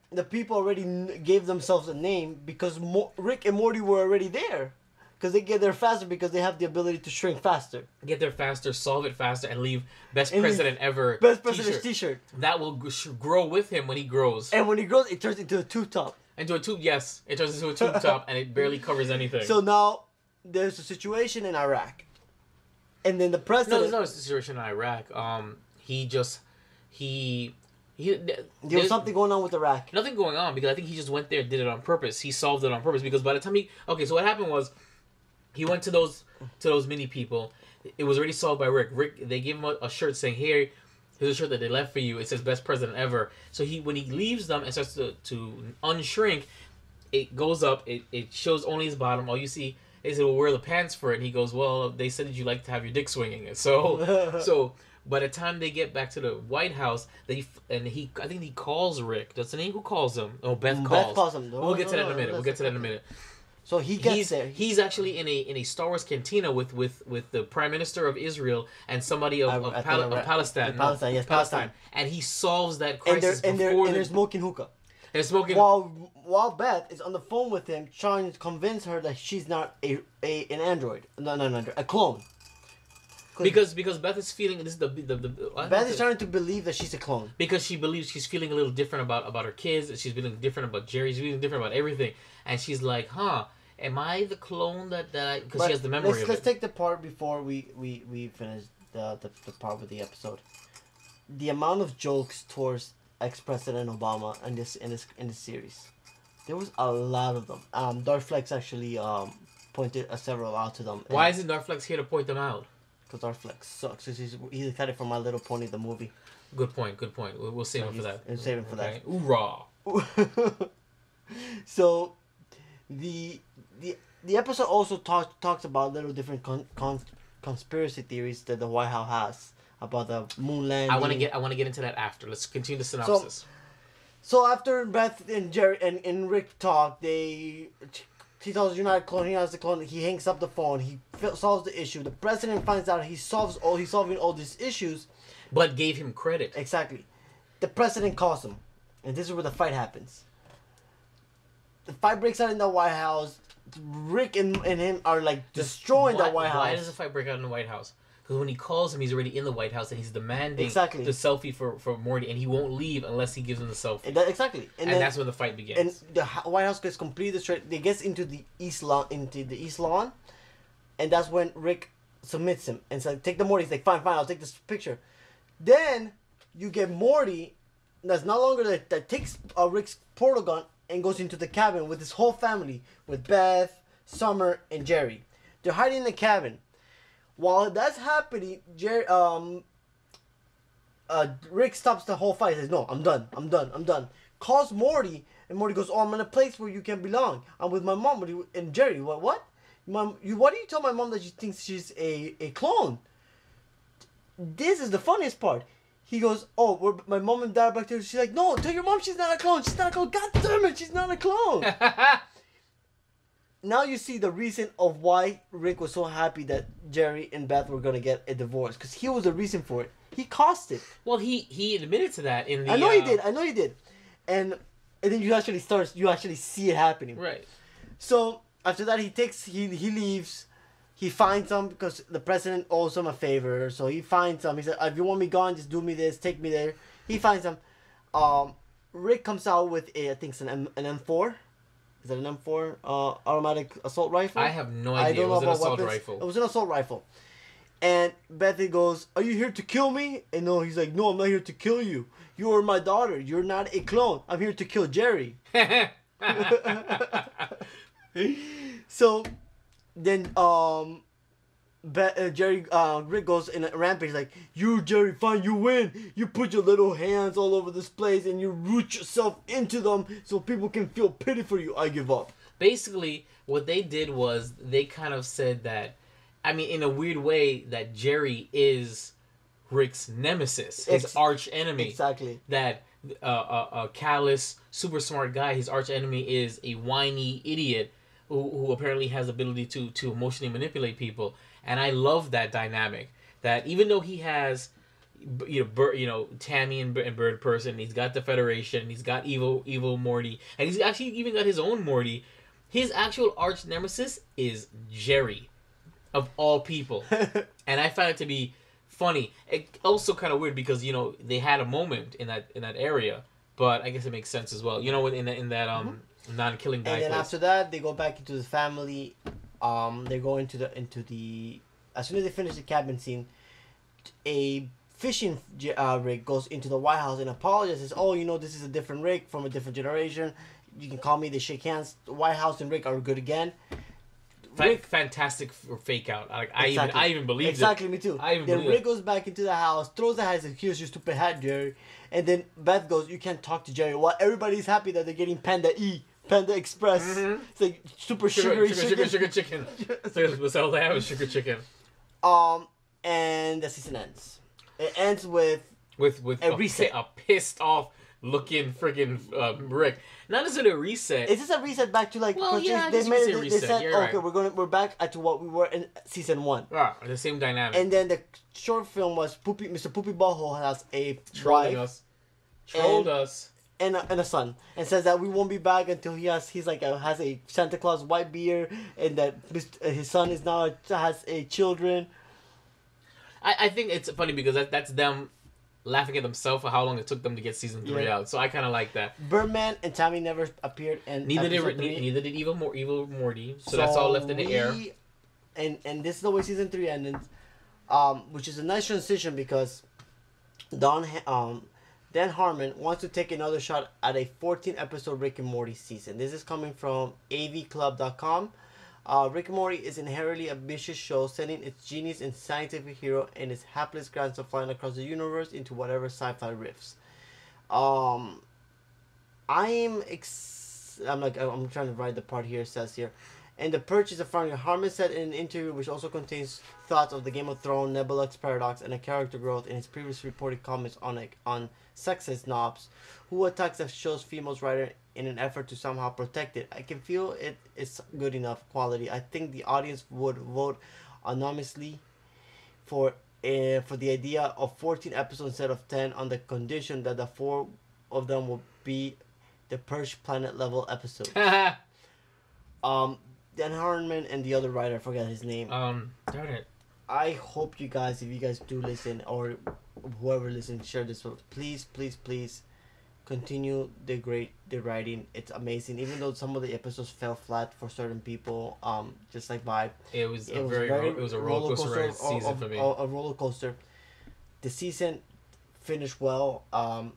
The people already gave themselves a name because Rick and Morty were already there. Because they get there faster because they have the ability to shrink faster. Get there faster, solve it faster, and leave Best President Ever Best President's t-shirt. That will grow with him when he grows. And when he grows, it turns into a tube top. Into a tube, yes. It turns into a tube top and it barely covers anything. So now, there's a situation in Iraq. And then the president... No, there's not a situation in Iraq. There was something going on with Iraq. Nothing going on because I think he just went there and did it on purpose. He solved it on purpose because by the time so what happened was he went to those mini people. It was already solved by Rick. They gave him a shirt saying, "Here, here's a shirt that they left for you. It says Best President Ever." So when he leaves them and starts to unshrink, it goes up. It shows only his bottom. All you see is it'll wear the pants for it. And he goes, "Well, they said that you like to have your dick swinging." So by the time they get back to the White House, I think he calls Rick. That's the name. Who calls him? Oh, Beth calls. Beth calls him. We'll get to that in a minute. So he gets there. He's actually in a Star Wars cantina with the Prime Minister of Israel and somebody of Palestine. Palestine. And he solves that crisis and they're smoking hookah. They're smoking. While Beth is on the phone with him, trying to convince her that she's not an android. No, a clone. Because Beth is feeling this is the Beth is trying to believe that she's a clone because she believes she's feeling a little different about her kids. She's feeling different about Jerry. She's feeling different about everything, and she's like, "Huh, am I the clone that I?" Because she has the memory. Let's take the part before we finish the part with the episode. The amount of jokes towards ex-President Obama in this series, there was a lot of them. Darflex actually pointed several out to them. Why isn't Darflex here to point them out? Because Darflex sucks. He's excited for My Little Pony, the movie. Good point. We'll save him for that. We'll save him for that. Hoorah! So, the episode also talks about little different conspiracy theories that the White House has about the moon landing. I want to get into that after. Let's continue the synopsis. So after Beth and Jerry and Rick talk, he tells you're not a clone. He has a clone. He hangs up the phone. He solves the issue. The president finds out he's solving all these issues, but gave him credit. Exactly. The president calls him, and this is where the fight happens. The fight breaks out in the White House. Rick and him are like destroying the White House. Why does the fight break out in the White House? Because when he calls him, he's already in the White House and he's demanding the selfie for Morty, and he won't leave unless he gives him the selfie. Exactly, and then, that's when the fight begins. And the White House gets completely destroyed. They get into the East Lawn, and that's when Rick submits him and says, "Take the Morty." He's like, "Fine, I'll take this picture." Then you get Morty, that's no longer that takes Rick's portal gun and goes into the cabin with his whole family, with Beth, Summer, and Jerry. They're hiding in the cabin. While that's happening, Rick stops the whole fight. He says, "No, I'm done. Calls Morty, and Morty goes, "Oh, I'm in a place where you can belong. I'm with my mom." And Jerry, what? Mom, why do you tell my mom that you think she's a clone? This is the funniest part. He goes, "Oh, my mom and dad are back there." She's like, "No, tell your mom she's not a clone. She's not a clone. God damn it, she's not a clone." Now you see the reason of why Rick was so happy that Jerry and Beth were gonna get a divorce, because he was the reason for it. He caused it. Well, he admitted to that in the. I know he did, and then you actually see it happening. Right. So after that, he leaves. He finds them because the president owes him a favor. So he finds them. He said, "If you want me gone, just do me this, take me there." He finds them. Rick comes out with I think it's an M4. Is that an M4 automatic assault rifle? I have no idea. It was an assault rifle. It was an assault rifle. And Bethy goes, "Are you here to kill me?" And no, he's like, "No, I'm not here to kill you. You are my daughter. You're not a clone. I'm here to kill Jerry." So then Rick goes in a rampage like, "You, Jerry, fine, you win. You put your little hands all over this place and you root yourself into them so people can feel pity for you. I give up." Basically, what they did was they kind of said that, I mean, in a weird way, that Jerry is Rick's nemesis, his arch enemy. Exactly. That a callous, super smart guy, his arch enemy is a whiny idiot who apparently has the ability to emotionally manipulate people. And I love that dynamic. That even though he has, Tammy and Bird person, he's got the Federation, he's got evil Morty, and he's actually even got his own Morty. His actual arch nemesis is Jerry, of all people. And I found it to be funny. It also kind of weird because they had a moment in that area, but I guess it makes sense as well. In that non-killing guy. And then place. after that, they go back into the family. They go into the as soon as they finish the cabin scene, a fishing rig goes into the White House and apologizes. "Oh, this is a different Rick from a different generation. You can call me." They shake hands. The White House and Rick are good again. Fantastic fake out. Like exactly. I even believed exactly, it. Me too. Then Rick goes back into the house, throws the hat, and says, "Here's your stupid hat, Jerry." And then Beth goes, "You can't talk to Jerry." While everybody's happy that they're getting Panda Express. Mm-hmm. It's like super sugary sugar chicken. That's all they have is sugar chicken. And the season ends. It ends with a reset. A pissed off looking friggin' Rick. Not necessarily a reset. Is this a reset back to like? Well, yeah, they said, You're right. Okay, we're back to what we were in season 1. The same dynamic. And then the short film was Mr. Poopy Butthole has a Trolled us. And a son, and says that we won't be back until has a Santa Claus white beard, and that his son has a children. I think it's funny because that's them laughing at themselves for how long it took them to get season 3 out. So I kind of like that. Birdman and Tammy never appeared, and neither did evil Morty. So that's all left in the air. And this is the way season 3 ended, which is a nice transition because Dan Harmon wants to take another shot at a 14-episode Rick and Morty season. This is coming from avclub.com. Rick and Morty is an inherently ambitious show sending its genius and scientific hero and his hapless grandson flying across the universe into whatever sci-fi riffs. I'm trying to write the part here. It says here. And the purchase of Frank Harmon said in an interview, which also contains thoughts of the Game of Thrones Nebula's paradox and a character growth in his previously reported comments on sexist snobs who attacks the show's female writer in an effort to somehow protect it. I can feel it is good enough quality. I think the audience would vote anonymously for the idea of 14 episodes instead of 10 on the condition that the 4 of them will be the Purge Planet level episodes. Dan Harmon and the other writer, I forget his name. Darn it. I hope you guys, if you guys do listen, or whoever listens, share this with. Please continue the writing. It's amazing. Even though some of the episodes fell flat for certain people, just like Vibe. It was a roller coaster season for me. A roller coaster. The season finished well.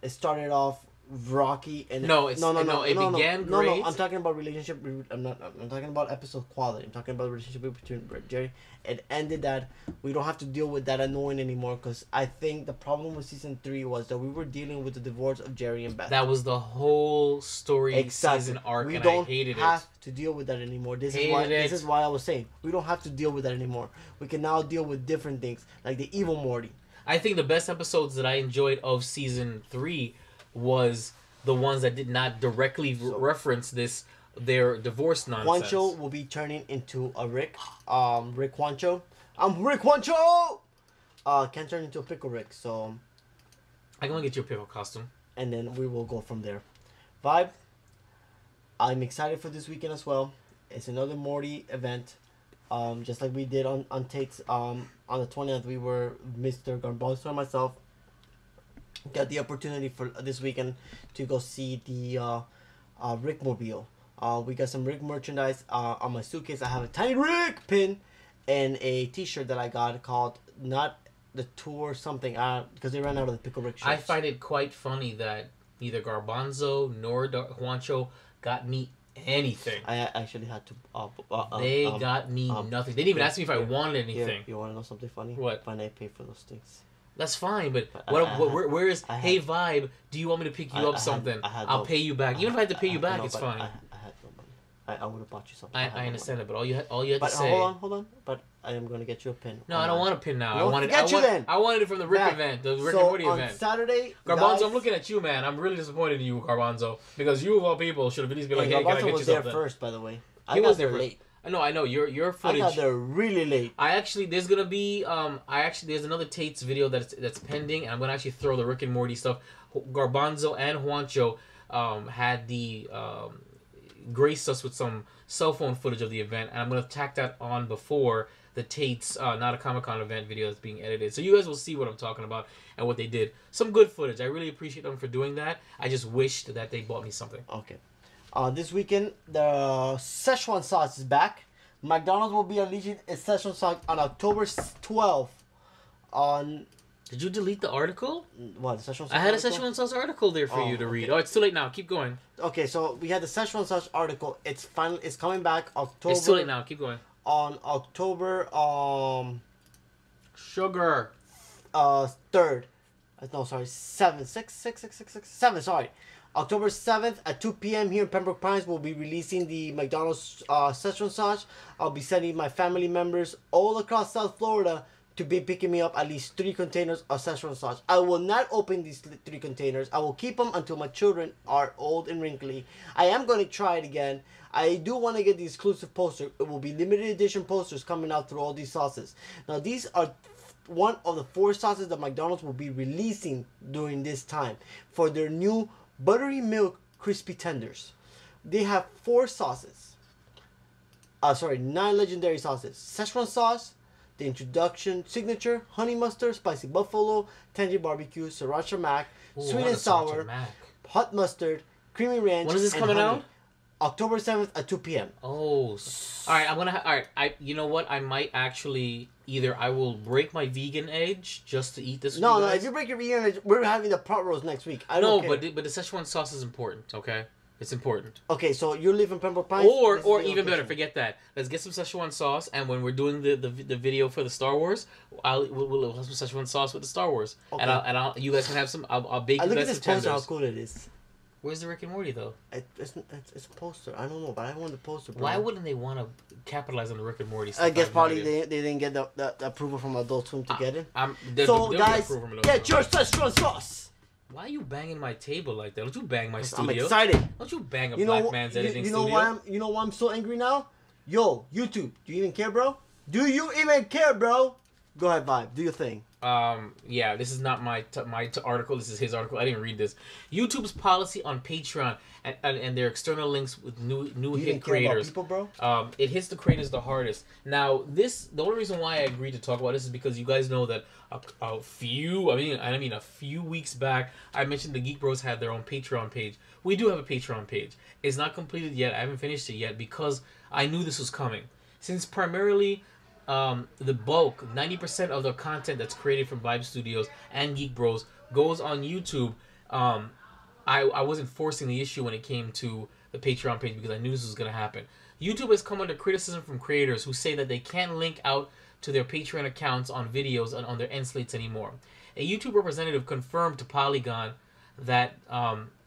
It started off Rocky and no, it began great. No, I'm talking about relationship. I'm talking about episode quality. I'm talking about the relationship between Jerry. It ended that we don't have to deal with that annoying anymore, because I think the problem with season 3 was that we were dealing with the divorce of Jerry and Beth. That was the whole story season arc, and I hated it. We don't have to deal with that anymore. This is why I was saying we don't have to deal with that anymore. We can now deal with different things, like the evil Morty. I think the best episodes that I enjoyed of season 3 was the ones that did not directly reference their divorce nonsense. Juancho will be turning into a Rick. Rick Juancho. I'm Rick Juancho! Can turn into a Pickle Rick, so... I'm gonna get you a pickle costume. And then we will go from there. Vibe, I'm excited for this weekend as well. It's another Morty event. Just like we did on Tate's, on the 20th, we were Mr. Garbanzo and myself. Got the opportunity for this weekend to go see the Rickmobile. We got some Rick merchandise on my suitcase. I have a tiny Rick pin and a t-shirt that I got called Not the Tour something, because they ran out of the Pickle Rick shirts. I find it quite funny that neither Garbanzo nor Juancho got me anything. I actually had to... they got me nothing. They didn't even ask me if I wanted anything. Here, you want to know something funny? What? When I pay for those things. That's fine, but where is... Hey, Vibe, do you want me to pick you up something? I'll pay you back. Even if I had to pay you back, it's fine. I had no money. I would have bought you something. I understand it, but all you had to say... Hold on. But I am going to get you a pin. No, I don't want a pin now. I wanted it from the Rick event, the Rick and Morty event. On Saturday... Garbanzo, I'm looking at you, man. I'm really disappointed in you, Garbanzo. Because you, of all people, should have at least been like, hey, can I get you something? Garbanzo was there first, by the way. He was there late. I know. Your footage. I got there really late. There's gonna be there's another Tate's video that's pending, and I'm gonna actually throw the Rick and Morty stuff. Garbanzo and Juancho had the graced us with some cell phone footage of the event, and I'm gonna tack that on before the Tate's Not a Comic-Con event video that's being edited. So you guys will see what I'm talking about and what they did. Some good footage. I really appreciate them for doing that. I just wished that they bought me something. Okay. This weekend, the Szechuan sauce is back. McDonald's will be unleashing its Szechuan sauce on October 12th. Did you delete the article? What, the Szechuan sauce I had article? a Szechuan sauce article there for you to read. Oh, it's too late now. Keep going. Okay, so we had the Szechuan sauce article. It's coming back October. It's too late now. Keep going. On October Sugar. 3rd. No, sorry, 7th, sorry. October 7th at 2 p.m. here in Pembroke Pines, we'll be releasing the McDonald's Szechuan sauce. I'll be sending my family members all across South Florida to be picking me up at least 3 containers of Szechuan sauce. I will not open these 3 containers. I will keep them until my children are old and wrinkly. I am going to try it again. I do want to get the exclusive poster. It will be limited edition posters coming out through all these sauces. Now, these are one of the 4 sauces that McDonald's will be releasing during this time for their new buttery milk crispy tenders. They have 4 sauces. 9 legendary sauces. Szechuan sauce, the introduction signature, honey mustard, spicy buffalo, tangy barbecue, sriracha mac, sweet and sour, hot mustard, creamy ranch. When is this coming out? October 7th at 2 p.m. Oh, all right. I'm gonna. All right. You know what? I might actually either I will break my vegan edge just to eat this. No. If you break your vegan edge, we're having the pot roast next week. I don't care. but the Szechuan sauce is important. Okay, it's important. Okay, so you live in Pembroke Pines. Or even better, forget that. Let's get some Szechuan sauce, and when we're doing the video for the Star Wars, we'll have some Szechuan sauce with the Star Wars, okay. and I'll you guys can have some. I'll bake. Look at this poster. How cool it is. Where's the Rick and Morty though? It's a poster. I don't know, but I want the poster. Bro. Why wouldn't they want to capitalize on the Rick and Morty stuff? I guess probably they didn't get the approval from Adult Swim to get it. So guys, get your Szechuan sauce. Why are you banging my table like that? Don't you bang my studio? I'm excited. Don't you bang a black man's editing studio? You know why I'm so angry now? Yo, YouTube, do you even care, bro? Do you even care, bro? Go ahead, Vibe. Do your thing. Yeah, this is not my article. This is his article. I didn't read this. YouTube's policy on Patreon and their external links with new hit creators. People, bro? It hits the creators the hardest. Now, the only reason why I agreed to talk about this is because you guys know that a few weeks back, I mentioned the Geek Bros had their own Patreon page. We do have a Patreon page. It's not completed yet. I haven't finished it yet because I knew this was coming. Since primarily the bulk, 90% of the content that's created from Vibe Studios and Geek Bros goes on YouTube. I I wasn't forcing the issue when it came to the Patreon page because I knew this was going to happen. YouTube has come under criticism from creators who say that they can't link out to their Patreon accounts on videos on their end slates anymore. A YouTube representative confirmed to Polygon that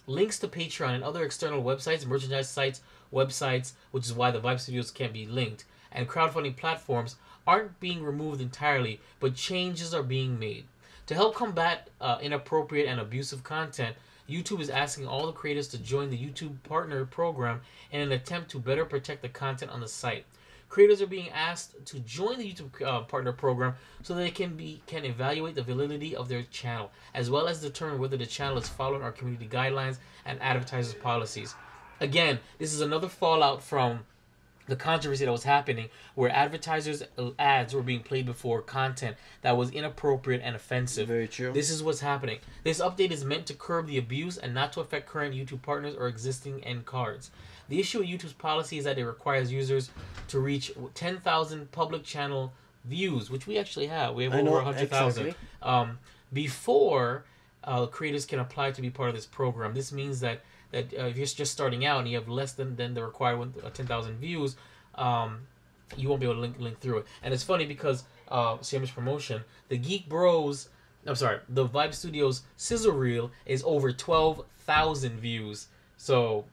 links to Patreon and other external websites, merchandise sites, websites, which is why the Vibe Studios can't be linked, and crowdfunding platforms aren't being removed entirely, but changes are being made. To help combat inappropriate and abusive content, YouTube is asking all the creators to join the YouTube Partner Program in an attempt to better protect the content on the site. Creators are being asked to join the YouTube Partner Program so they can evaluate the validity of their channel, as well as determine whether the channel is following our community guidelines and advertisers' policies. Again, this is another fallout from the controversy that was happening where advertisers' ads were being played before content that was inappropriate and offensive. Very true. This is what's happening. This update is meant to curb the abuse and not to affect current YouTube partners or existing end cards. The issue with YouTube's policy is that it requires users to reach 10,000 public channel views, which we actually have. We have over 100,000. Exactly. Before creators can apply to be part of this program. This means that if you're just starting out and you have less than the required 10,000 views, you won't be able to link through it. And it's funny because, shameless promotion, the Geek Bros, the Vibe Studios sizzle reel is over 12,000 views. So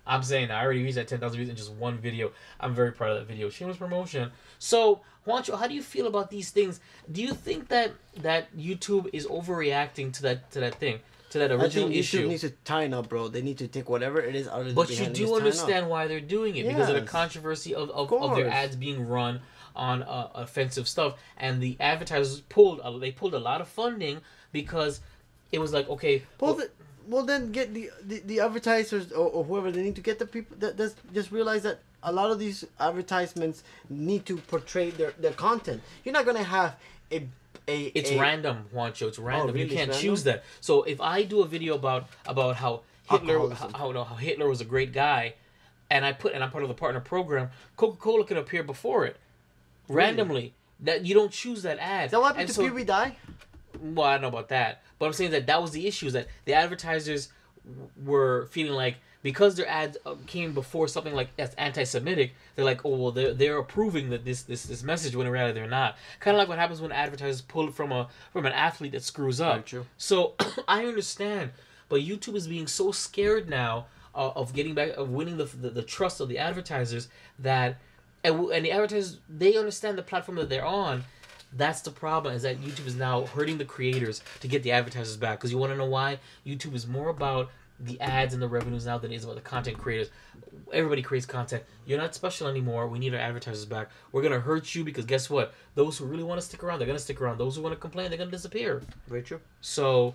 I'm saying I already reached that 10,000 views in just one video. I'm very proud of that video. Shameless promotion. So, Juancho, how do you feel about these things? Do you think that YouTube is overreacting to that thing? To that original issue. YouTube needs to tighten up, bro. They need to take whatever it is out of the But you do understand why they're doing it, because of the controversy of their ads being run on offensive stuff, and the advertisers pulled a lot of funding because it was like, okay, well then get the advertisers or whoever, they need to get the people that just realize that a lot of these advertisements need to portray their content. You're not gonna have it's random, Juancho. It's random. Oh, really? You can't choose that. So if I do a video about how Hitler was a great guy, and I'm part of the partner program, Coca-Cola can appear before it randomly. That you don't choose that ad. Is that what happened to PewDiePie? Well, I don't know about that, but I'm saying that was the issue, is that the advertisers were feeling like, because their ads came before something like that's anti-Semitic, they're like, oh well, they're approving that this message, when in reality they're not. Kind of like what happens when advertisers pull it from an athlete that screws up. Very true. So I understand, but YouTube is being so scared now of winning the trust of the advertisers, that and the advertisers, they understand the platform that they're on. That's the problem, is that YouTube is now hurting the creators to get the advertisers back. Because you want to know why? YouTube is more about the ads and the revenues now than it is about the content creators. Everybody creates content. You're not special anymore. We need our advertisers back. We're going to hurt you because guess what? Those who really want to stick around, they're going to stick around. Those who want to complain, they're going to disappear. Very true. So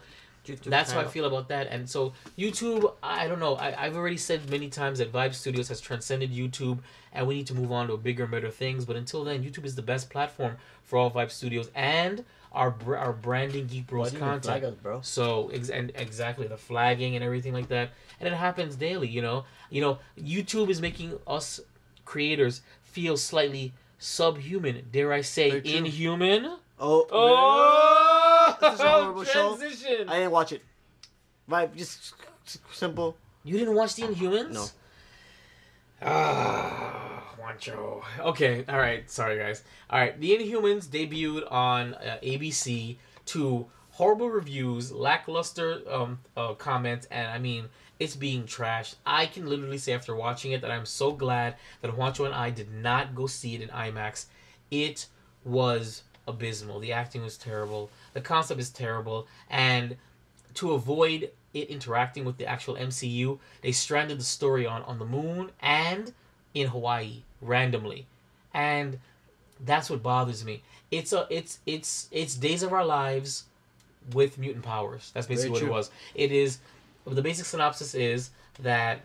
that's how I feel about that. And so YouTube, I don't know. I've already said many times that Vibe Studios has transcended YouTube, and we need to move on to bigger and better things. But until then, YouTube is the best platform for all Vibe Studios and our branding Geek Bros content. Flag us, bro? So exactly, the flagging and everything like that, and it happens daily. You know, YouTube is making us creators feel slightly subhuman. Dare I say, inhuman? Oh! This is a horrible transition. Show. I didn't watch it. Vibe, just simple. You didn't watch the Inhumans? No. Juancho. Okay, alright, sorry guys. Alright, the Inhumans debuted on ABC to horrible reviews, lackluster comments, and I mean, it's being trashed. I can literally say after watching it that I'm so glad that Juancho and I did not go see it in IMAX. It was abysmal. The acting was terrible. The concept is terrible, and to avoid it interacting with the actual MCU, they stranded the story on the moon and in Hawaii randomly, and that's what bothers me. It's Days of Our Lives with mutant powers. That's basically what it was. It is. The basic synopsis is that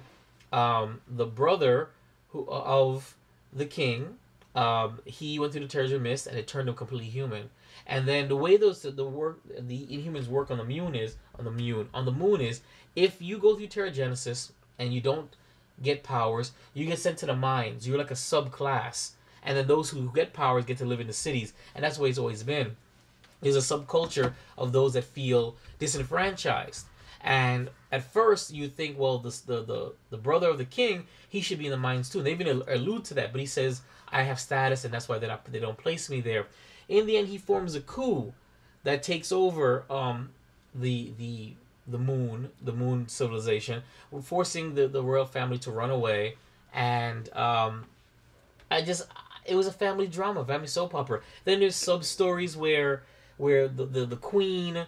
the brother of the king, he went through the Terrigen Mist and it turned him completely human. And then the way the Inhumans work on the moon is if you go through Terrigenesis and you don't get powers, you get sent to the mines. You're like a subclass, and then those who get powers get to live in the cities, and that's the way it's always been. There's a subculture of those that feel disenfranchised, And at first, you think, well, the brother of the king, he should be in the mines too. And they even allude to that, but he says, I have status, and that's why they don't place me there. In the end, he forms a coup that takes over the moon civilization, forcing the royal family to run away. And it was a family drama, family soap opera. Then there's sub stories where the queen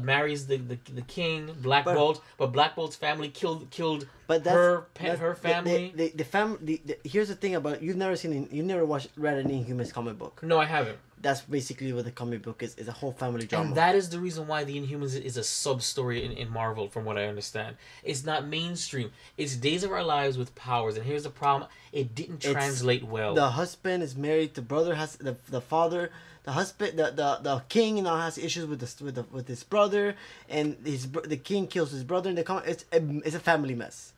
marries the king, Black Bolt, but Black Bolt's family killed her family. The family. Here's the thing about you've never read an Inhumans comic book. No, I haven't. That's basically what the comic book is a whole family drama. And that is the reason why the Inhumans is a sub story in Marvel, from what I understand. It's not mainstream. It's Days of Our Lives with powers, and here's the problem: it didn't translate well. The husband is married. The brother has the father. The husband, the king now has issues with his brother, and the king kills his brother. It's a family mess.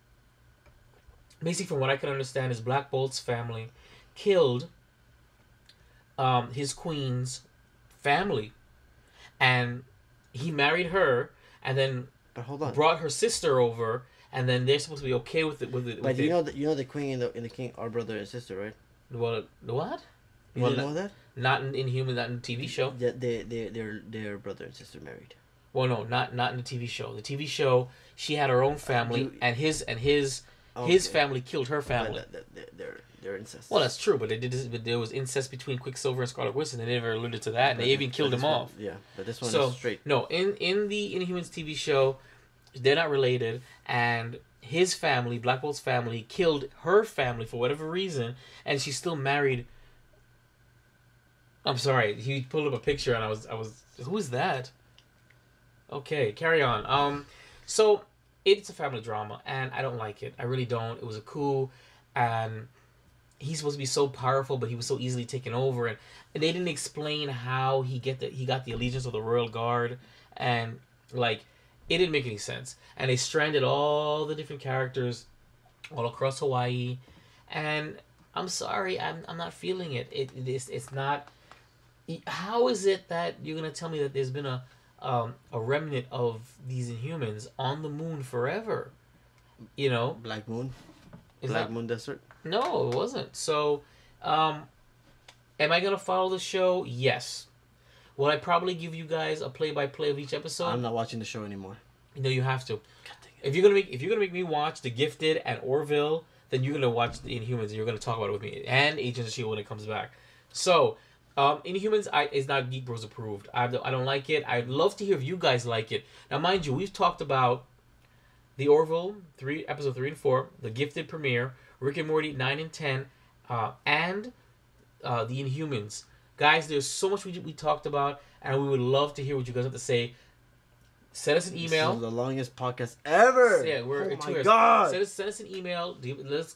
Basically, from what I can understand, is Black Bolt's family killed his queen's family, and he married her, and then brought her sister over, and then they're supposed to be okay with it. But you know the queen and the king are brother and sister, right? Well, what? You didn't know that? Not in Inhumans, not in the TV show. They're brother and sister married. Well, no, not in the TV show. The TV show, she had her own family, and his family killed her family. They're incest. Well, that's true, but there was incest between Quicksilver and Scarlet Witch, and they never alluded to that, and they even killed him off. Yeah, but this one is straight. No, in the Inhumans TV show, they're not related, and his family, Black Bolt's family, killed her family for whatever reason, and she's still married. I'm sorry, he pulled up a picture, and I was who is that? Okay, carry on. So it's a family drama, and I don't like it. I really don't. It was a coup, and he's supposed to be so powerful, but he was so easily taken over, and they didn't explain how he got the allegiance of the Royal Guard, and like it didn't make any sense. And they stranded all the different characters all across Hawaii, and I'm sorry, I'm not feeling it. It's not. How is it that you're gonna tell me that there's been a remnant of these Inhumans on the moon forever? You know, Black Moon, Moon Desert. No, it wasn't. So, am I gonna follow the show? Yes. Will I probably give you guys a play-by-play of each episode? I'm not watching the show anymore. No, you have to. If you're gonna make me watch The Gifted and Orville, then you're gonna watch the Inhumans and you're gonna talk about it with me and Agents of S.H.I.E.L.D. when it comes back. So. Inhumans is not Geek Bros approved. I don't like it. I'd love to hear if you guys like it. Now, mind you, we've talked about the Orville episode 3 and 4, the Gifted premiere, Rick and Morty 9 and 10, and the Inhumans. Guys, there's so much we talked about, and we would love to hear what you guys have to say. Send us an email. This is the longest podcast ever. Yeah, we're 2 years. God. Send us an email. Let's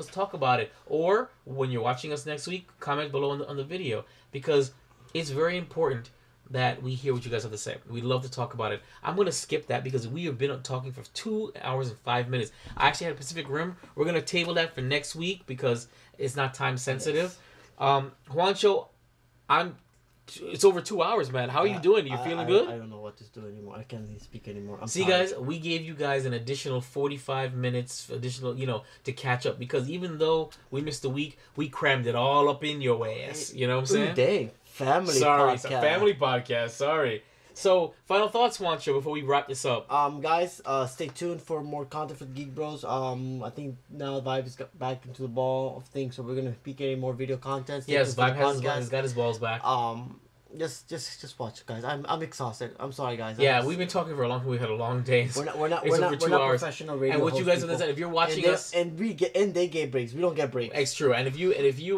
talk about it. Or when you're watching us next week, comment below on the video, because it's very important that we hear what you guys have to say. We'd love to talk about it. I'm going to skip that because we have been talking for 2 hours and 5 minutes. I actually had Pacific Rim. We're going to table that for next week because it's not time sensitive. Yes. Juancho, it's over 2 hours, man. How are you doing? You feeling good? I don't know what to do anymore. I can't even speak anymore. See, guys, we gave you guys an additional 45 minutes, to catch up. Because even though we missed a week, we crammed it all up in your ass. You know what I'm saying? Dang. Family podcast. It's a family podcast. Sorry. So, final thoughts, Juancho, before we wrap this up. Guys, stay tuned for more content for Geek Bros. I think now Vibe has got back into the ball of things, so we're gonna be getting more video content. Yes, Vibe has got his balls back. Just watch, guys. I'm exhausted. I'm sorry, guys. We've been talking for a long time. We had a long day. We're not professional radio. And what you guys understand, if you're watching us, they get breaks. We don't get breaks. It's true. And if you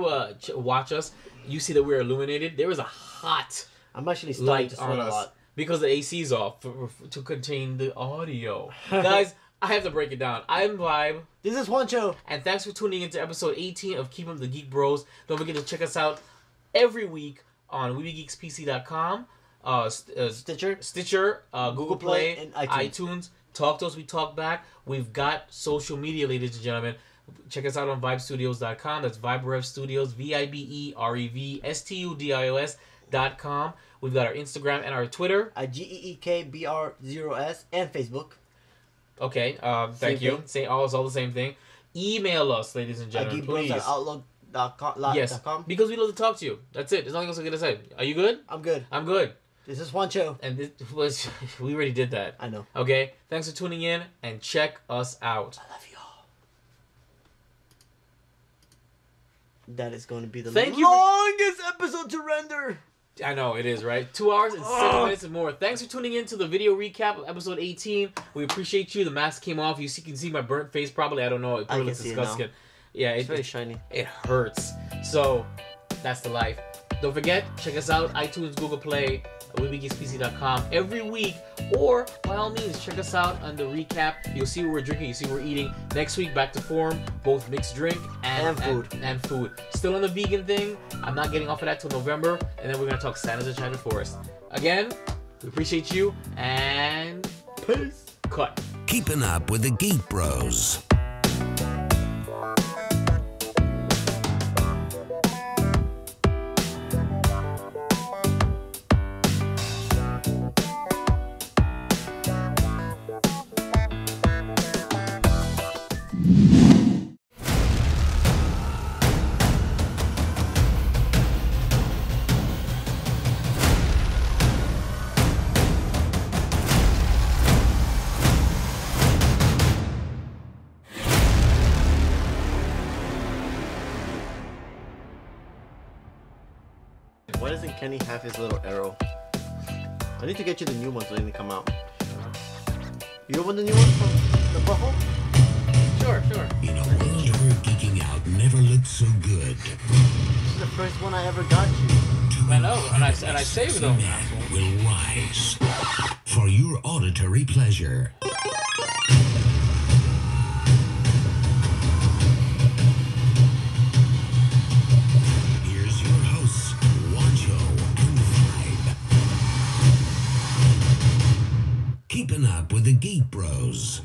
watch us, you see that we're illuminated. There is a hot. I'm actually starting to sweat a lot. Because the AC's off to contain the audio. Guys, I have to break it down. I'm Vibe. This is Juancho. And thanks for tuning into episode 18 of Keepin the Geek Bros. Don't forget to check us out every week on WeBeGeeksPC.com, Stitcher, Google Play, and iTunes. Talk to us, we talk back. We've got social media, ladies and gentlemen. Check us out on VibeStudios.com. That's Vibe Rev Studios, VibeRevStudios. GeekBros.com. We've got our Instagram and our Twitter. GEEKBR0S and Facebook. Okay, thank you. Say all the same thing. Email us, ladies and gentlemen, please. GeekBros@outlook.com. Yes, because we love to talk to you. That's it. There's nothing else I'm gonna say. Are you good? I'm good. I'm good. This is Juancho. And this was we already did that. I know. Okay. Thanks for tuning in and check us out. I love y'all. That is going to be the longest episode to render. I know it is, right? 2 hours and 7 minutes and more. Thanks for tuning in to the video recap of episode 18. We appreciate you. The mask came off. You can see my burnt face probably. I don't know. It probably looks disgusting. Yeah, it's very shiny. It hurts. So that's the life. Don't forget, check us out, iTunes, Google Play, WeBeGeeksPC.com every week, or by all means, check us out on the recap. You'll see what we're drinking, you see what we're eating. Next week, back to form, both mixed drink and food. And food. Still on the vegan thing. I'm not getting off of that till November, and then we're gonna talk Santa's Enchanted Forest. Again, we appreciate you, and peace. Cut. Keeping up with the Geek Bros. Why doesn't Kenny have his little arrow? I need to get you the new ones when they come out. You want the new ones from the butthole? Sure. In a world where geeking out never looked so good. This is the first one I ever got you. I know, and I saved them. Will rise for your auditory pleasure. Here's your hosts, Wancho and Vibe. Keeping up with the Geek Bros.